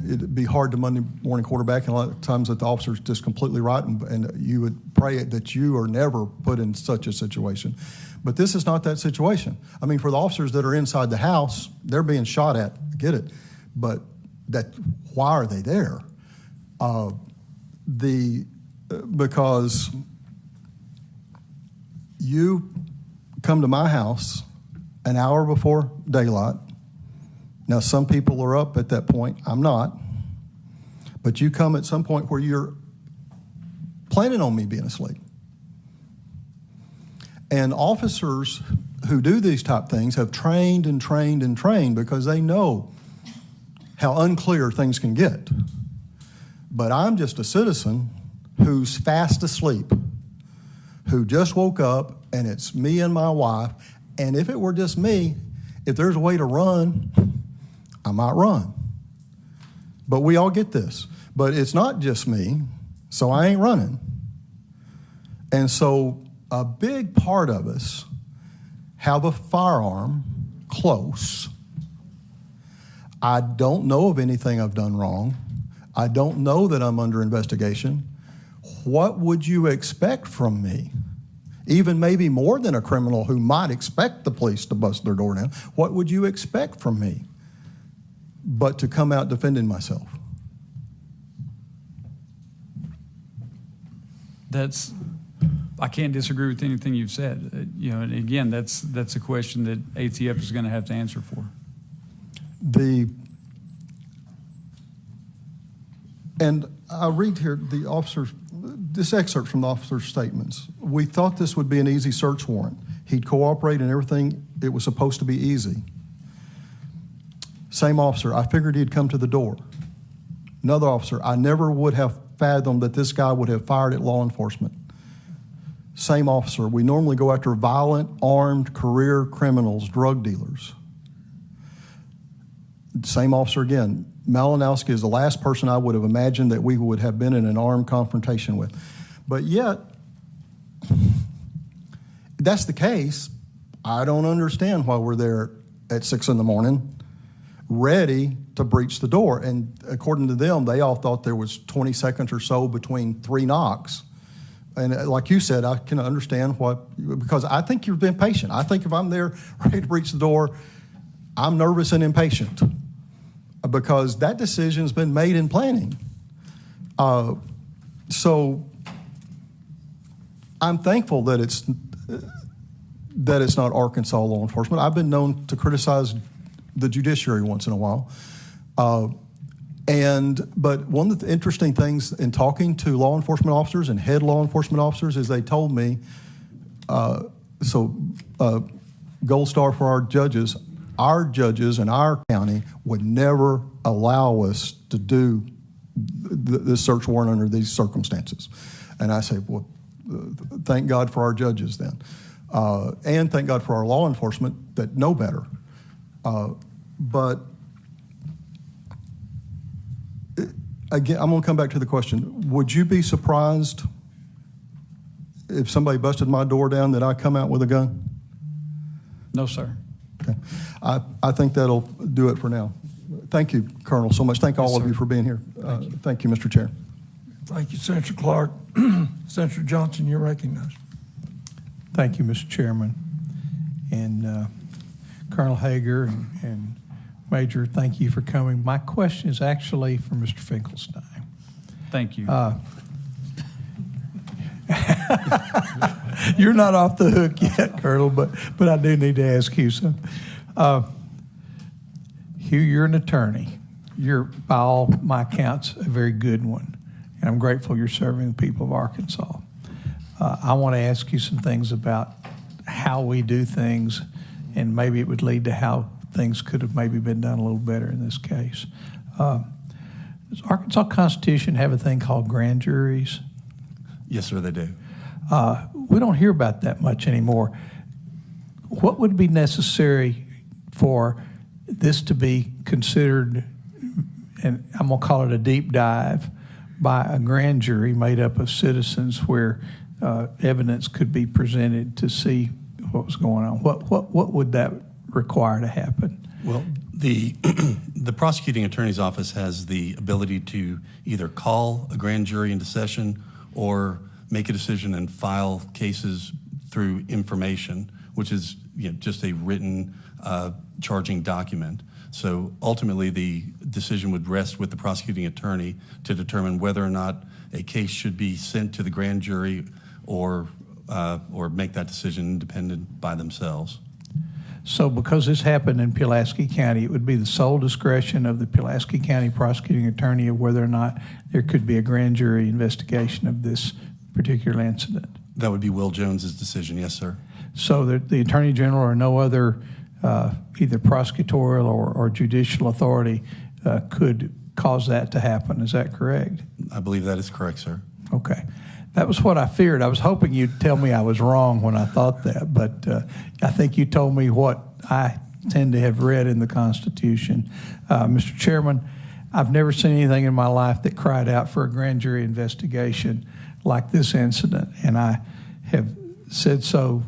it'd be hard to Monday morning quarterback, and a lot of times that the officer's just completely right, and you would pray that you are never put in such a situation. But this is not that situation. I mean, for the officers that are inside the house, they're being shot at, I get it, but why are they there? Because you come to my house an hour before daylight. Now, some people are up at that point. I'm not. But you come at some point where you're planning on me being asleep. And officers who do these type things have trained and trained and trained because they know how unclear things can get. But I'm just a citizen who's fast asleep, who just woke up, and it's me and my wife. And if it were just me, if there's a way to run, I might run. But we all get this. But it's not just me, so I ain't running. And so a big part of us have a firearm close. I don't know of anything I've done wrong. I don't know that I'm under investigation. What would you expect from me? Even maybe more than a criminal who might expect the police to bust their door down. What would you expect from me but to come out defending myself?
I can't disagree with anything you've said. And again, that's a question that ATF is going to have to answer for.
And I read here this excerpt from the officer's statements. We thought this would be an easy search warrant. He'd cooperate and everything. It was supposed to be easy. Same officer, I figured he'd come to the door. Another officer, I never would have fathomed that this guy would have fired at law enforcement. Same officer, we normally go after violent, armed, career criminals, drug dealers. Same officer again, Malinowski is the last person I would have imagined that we would have been in an armed confrontation with. But yet, that's the case. I don't understand why we're there at 6 a.m, ready to breach the door. And according to them, they all thought there was 20 seconds or so between 3 knocks. And like you said, I can understand because I think you've been patient. I think if I'm there ready to breach the door, I'm nervous and impatient because that decision's been made in planning. So I'm thankful that it's not Arkansas law enforcement. I've been known to criticize the judiciary once in a while. But one of the interesting things in talking to law enforcement officers and head law enforcement officers is they told me, gold star for our judges in our county would never allow us to do the search warrant under these circumstances. And I say, well, thank God for our judges then. And thank God for our law enforcement that know better. But again, I'm going to come back to the question. Would you be surprised if somebody busted my door down that I come out with a gun?
No, sir.
Okay. I think that'll do it for now. Thank you, Colonel, so much. Thank all of you for being here. Thank you, Mr. Chair.
Thank you, Senator Clark. Senator Johnson, you're recognized.
Thank you, Mr. Chairman. And Colonel Hager and Major, thank you for coming. My question is actually for Mr. Finkelstein.
Thank you.
You're not off the hook yet, Colonel, but I do need to ask you something. Hugh, you're an attorney. You're, by all my accounts, a very good one. And I'm grateful you're serving the people of Arkansas. I want to ask you some things about how we do things, and maybe it would lead to how things could have maybe been done a little better in this case. Does Arkansas Constitution have a thing called grand juries?
Yes, sir, they do.
We don't hear about that much anymore. What would be necessary for this to be considered, and I'm going to call it a deep dive, by a grand jury made up of citizens where evidence could be presented to see what was going on? What would that require to happen?
Well, the prosecuting attorney's office has the ability to either call a grand jury into session or make a decision and file cases through information, which is just a written charging document. So ultimately, the decision would rest with the prosecuting attorney to determine whether or not a case should be sent to the grand jury or make that decision independent by themselves.
So because this happened in Pulaski County, it would be the sole discretion of the Pulaski County prosecuting attorney of whether or not there could be a grand jury investigation of this particular incident?
That would be Will Jones's decision, yes, sir.
So the Attorney General or no other either prosecutorial or judicial authority could cause that to happen. Is that correct?
I believe that is correct, sir.
Okay. That was what I feared. I was hoping you'd tell me I was wrong when I thought that, but I think you told me what I tend to have read in the Constitution. Mr. Chairman, I've never seen anything in my life that cried out for a grand jury investigation like this incident, and I have said so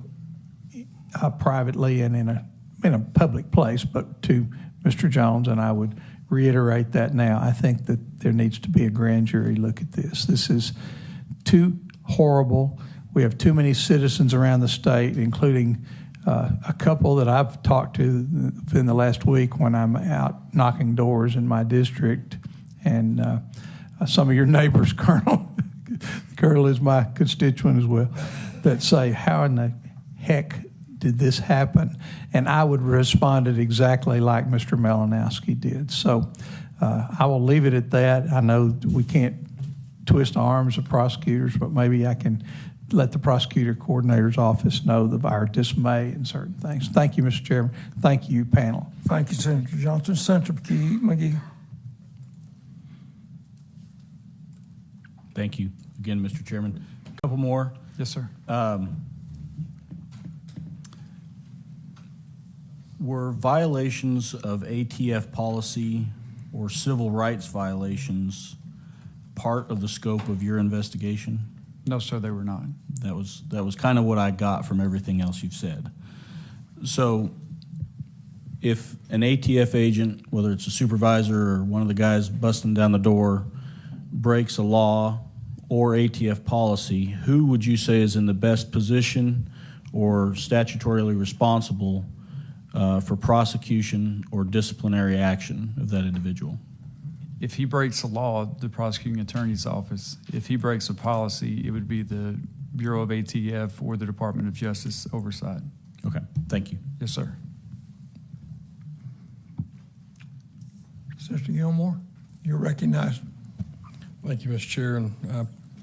privately and in a public place, but to Mr. Jones, and I would reiterate that now. I think that there needs to be a grand jury look at this. This is too horrible. We have too many citizens around the state, including a couple that I've talked to in the last week when I'm out knocking doors in my district, and some of your neighbors, Colonel. Colonel is my constituent as well, that say, how in the heck did this happen? And I would respond it exactly like Mr. Malinowski did. So I will leave it at that. I know we can't twist arms of prosecutors, but maybe I can let the prosecutor coordinator's office know of our dismay in certain things. Thank you, Mr. Chairman. Thank you, panel.
Thank you, Senator Johnson. Senator McGee.
Thank you again, Mr. Chairman. A couple more.
Yes, sir.
Were violations of ATF policy or civil rights violations part of the scope of your investigation?
No, sir, they were not.
That was kind of what I got from everything else you've said. So if an ATF agent, whether it's a supervisor or one of the guys busting down the door, breaks a law or ATF policy, who would you say is in the best position or statutorily responsible for prosecution or disciplinary action of that individual?
If he breaks a law, the prosecuting attorney's office. If he breaks a policy, it would be the Bureau of ATF or the Department of Justice oversight.
Okay, thank you.
Yes, sir.
Senator Gilmore, you're recognized.
Thank you, Mr. Chair, and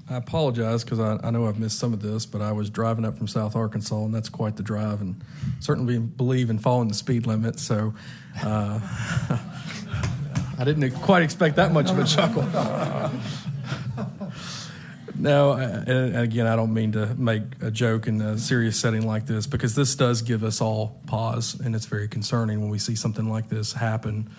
I apologize because I know I've missed some of this, but I was driving up from South Arkansas, and that's quite the drive, and certainly believe in following the speed limit, so I didn't quite expect that much of a chuckle. No, and again, I don't mean to make a joke in a serious setting like this, because this does give us all pause, and it's very concerning when we see something like this happen.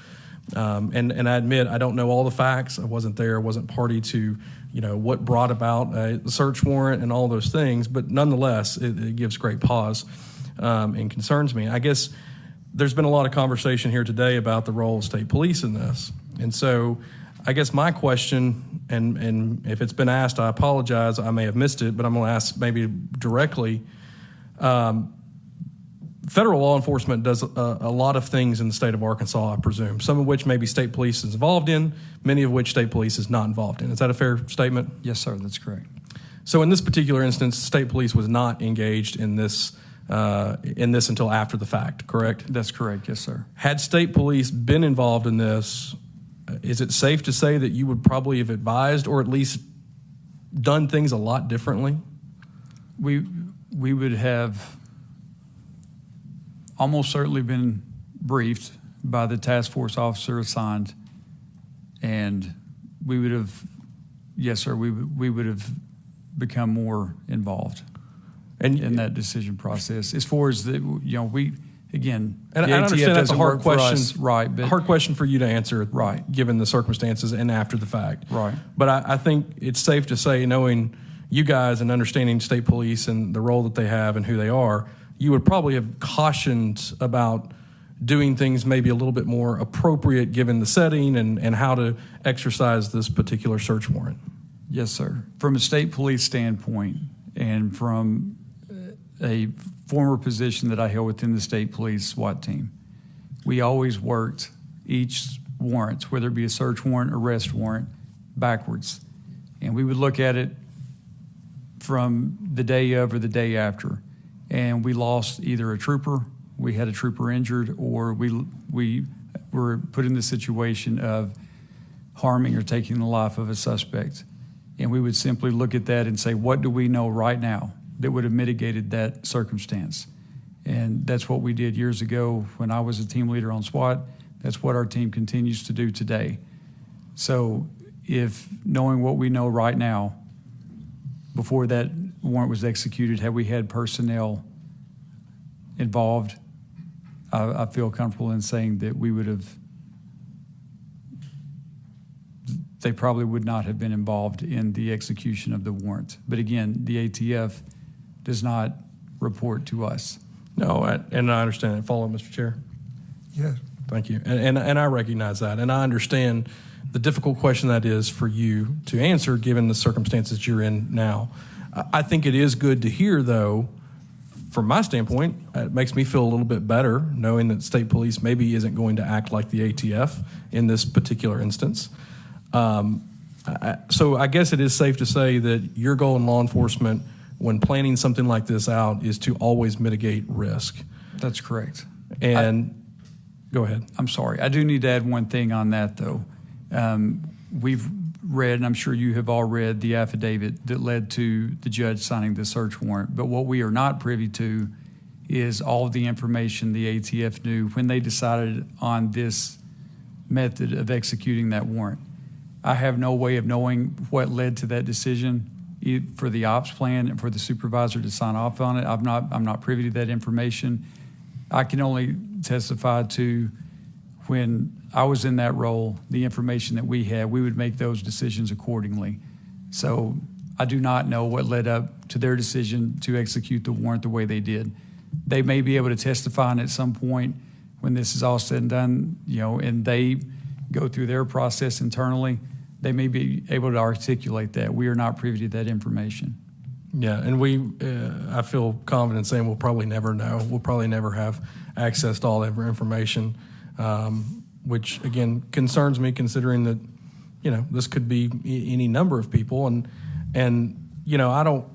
And I admit I don't know all the facts. I wasn't there. I wasn't party to, what brought about a search warrant and all those things. But nonetheless, it gives great pause and concerns me. I guess there's been a lot of conversation here today about the role of state police in this. And so I guess my question, and if it's been asked, I apologize. I may have missed it, but I'm going to ask maybe directly. Federal law enforcement does a lot of things in the state of Arkansas, I presume, some of which maybe state police is involved in, many of which state police is not involved in. Is that a fair statement?
Yes, sir, that's correct.
So in this particular instance, state police was not engaged in this in this until after the fact, correct?
That's correct, yes, sir.
Had state police been involved in this, is it safe to say that you would probably have advised or at least done things a lot differently?
We would have almost certainly been briefed by the task force officer assigned, and we would have, yes, sir, we would have become more involved in that decision process. As far as we, again,
and
the
I
ATF
understand that's a
doesn't
hard
work for
question,
us, right? But
hard question for you to answer,
right?
Given the circumstances and after the fact,
right?
But I think it's safe to say, knowing you guys and understanding state police and the role that they have and who they are, you would probably have cautioned about doing things maybe a little bit more appropriate given the setting and how to exercise this particular search warrant.
Yes, sir. From a state police standpoint and from a former position that I held within the state police SWAT team, we always worked each warrant, whether it be a search warrant, arrest warrant, backwards. And we would look at it from the day of or the day after. And we lost either a trooper, we had a trooper injured, or we were put in the situation of harming or taking the life of a suspect. And we would simply look at that and say, what do we know right now that would have mitigated that circumstance? And that's what we did years ago when I was a team leader on SWAT. That's what our team continues to do today. So if knowing what we know right now, before that warrant was executed, had we had personnel involved, I feel comfortable in saying that we would have, they probably would not have been involved in the execution of the warrant. But again, the ATF does not report to us.
No, and I understand that. Follow, Mr. Chair?
Yes.
Thank you. And I recognize that. And I understand the difficult question that is for you to answer given the circumstances you're in now. I think it is good to hear, though, from my standpoint, it makes me feel a little bit better knowing that state police maybe isn't going to act like the ATF in this particular instance. So I guess it is safe to say that your goal in law enforcement when planning something like this out is to always mitigate risk.
That's correct.
And go ahead.
I'm sorry. I do need to add one thing on that, though. We've read, and I'm sure you have all read, the affidavit that led to the judge signing the search warrant. But what we are not privy to is all of the information the ATF knew when they decided on this method of executing that warrant. I have no way of knowing what led to that decision for the ops plan and for the supervisor to sign off on it. I'm not privy to that information. I can only testify to when I was in that role, the information that we had, we would make those decisions accordingly. So I do not know what led up to their decision to execute the warrant the way they did. They may be able to testify on at some point when this is all said and done, and they go through their process internally. They may be able to articulate that. We are not privy to that information.
Yeah, and I feel confident saying we'll probably never know. We'll probably never have access to all that information, which, again, concerns me considering that, this could be any number of people. And I don't